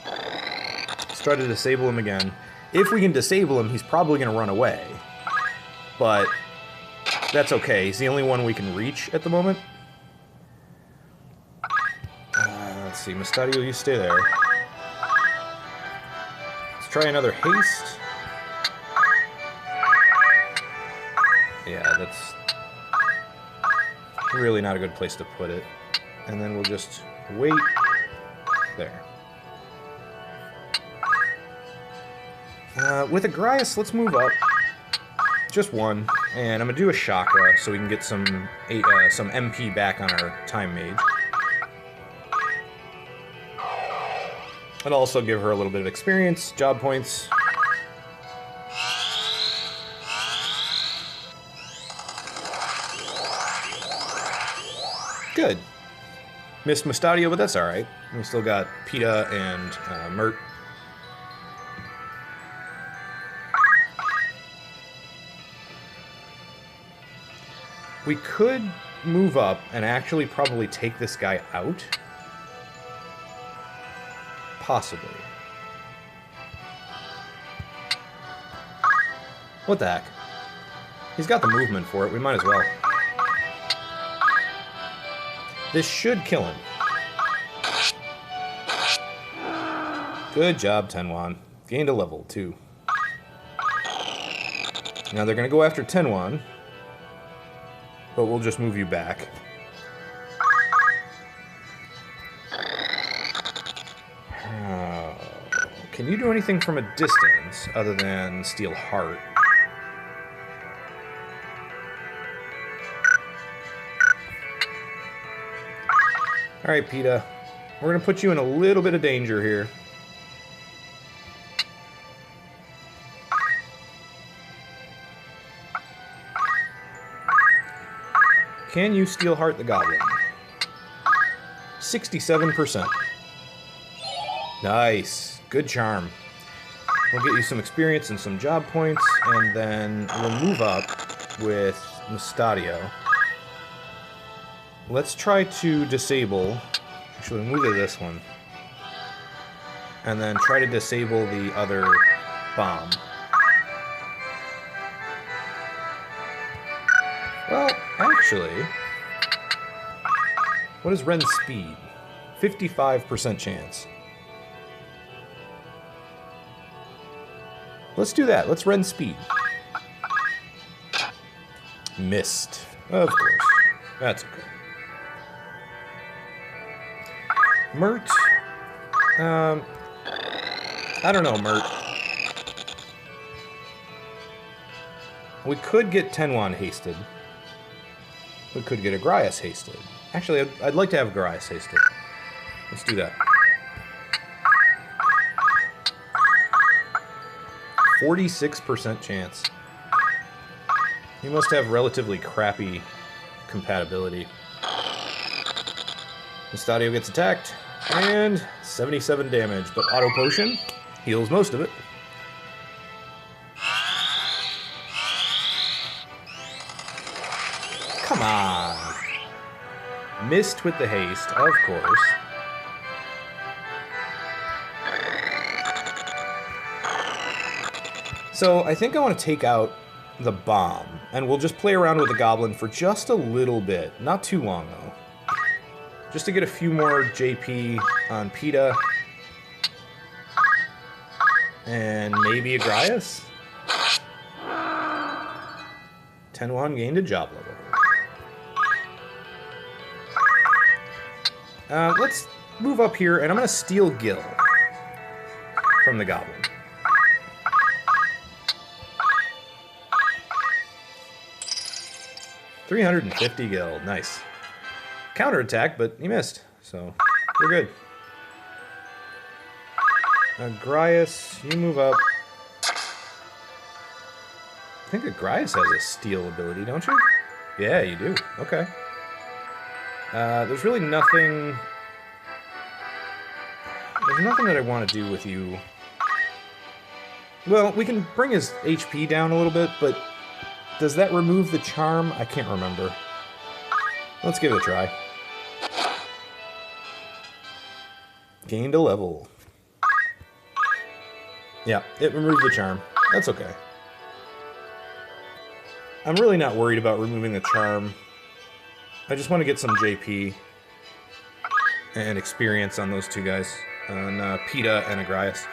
Let's try to disable him again. If we can disable him, he's probably going to run away. But that's okay. He's the only one we can reach at the moment. Let's see. Mustadio, you stay there. Let's try another haste. Yeah, that's really not a good place to put it. And then we'll just wait there. With Agrias, let's move up. Just one. And I'm going to do a chakra so we can get some MP back on our time mage. It'll also give her a little bit of experience, job points. Good. Missed Mustadio, but that's alright. We still got PETA and Mert. We could move up and actually probably take this guy out. Possibly. What the heck? He's got the movement for it. We might as well. This should kill him. Good job, Tenwan. Gained a level, too. Now they're going to go after Tenwan. But we'll just move you back. Can you do anything from a distance other than steal heart? Alright, PETA. We're going to put you in a little bit of danger here. Can you steal heart the goblin? 67%. Nice. Good charm. We'll get you some experience and some job points, and then we'll move up with Mustadio. Let's try to disable... Actually, we'll move to this one. And then try to disable the other bomb. Well, actually... What is Ren's speed? 55% chance. Let's do that. Let's Ren speed. Missed. Of course. That's okay. Mert. I don't know, Mert. We could get Tenwan hasted. We could get Agrias hasted. Actually, I'd like to have Agrias hasted. Let's do that. 46% chance. He must have relatively crappy compatibility. Mustadio gets attacked. And 77 damage, but auto potion heals most of it. Come on. Missed with the haste, of course. So I think I want to take out the bomb, and we'll just play around with the goblin for just a little bit. Not too long, though. Just to get a few more JP on PETA. And maybe a Grias? 10-1 gained a job level. Let's move up here, and I'm going to steal Gil from the goblin. $350 gil, nice. Counterattack, but he missed, so we're good. Grias, you move up. I think that Grias has a steal ability, don't you? Yeah, you do. Okay. There's really nothing... There's nothing that I want to do with you. Well, we can bring his HP down a little bit, but does that remove the charm? I can't remember. Let's give it a try. Gained a level. Yeah, it removed the charm. That's okay. I'm really not worried about removing the charm. I just want to get some JP and experience on those two guys. On PETA and Agrias.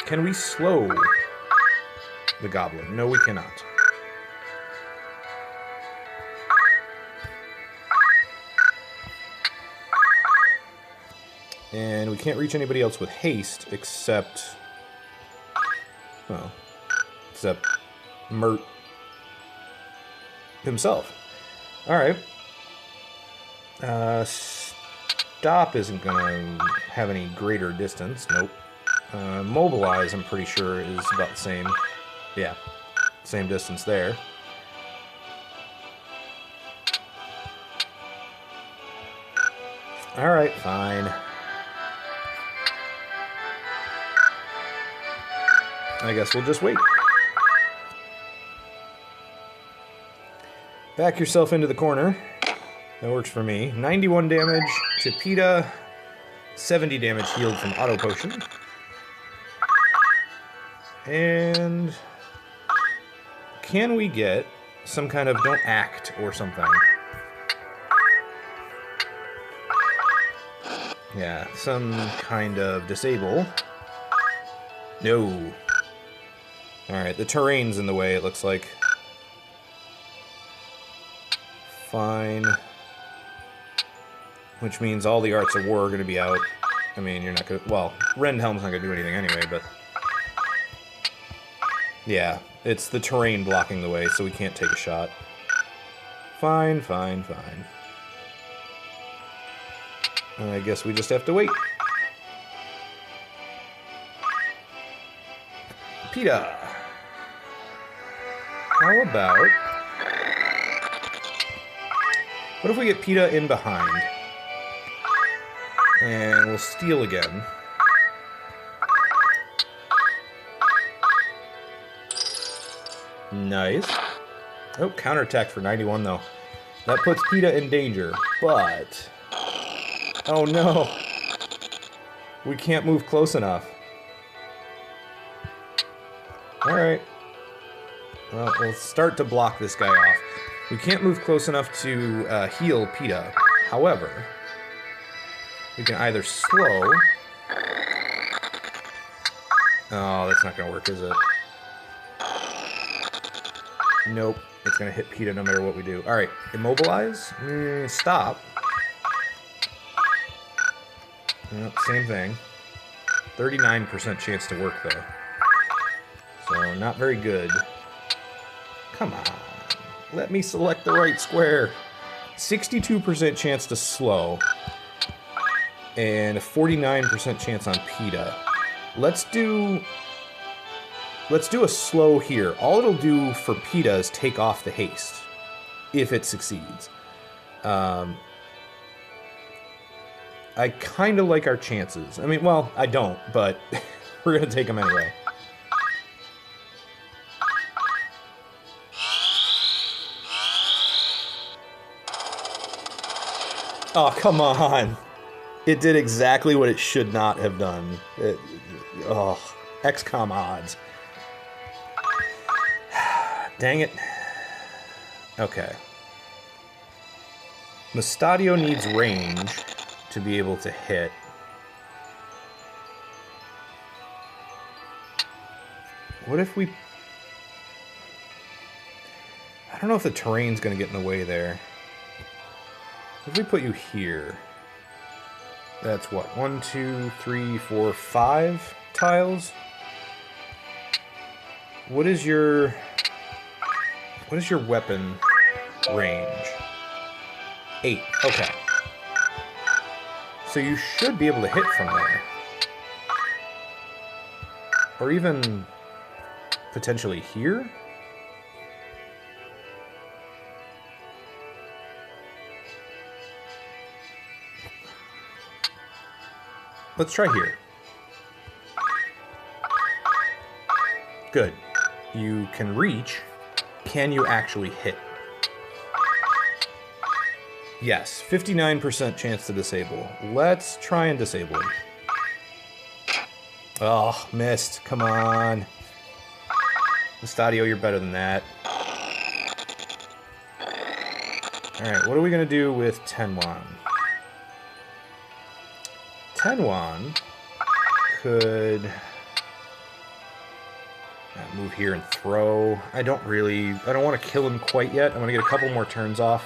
Can we slow the goblin? No, we cannot. And we can't reach anybody else with haste except... Well, except Mert himself. Alright. Stop isn't going to have any greater distance. Nope. Mobilize, I'm pretty sure, is about the same. Yeah, same distance there. Alright, fine. I guess we'll just wait. Back yourself into the corner. That works for me. 91 damage to PETA. 70 damage healed from auto potion. And can we get some kind of don't act or something? Yeah, some kind of disable. No. Alright, the terrain's in the way, it looks like. Fine. Which means all the Arts of War are going to be out. I mean, you're not going to... Well, Rendhelm's not going to do anything anyway, but... Yeah, it's the terrain blocking the way, so we can't take a shot. Fine, fine, fine. I guess we just have to wait. PETA. How about... What if we get PETA in behind? And we'll steal again. Nice. Oh, counterattack for 91, though. That puts PETA in danger, but... Oh, no. We can't move close enough. Alright. Well, we'll start to block this guy off. We can't move close enough to heal PETA. However, we can either slow... Oh, that's not going to work, is it? Nope. It's going to hit PETA no matter what we do. Alright, immobilize. Stop. Yep, same thing. 39% chance to work, though. So, not very good. Come on. Let me select the right square. 62% chance to slow. And a 49% chance on PETA. Let's do a slow here. All it'll do for PETA is take off the haste. If it succeeds. I kind of like our chances. I mean, well, I don't, but we're going to take them anyway. Oh, come on. It did exactly what it should not have done. XCOM odds. Dang it. Okay. Mustadio needs range to be able to hit. What if we... I don't know if the terrain's going to get in the way there. If we put you here... That's what? 1, 2, 3, 4, 5 tiles? What is your weapon range? 8. Okay. So you should be able to hit from there. Or even potentially here? Let's try here. Good. You can reach. Can you actually hit? Yes, 59% chance to disable. Let's try and disable him. Oh, missed. Come on. Mustadio, you're better than that. Alright, what are we going to do with Tenwan? Tenwan could move here and throw. I don't want to kill him quite yet. I want to get a couple more turns off.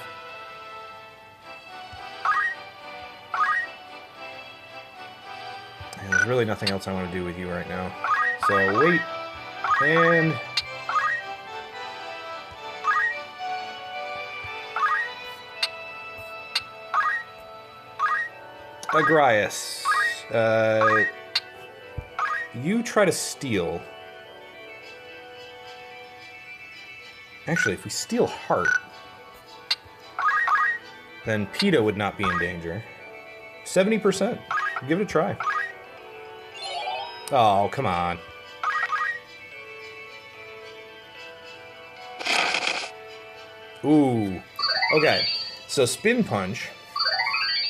And there's really nothing else I want to do with you right now. So wait, and... Agrias. You try to steal. Actually, if we steal Heart, then PETA would not be in danger. 70%. Give it a try. Oh, come on. Ooh. Okay. So Spin Punch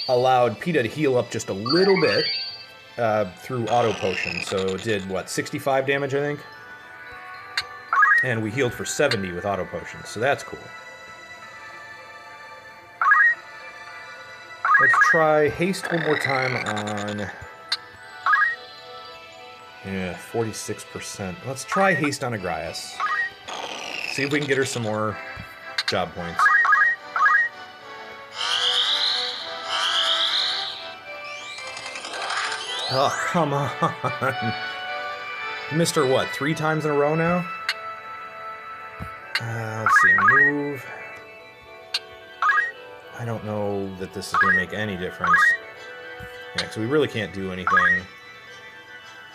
allowed PETA to heal up just a little bit through Auto Potion. So it did, what, 65 damage, I think? And we healed for 70 with Auto Potions, so that's cool. Let's try Haste one more time on... Yeah, 46%. Let's try Haste on Agrias. See if we can get her some more job points. Oh, come on. Mr. what, 3 times in a row now? Let's see, move. I don't know that this is going to make any difference. Yeah, so we really can't do anything.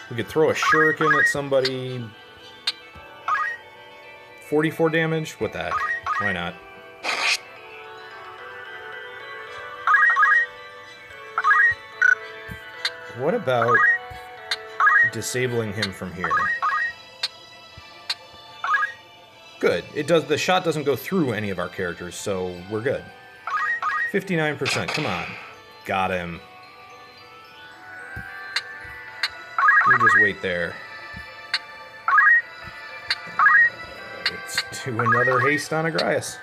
We could throw a shuriken at somebody. 44 damage? What the heck? Why not? What about disabling him from here? Good. It does. The shot doesn't go through any of our characters, so we're good. 59%. Come on. Got him. You just wait there. Let's do another haste on Agrias.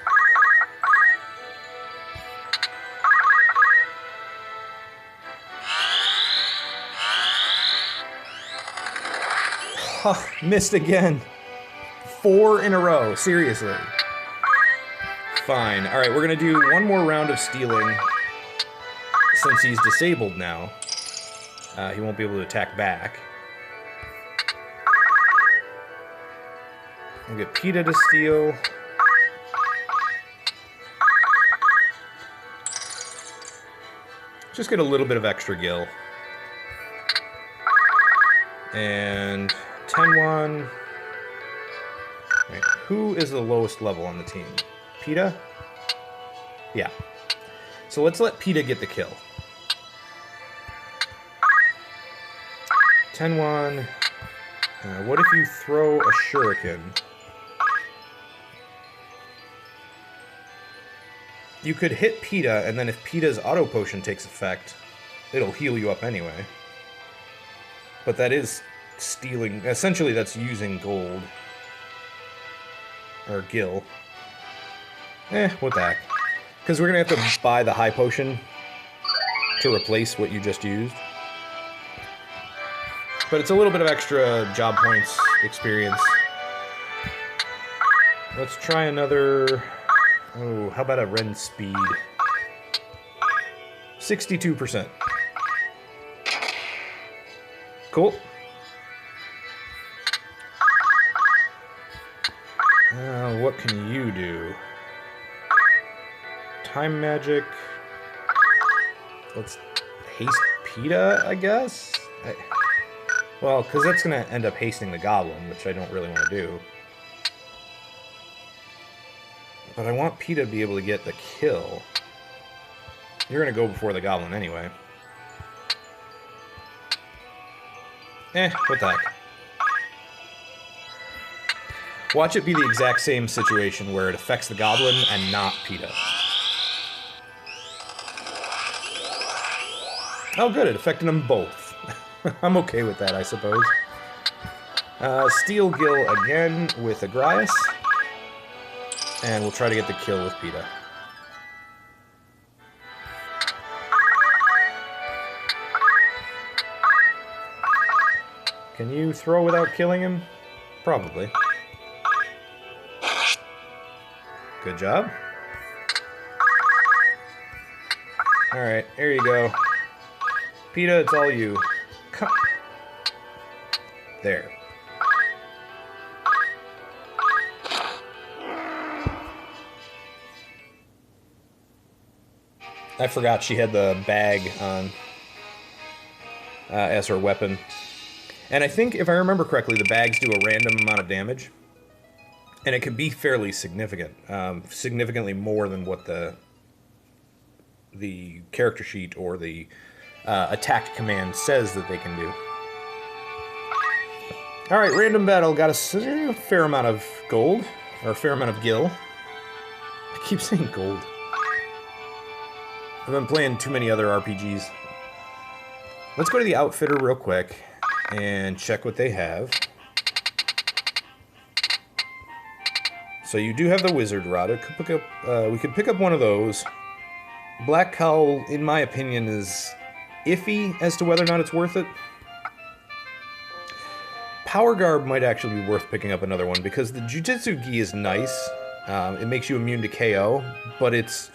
Oh, missed again. 4 in a row. Seriously. Fine. Alright, we're going to do one more round of stealing. Since he's disabled now, he won't be able to attack back. We'll get PETA to steal. Just get a little bit of extra gil. And Tenwan. Right. Who is the lowest level on the team? PETA? Yeah. So let's let PETA get the kill. Tenwan, what if you throw a shuriken? You could hit PETA, and then if PETA's auto potion takes effect, it'll heal you up anyway. But that is stealing... Essentially, that's using gold. Or gil. What the heck. Because we're going to have to buy the high potion to replace what you just used. But it's a little bit of extra job points experience. Let's try another... Oh, how about a Ren speed? 62%. Cool. What can you do? Time magic. Let's haste PETA, I guess? Well, because that's going to end up hasting the goblin, which I don't really want to do. But I want PETA to be able to get the kill. You're going to go before the goblin anyway. What the heck. Watch it be the exact same situation where it affects the goblin and not PETA. Oh good, it affected them both. I'm okay with that, I suppose. Steel Gill again with Agrias. And we'll try to get the kill with PETA. Can you throw without killing him? Probably. Good job. Alright, there you go. PETA, it's all you. Come. There. I forgot she had the bag on as her weapon. And I think, if I remember correctly, the bags do a random amount of damage. And it can be fairly significant. Significantly more than what the character sheet or the attack command says that they can do. Alright, random battle. Got a fair amount of gold. Or a fair amount of gil. I keep saying gold. I've been playing too many other RPGs. Let's go to the outfitter real quick and check what they have. So you do have the wizard rod. We could pick up one of those. Black Cowl, in my opinion, is iffy as to whether or not it's worth it. Power Garb might actually be worth picking up another one because the Jujutsu Gi is nice. It makes you immune to KO, but it's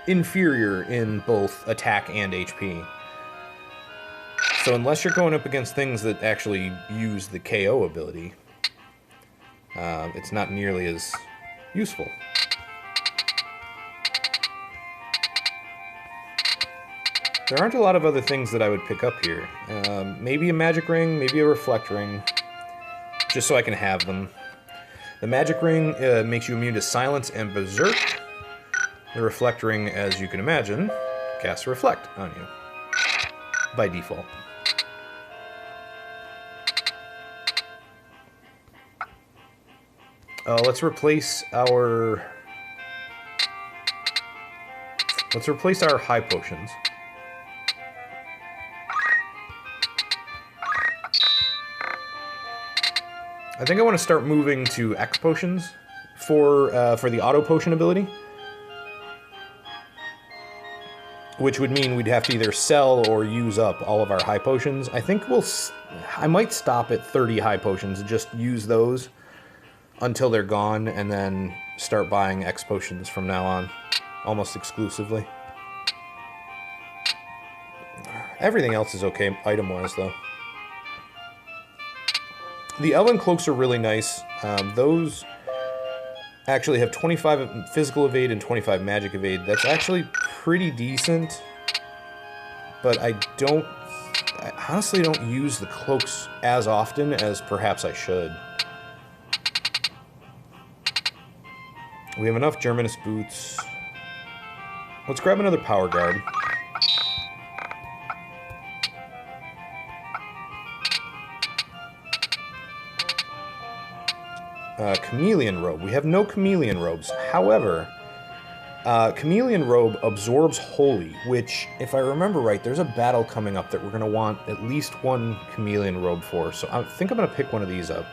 inferior in both attack and HP. So unless you're going up against things that actually use the KO ability, it's not nearly as useful. There aren't a lot of other things that I would pick up here. Maybe a magic ring, maybe a reflect ring, just so I can have them. The magic ring makes you immune to silence and berserk. The reflect ring, as you can imagine, casts reflect on you by default. Let's replace our high potions. I think I want to start moving to X potions for the auto potion ability. Which would mean we'd have to either sell or use up all of our high potions. I think I might stop at 30 high potions and just use those until they're gone, and then start buying X potions from now on, almost exclusively. Everything else is okay item-wise, though. The Elven Cloaks are really nice. Those actually have 25 physical evade and 25 magic evade. That's actually pretty decent, but I honestly don't use the cloaks as often as perhaps I should. We have enough Germanus boots. Let's grab another Power Guard. Chameleon Robe. We have no Chameleon Robes. However, Chameleon Robe absorbs Holy, which, if I remember right, there's a battle coming up that we're going to want at least one Chameleon Robe for. So I think I'm going to pick one of these up.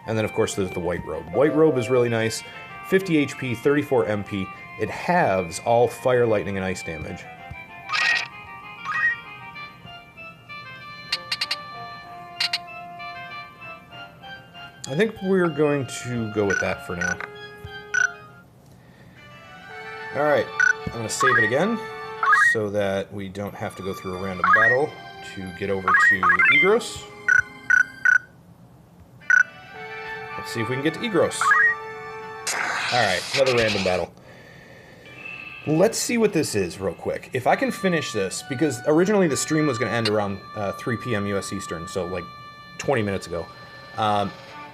And then, of course, there's the White Robe. White Robe is really nice. 50 HP, 34 MP. It halves all fire, lightning, and ice damage. I think we're going to go with that for now. Alright, I'm going to save it again so that we don't have to go through a random battle to get over to Egros. Let's see if we can get to Egros. Alright, another random battle. Let's see what this is real quick. If I can finish this, because originally the stream was going to end around 3 p.m. US Eastern, so like 20 minutes ago.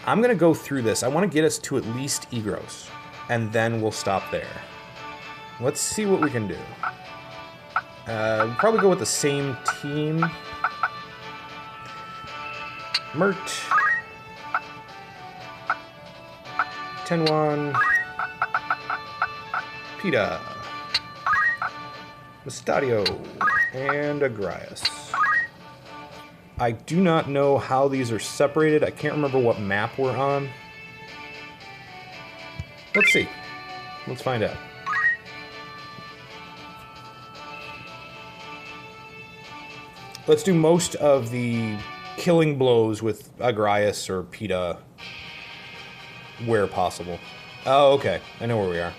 I'm going to go through this. I want to get us to at least Egros, and then we'll stop there. Let's see what we can do. We'll probably go with the same team. Mert. Tenwan. Pita. Mystadio. And Agrias. I do not know how these are separated. I can't remember what map we're on. Let's see. Let's find out. Let's do most of the killing blows with Agrias or Pita where possible. Oh, okay. I know where we are.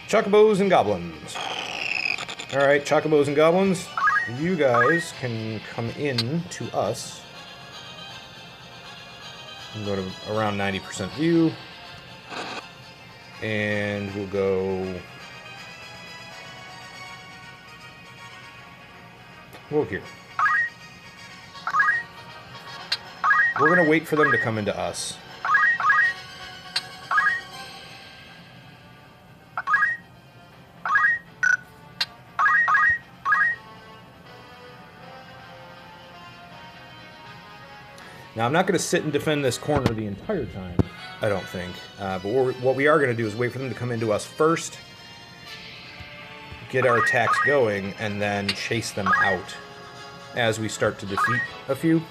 Chocobos and Goblins. Alright, Chocobos and Goblins. You guys can come in to us. We'll go to around 90% view. And we'll go... We'll go here. We're going to wait for them to come into us. Now, I'm not going to sit and defend this corner the entire time, I don't think. But what we are going to do is wait for them to come into us first, get our attacks going, and then chase them out as we start to defeat a few.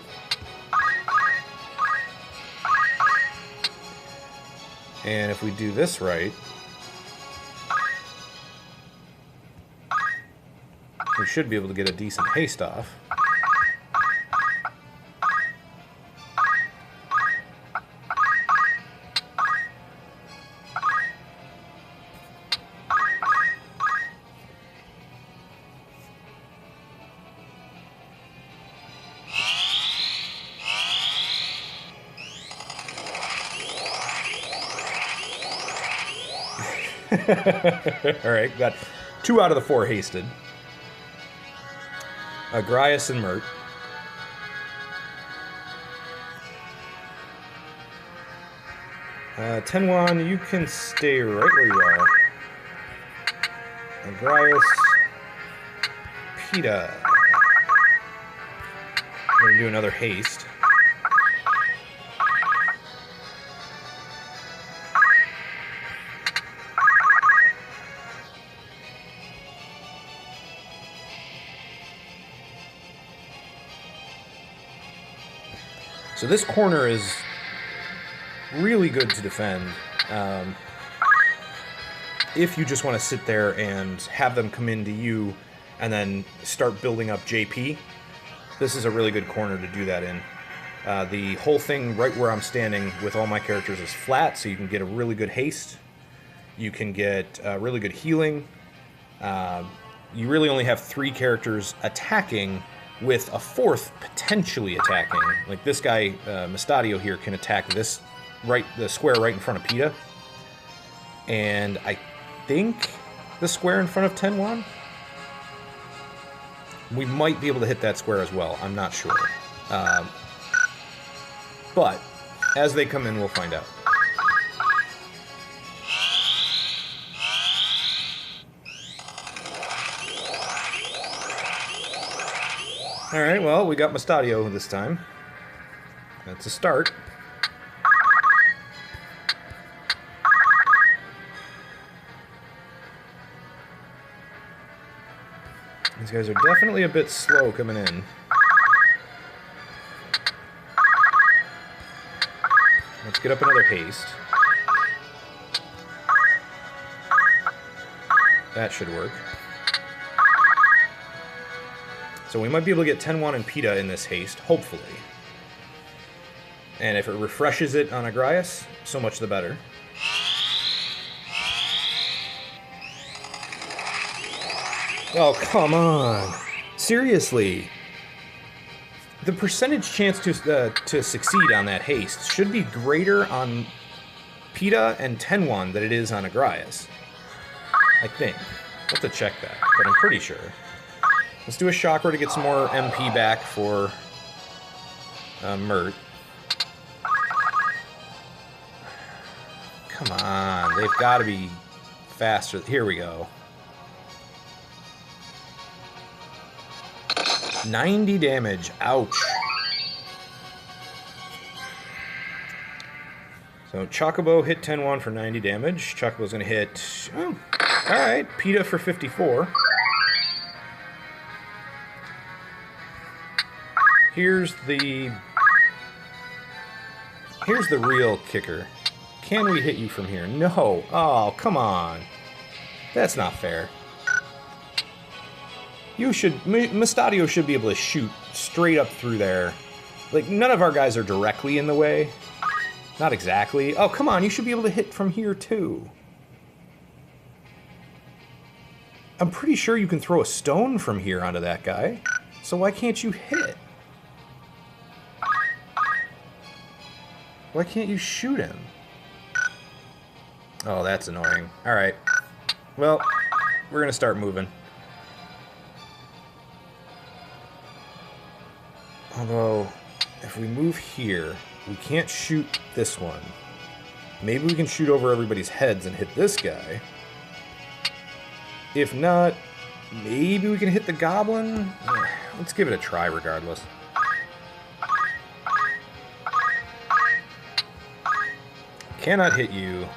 And if we do this right, we should be able to get a decent haste off. Alright, got 2 out of the 4 hasted. Agrias and Mert. Tenwan, you can stay right where you are. Agrias. Pita. We're going to do another haste. So this corner is really good to defend if you just want to sit there and have them come into you and then start building up JP. This is a really good corner to do that in. The whole thing right where I'm standing with all my characters is flat, so you can get a really good haste. You can get really good healing. You really only have 3 characters attacking, with a 4th potentially attacking. Like this guy, Mystadio here, can attack this the square right in front of Pita. And I think the square in front of Tenwan? We might be able to hit that square as well. I'm not sure. But as they come in, we'll find out. Alright, well, we got Mustadio this time. That's a start. These guys are definitely a bit slow coming in. Let's get up another haste. That should work. So we might be able to get Tenwan and Pita in this haste, hopefully. And if it refreshes it on Agrias, so much the better. Oh, come on. Seriously. The percentage chance to succeed on that haste should be greater on Pita and Tenwan than it is on Agrias. I think. I'll have to check that, but I'm pretty sure. Let's do a Chakra to get some more MP back for Mert. Come on, they've got to be faster. Here we go. 90 damage. Ouch. So Chocobo hit Tenwan for 90 damage. Chocobo's going to hit... Oh, alright. Pita for 54. Here's the real kicker. Can we hit you from here? No. Oh, come on. That's not fair. Mustadio should be able to shoot straight up through there. Like, none of our guys are directly in the way. Not exactly. Oh, come on, you should be able to hit from here, too. I'm pretty sure you can throw a stone from here onto that guy. So why can't you hit? Why can't you shoot him? Oh, that's annoying. Alright. Well, we're gonna start moving. Although, if we move here, we can't shoot this one. Maybe we can shoot over everybody's heads and hit this guy. If not, maybe we can hit the goblin? Let's give it a try regardless. Cannot hit you.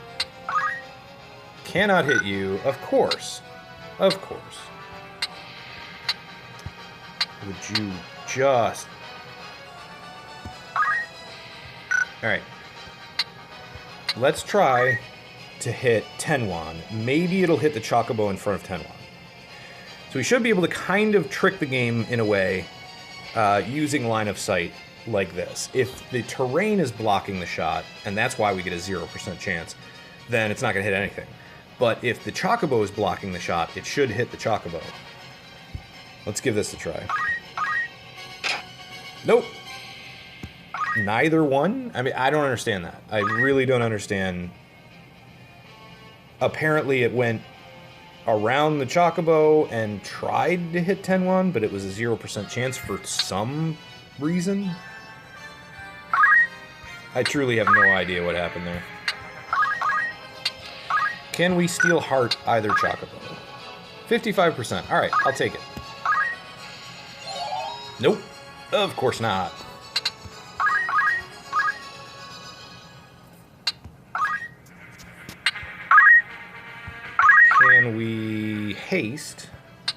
Cannot hit you. Of course. Of course. Would you just... Alright. Let's try to hit Tenwan. Maybe it'll hit the Chocobo in front of Tenwan. So we should be able to kind of trick the game in a way using line of sight like this. If the terrain is blocking the shot, and that's why we get a 0% chance, then it's not going to hit anything. But if the Chocobo is blocking the shot, it should hit the Chocobo. Let's give this a try. Nope. Neither one? I mean, I don't understand that. I really don't understand. Apparently it went around the Chocobo and tried to hit Tenwan, but it was a 0% chance for some reason. I truly have no idea what happened there. Can we steal heart either Chocobo? 55%. Alright, I'll take it. Nope. Of course not. Can we haste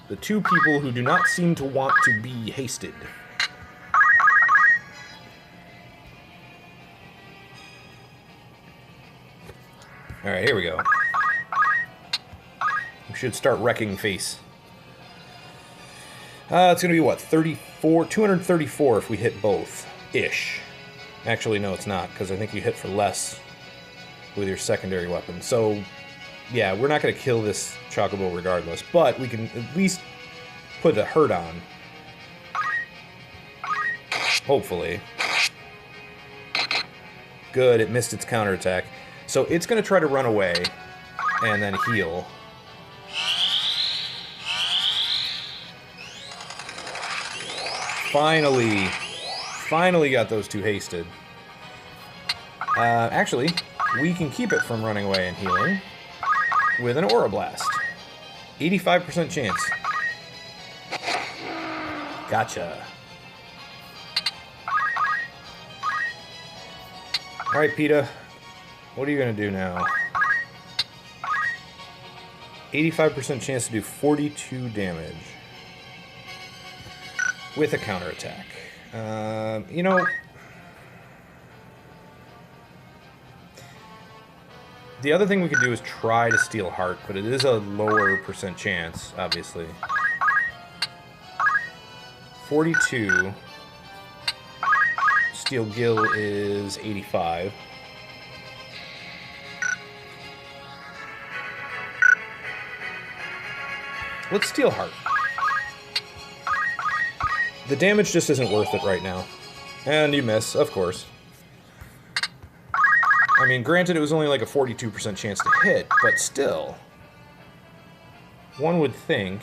the two people who do not seem to want to be hasted? Alright, here we go. We should start wrecking face. It's going to be, what, 34? 234 if we hit both. Ish. Actually, no, it's not, because I think you hit for less with your secondary weapon. So, yeah, we're not going to kill this Chocobo regardless, but we can at least put a hurt on. Hopefully. Good, it missed its counterattack. So it's going to try to run away and then heal. Finally got those two hasted. Actually, we can keep it from running away and healing with an Aura Blast. 85% chance. Gotcha. Alright, PETA. What are you going to do now? 85% chance to do 42 damage. With a counterattack. You know... The other thing we could do is try to steal heart, but it is a lower percent chance, obviously. 42. Steal Gill is 85. Let's steal heart. The damage just isn't worth it right now. And you miss, of course. I mean, granted, it was only like a 42% chance to hit, but still. One would think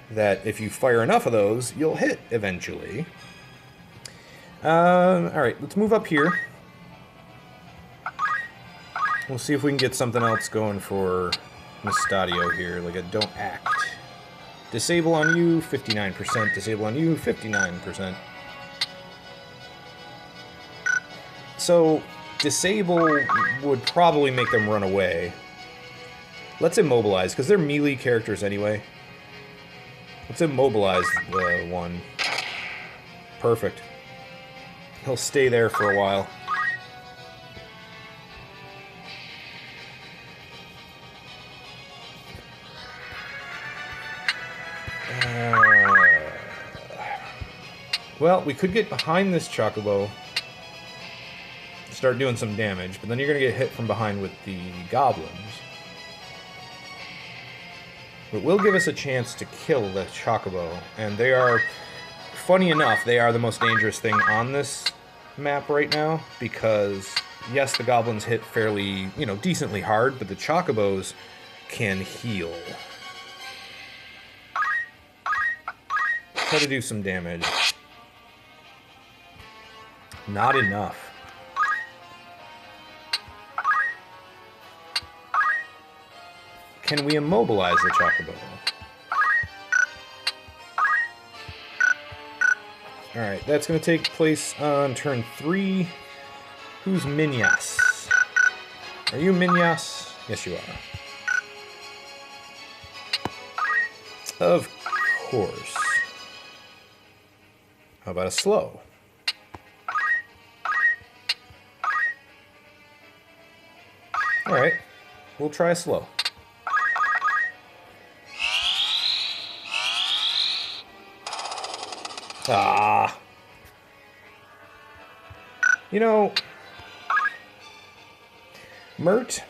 that if you fire enough of those, you'll hit eventually. Alright, let's move up here. We'll see if we can get something else going for Mustadio here, like a don't act. Disable on you, 59%. Disable on you, 59%. So, disable would probably make them run away. Let's immobilize, because they're melee characters anyway. Let's immobilize the one. Perfect. He'll stay there for a while. Well, we could get behind this Chocobo, start doing some damage, but then you're going to get hit from behind with the goblins. But will give us a chance to kill the Chocobo, and they are, funny enough, they are the most dangerous thing on this map right now, because, yes, the goblins hit fairly, you know, decently hard, but the Chocobos can heal. Try to do some damage. Not enough. Can we immobilize the Chocobo? Alright, that's going to take place on turn 3. Who's Minyas? Are you Minyas? Yes, you are. Of course. How about a slow? Alright, we'll try a slow. Ah. You know, Mert,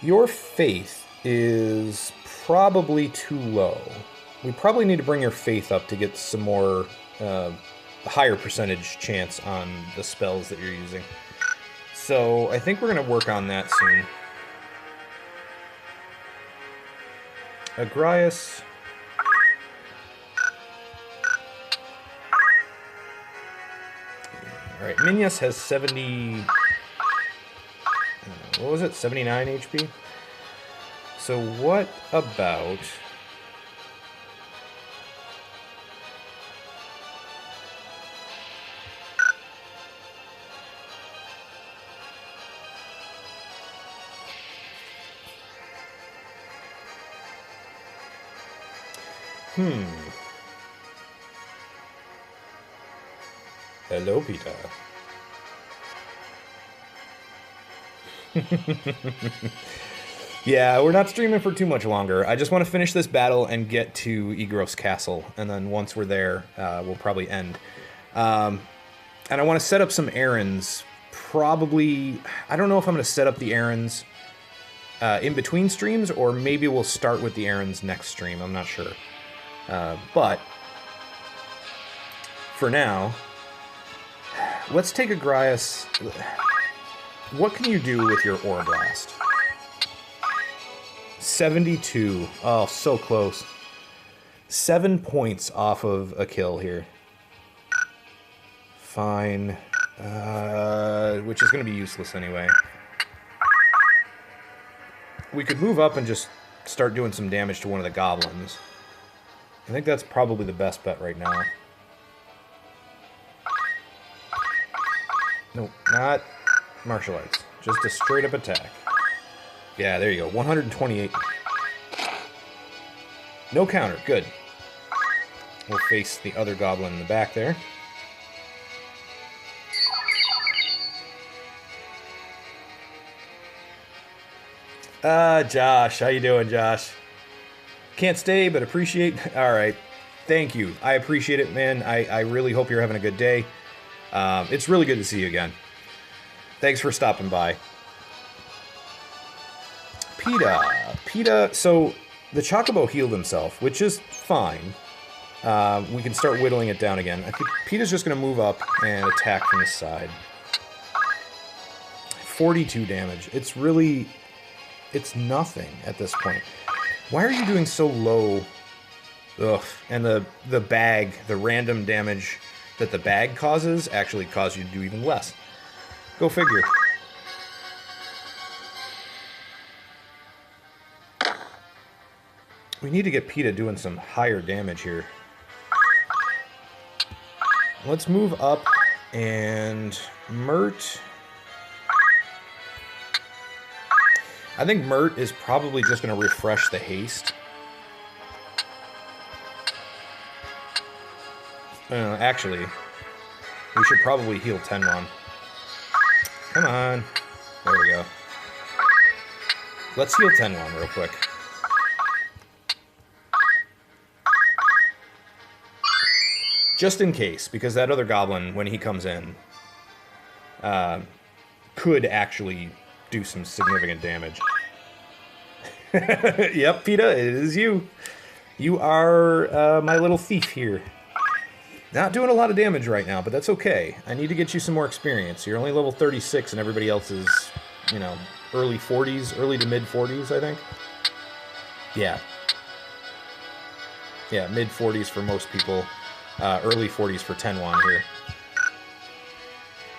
your faith is probably too low. We probably need to bring your faith up to get some more, a higher percentage chance on the spells that you're using. So I think we're going to work on that soon. Agrias. Alright, Minyas has 70... what was it? 79 HP? So what about... Hello, Peter. Yeah, we're not streaming for too much longer. I just want to finish this battle and get to Egros Castle, and then once we're there, we'll probably end. And I want to set up some errands. Probably, I don't know if I'm going to set up the errands in between streams, or maybe we'll start with the errands next stream. I'm not sure. But for now, let's take Agrias. What can you do with your Ore Blast? 72. Oh, so close. 7 points off of a kill here. Fine. Which is going to be useless anyway. We could move up and just start doing some damage to one of the goblins. I think that's probably the best bet right now. Nope, not martial arts. Just a straight up attack. Yeah, there you go. 128. No counter. Good. We'll face the other goblin in the back there. Josh. How you doing, Josh? Can't stay, but appreciate... All right. Thank you. I appreciate it, man. I really hope you're having a good day. It's really good to see you again. Thanks for stopping by. PETA, so the Chocobo healed himself, which is fine. We can start whittling it down again. I think PETA's just going to move up and attack from the side. 42 damage. It's really... It's nothing at this point. Why are you doing so low? Ugh. And the bag, the random damage that the bag causes actually cause you to do even less. Go figure. We need to get PETA doing some higher damage here. Let's move up and Mert. I think Mert is probably just going to refresh the haste. Actually, we should probably heal Tenron. Come on. There we go. Let's heal Tenron real quick. Just in case, because that other goblin, when he comes in, could actually do some significant damage. Yep, PETA, it is you. You are my little thief here. Not doing a lot of damage right now, but that's okay. I need to get you some more experience. You're only level 36 and everybody else is, you know, early 40s, early to mid 40s, I think. Yeah. Yeah, mid 40s for most people. Early 40s for Tenwan here.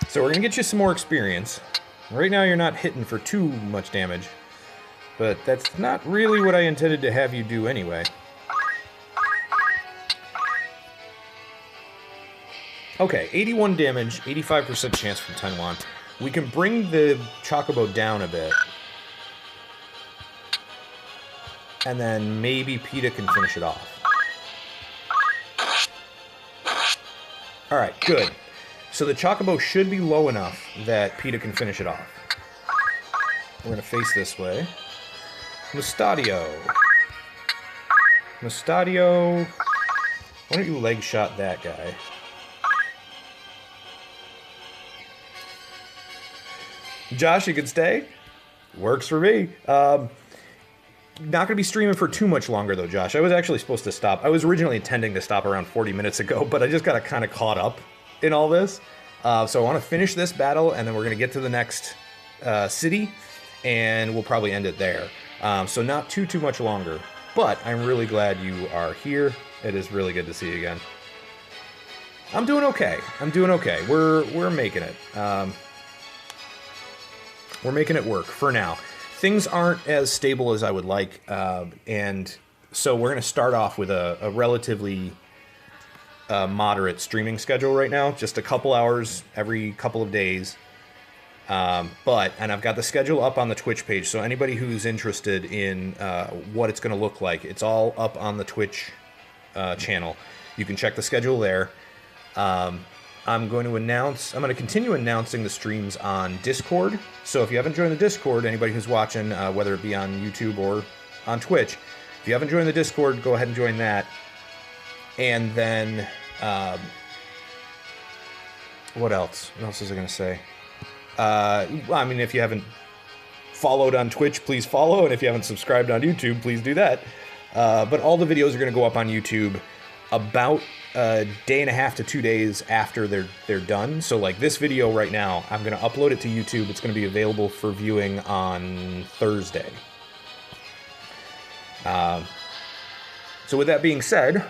So we're going to get you some more experience. Right now you're not hitting for too much damage, but that's not really what I intended to have you do anyway. Okay, 81 damage, 85% chance from Tenwan. We can bring the Chocobo down a bit. And then maybe PETA can finish it off. Alright, good. So the Chocobo should be low enough that PETA can finish it off. We're going to face this way. Mustadio. Mustadio. Why don't you leg shot that guy? Josh, you can stay? Works for me. Not going to be streaming for too much longer, though, Josh. I was actually supposed to stop. I was originally intending to stop around 40 minutes ago, but I just got kind of caught up in all this. So I want to finish this battle, and then we're going to get to the next city, and we'll probably end it there. So not too much longer. But I'm really glad you are here. It is really good to see you again. I'm doing okay. I'm doing okay. We're making it. We're making it work for now. Things aren't as stable as I would like, and so we're going to start off with a relatively moderate streaming schedule right now, just a couple hours every couple of days. And I've got the schedule up on the Twitch page, so anybody who's interested in what it's going to look like, it's all up on the Twitch channel. You can check the schedule there. I'm going to continue announcing the streams on Discord. So if you haven't joined the Discord, anybody who's watching, whether it be on YouTube or on Twitch, if you haven't joined the Discord, go ahead and join that. And then, what else? What else was I going to say? I mean, if you haven't followed on Twitch, please follow. And if you haven't subscribed on YouTube, please do that. But all the videos are going to go up on YouTube about a day and a half to 2 days after they're done. So like this video right now, I'm going to upload it to YouTube. It's going to be available for viewing on Thursday. So with that being said,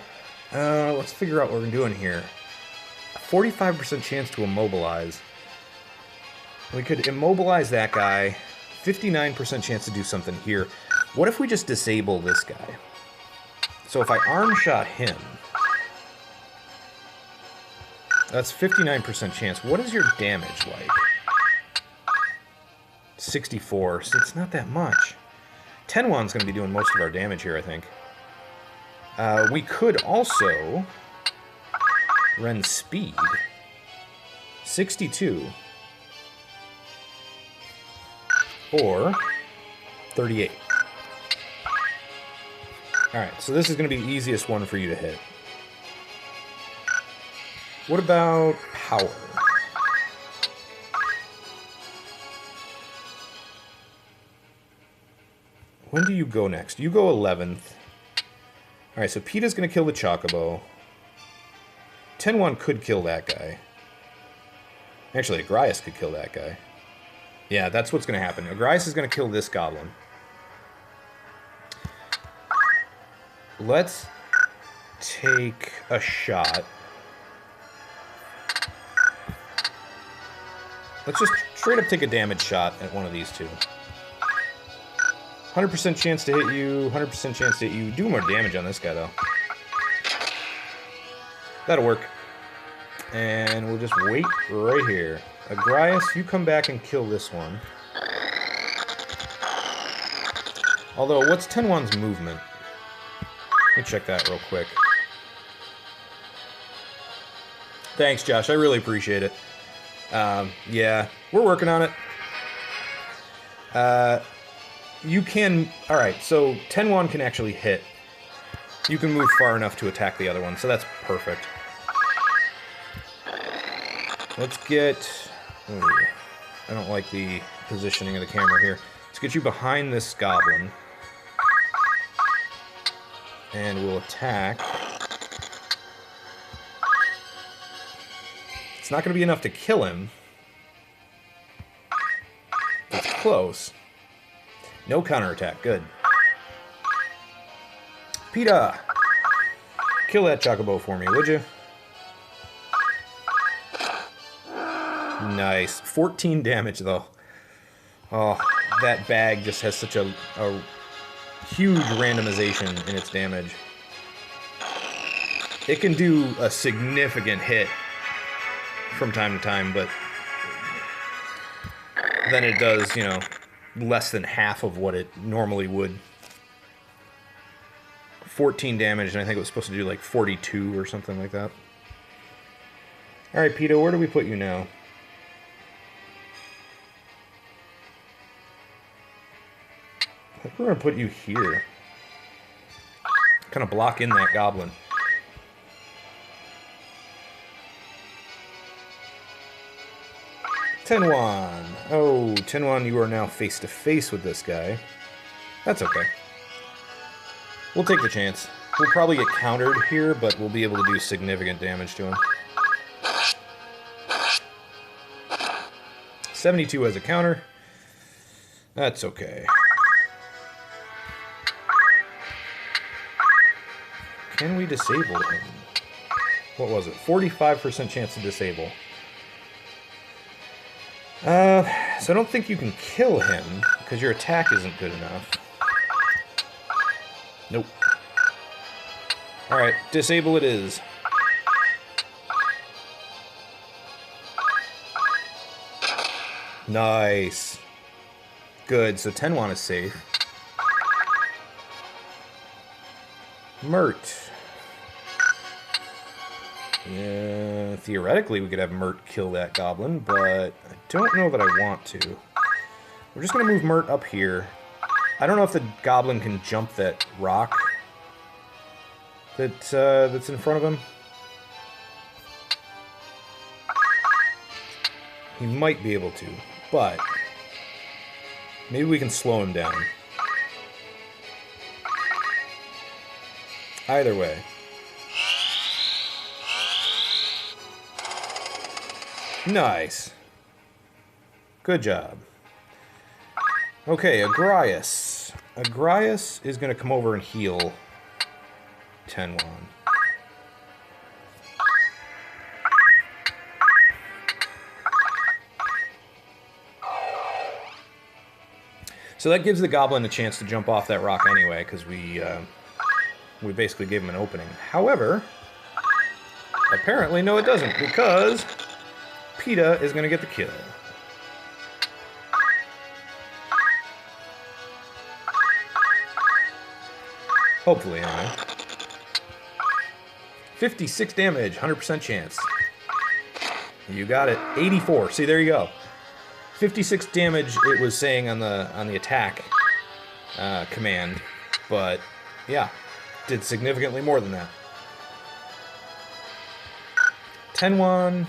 let's figure out what we're doing here. A 45% chance to immobilize. We could immobilize that guy. 59% chance to do something here. What if we just disable this guy? So if I arm shot him, That's 59% chance. What is your damage like? 64, so it's not that much. Tenwan's going to be doing most of our damage here, I think. We could also run speed. 62. Or 38. Alright, so this is going to be the easiest one for you to hit. What about power? When do you go next? You go 11th. Alright, so PETA's going to kill the Chocobo. Tenwan could kill that guy. Actually, Agrias could kill that guy. Yeah, that's what's going to happen. Agrias is going to kill this goblin. Let's take a shot. Let's just straight up take a damage shot at one of these two. 100% chance to hit you, 100% chance to hit you. Do more damage on this guy, though. That'll work. And we'll just wait right here. Agrias, you come back and kill this one. Although, what's Tenwan's movement? Let me check that real quick. Thanks, Josh. I really appreciate it. Yeah, we're working on it. You can... Alright, so Tenwan can actually hit. You can move far enough to attack the other one, so that's perfect. Let's get... Ooh, I don't like the positioning of the camera here. Let's get you behind this goblin. And we'll attack. It's not going to be enough to kill him. It's close. No counterattack. Good. PETA! Kill that Chocobo for me, would you? Nice. 14 damage, though. Oh, that bag just has such a huge randomization in its damage. It can do a significant hit from time to time, but then it does, you know, less than half of what it normally would. 14 damage, and I think it was supposed to do like 42 or something like that. Alright, PETA, where do we put you now? I think we're going to put you here. Kind of block in that goblin. Tenwan. Oh, Tenwan, you are now face to face with this guy. That's okay. We'll take the chance. We'll probably get countered here, but we'll be able to do significant damage to him. 72 as a counter. That's okay. Can we disable him? What was it? 45% chance to disable. So I don't think you can kill him, because your attack isn't good enough. Nope. Alright, disable it is. Nice. Good, so Tenwan is safe. Mert. Yeah, theoretically we could have Mert kill that goblin, but I don't know that I want to. We're just going to move Mert up here. I don't know if the goblin can jump that rock that's in front of him. He might be able to, but maybe we can slow him down. Either way. Nice. Good job. Okay, Agrias. Agrias is going to come over and heal Tenwan. So that gives the goblin a chance to jump off that rock anyway, because we basically gave him an opening. However, apparently, no it doesn't, because PETA is going to get the kill. Hopefully, anyway. 56 damage, 100% chance. You got it. 84. See, there you go. 56 damage it was saying on the attack command, but yeah, did significantly more than that. 10-1.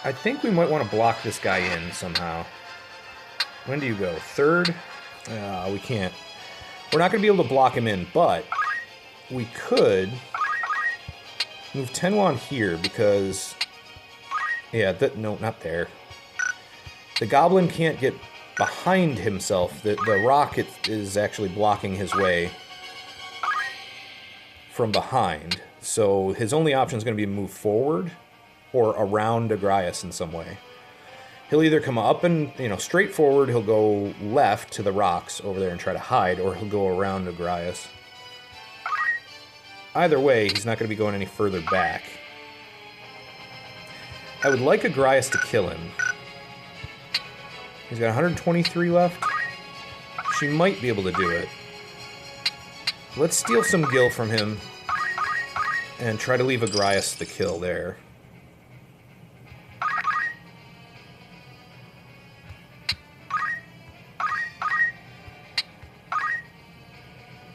I think we might want to block this guy in somehow. When do you go? Third? We can't. We're not going to be able to block him in, but we could move 10-1 here because... Yeah, no, not there. The goblin can't get behind himself. The rock is actually blocking his way from behind. So his only option is going to be to move forward or around Agrias in some way. He'll either come up and, straight forward, he'll go left to the rocks over there and try to hide, or he'll go around Agrias. Either way, he's not going to be going any further back. I would like Agrias to kill him. He's got 123 left. She might be able to do it. Let's steal some gil from him and try to leave Agrias the kill there.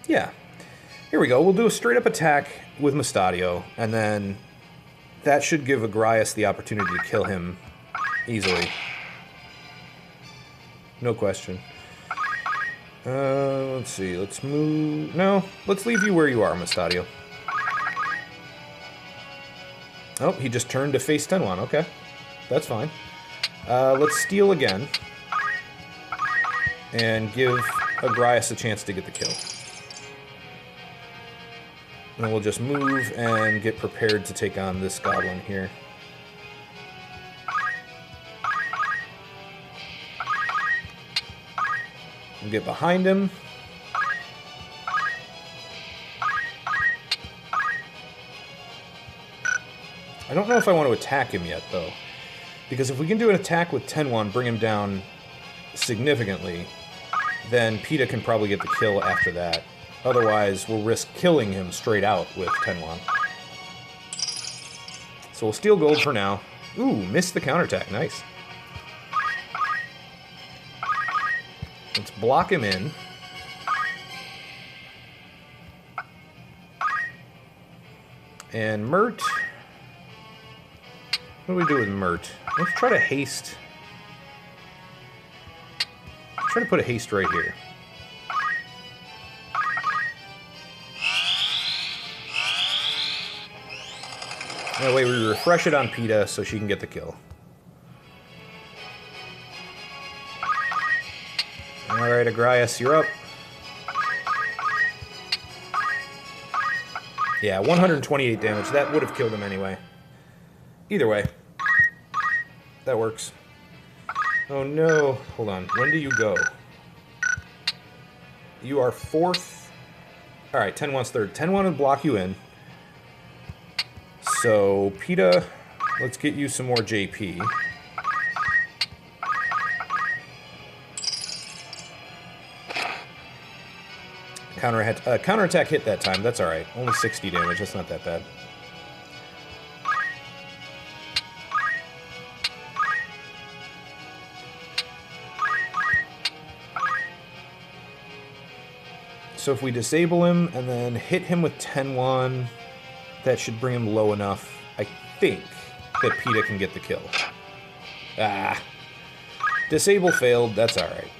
Yeah. Here we go. We'll do a straight-up attack with Mustadio, and then that should give Agrias the opportunity to kill him easily. No question. Let's see. Let's move... No, let's leave you where you are, Mustadio. Oh, he just turned to face 10-1. Okay. That's fine. Let's steal again. And give Agrias a chance to get the kill. And we'll just move and get prepared to take on this goblin here. We'll get behind him. I don't know if I want to attack him yet, though. Because if we can do an attack with 10-1, bring him down significantly, then PETA can probably get the kill after that. Otherwise, we'll risk killing him straight out with 10-1. So we'll steal gold for now. Ooh, missed the counterattack. Nice. Let's block him in. And Mert. What do we do with Mert? Let's try to haste. Let's try to put a haste right here. That way we refresh it on PETA so she can get the kill. Alright, Agrias, you're up. Yeah, 128 damage. That would have killed him anyway. Either way. That works. Oh no. Hold on. When do you go? You are fourth. Alright, 10-1's third. 10-1 would block you in. So, PETA, let's get you some more JP. Counterattack hit that time. That's alright. Only 60 damage. That's not that bad. So if we disable him and then hit him with 10-1... that should bring him low enough, I think, that PETA can get the kill. Ah. Disable failed, that's alright.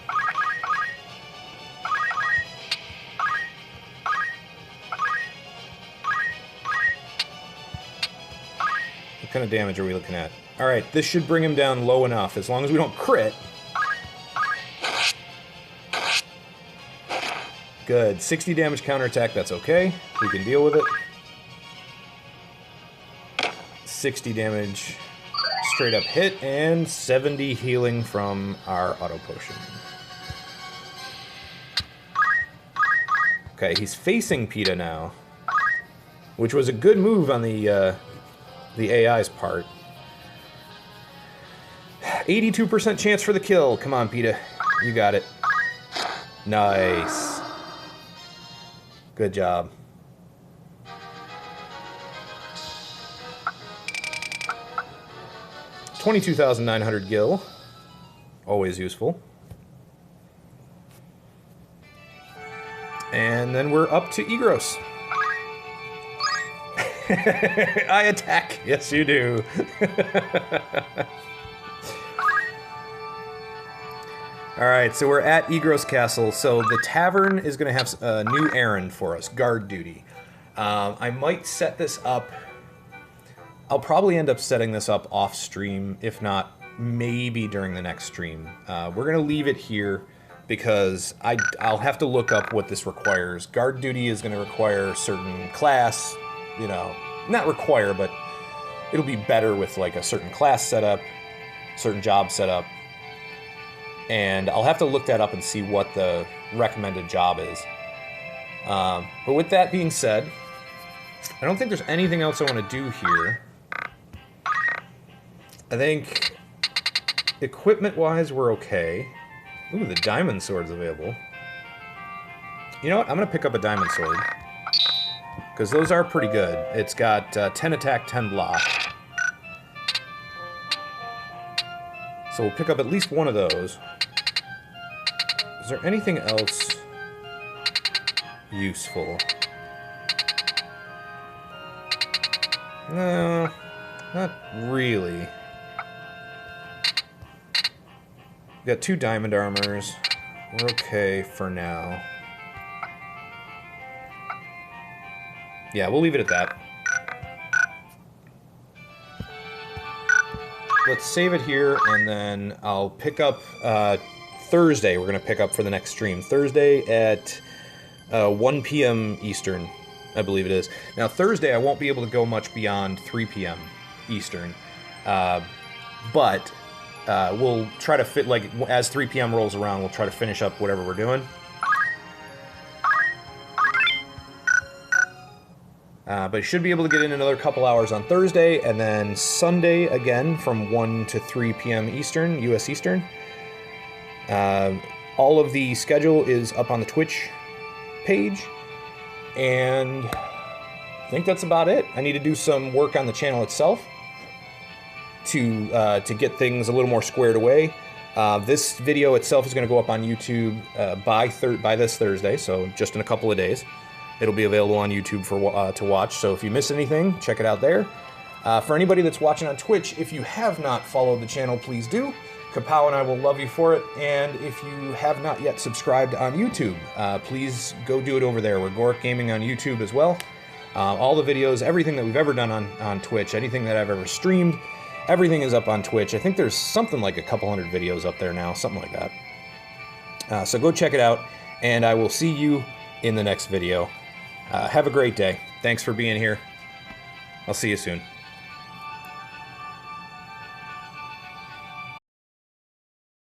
What kind of damage are we looking at? Alright, this should bring him down low enough, as long as we don't crit. Good. 60 damage counterattack, that's okay. We can deal with it. 60 damage straight up hit, and 70 healing from our auto potion. Okay, he's facing PETA now. which was a good move on the AI's part. 82% chance for the kill. Come on, PETA. You got it. Nice. Good job. $22,900 gil. Always useful. And then we're up to Egros. I attack. Yes, you do. Alright, so we're at Egros Castle. So the tavern is going to have a new errand for us, guard duty. I might set this up. I'll probably end up setting this up off stream, if not, maybe during the next stream. We're going to leave it here because I'll have to look up what this requires. Guard duty is going to require a certain class, you know, not require, but it'll be better with like a certain class setup, certain job setup. And I'll have to look that up and see what the recommended job is. But with that being said, I don't think there's anything else I want to do here. I think equipment-wise, we're okay. Ooh, the diamond sword's available. You know what? I'm going to pick up a diamond sword. Because those are pretty good. It's got 10 attack, 10 block. So we'll pick up at least one of those. Is there anything else useful? No, not really. We got 2 diamond armors. We're okay for now. Yeah, we'll leave it at that. Let's save it here, and then I'll pick up Thursday. We're going to pick up for the next stream. Thursday at 1 p.m. Eastern, I believe it is. Now, Thursday, I won't be able to go much beyond 3 p.m. Eastern. But we'll try to fit, like, as 3 p.m. rolls around, we'll try to finish up whatever we're doing. But should be able to get in another couple hours on Thursday, and then Sunday again from 1 to 3 p.m. Eastern, U.S. Eastern. All of the schedule is up on the Twitch page, and I think that's about it. I need to do some work on the channel itself to get things a little more squared away. This video itself is going to go up on YouTube by this Thursday, so just in a couple of days. It'll be available on YouTube for to watch, so if you miss anything, check it out there. For anybody that's watching on Twitch, if you have not followed the channel, please do. Kapow and I will love you for it, and if you have not yet subscribed on YouTube, please go do it over there. We're Gork Gaming on YouTube as well. All the videos, everything that we've ever done on Twitch, anything that I've ever streamed, everything is up on Twitch. I think there's something like a couple hundred videos up there now, something like that. So go check it out, and I will see you in the next video. Have a great day. Thanks for being here. I'll see you soon.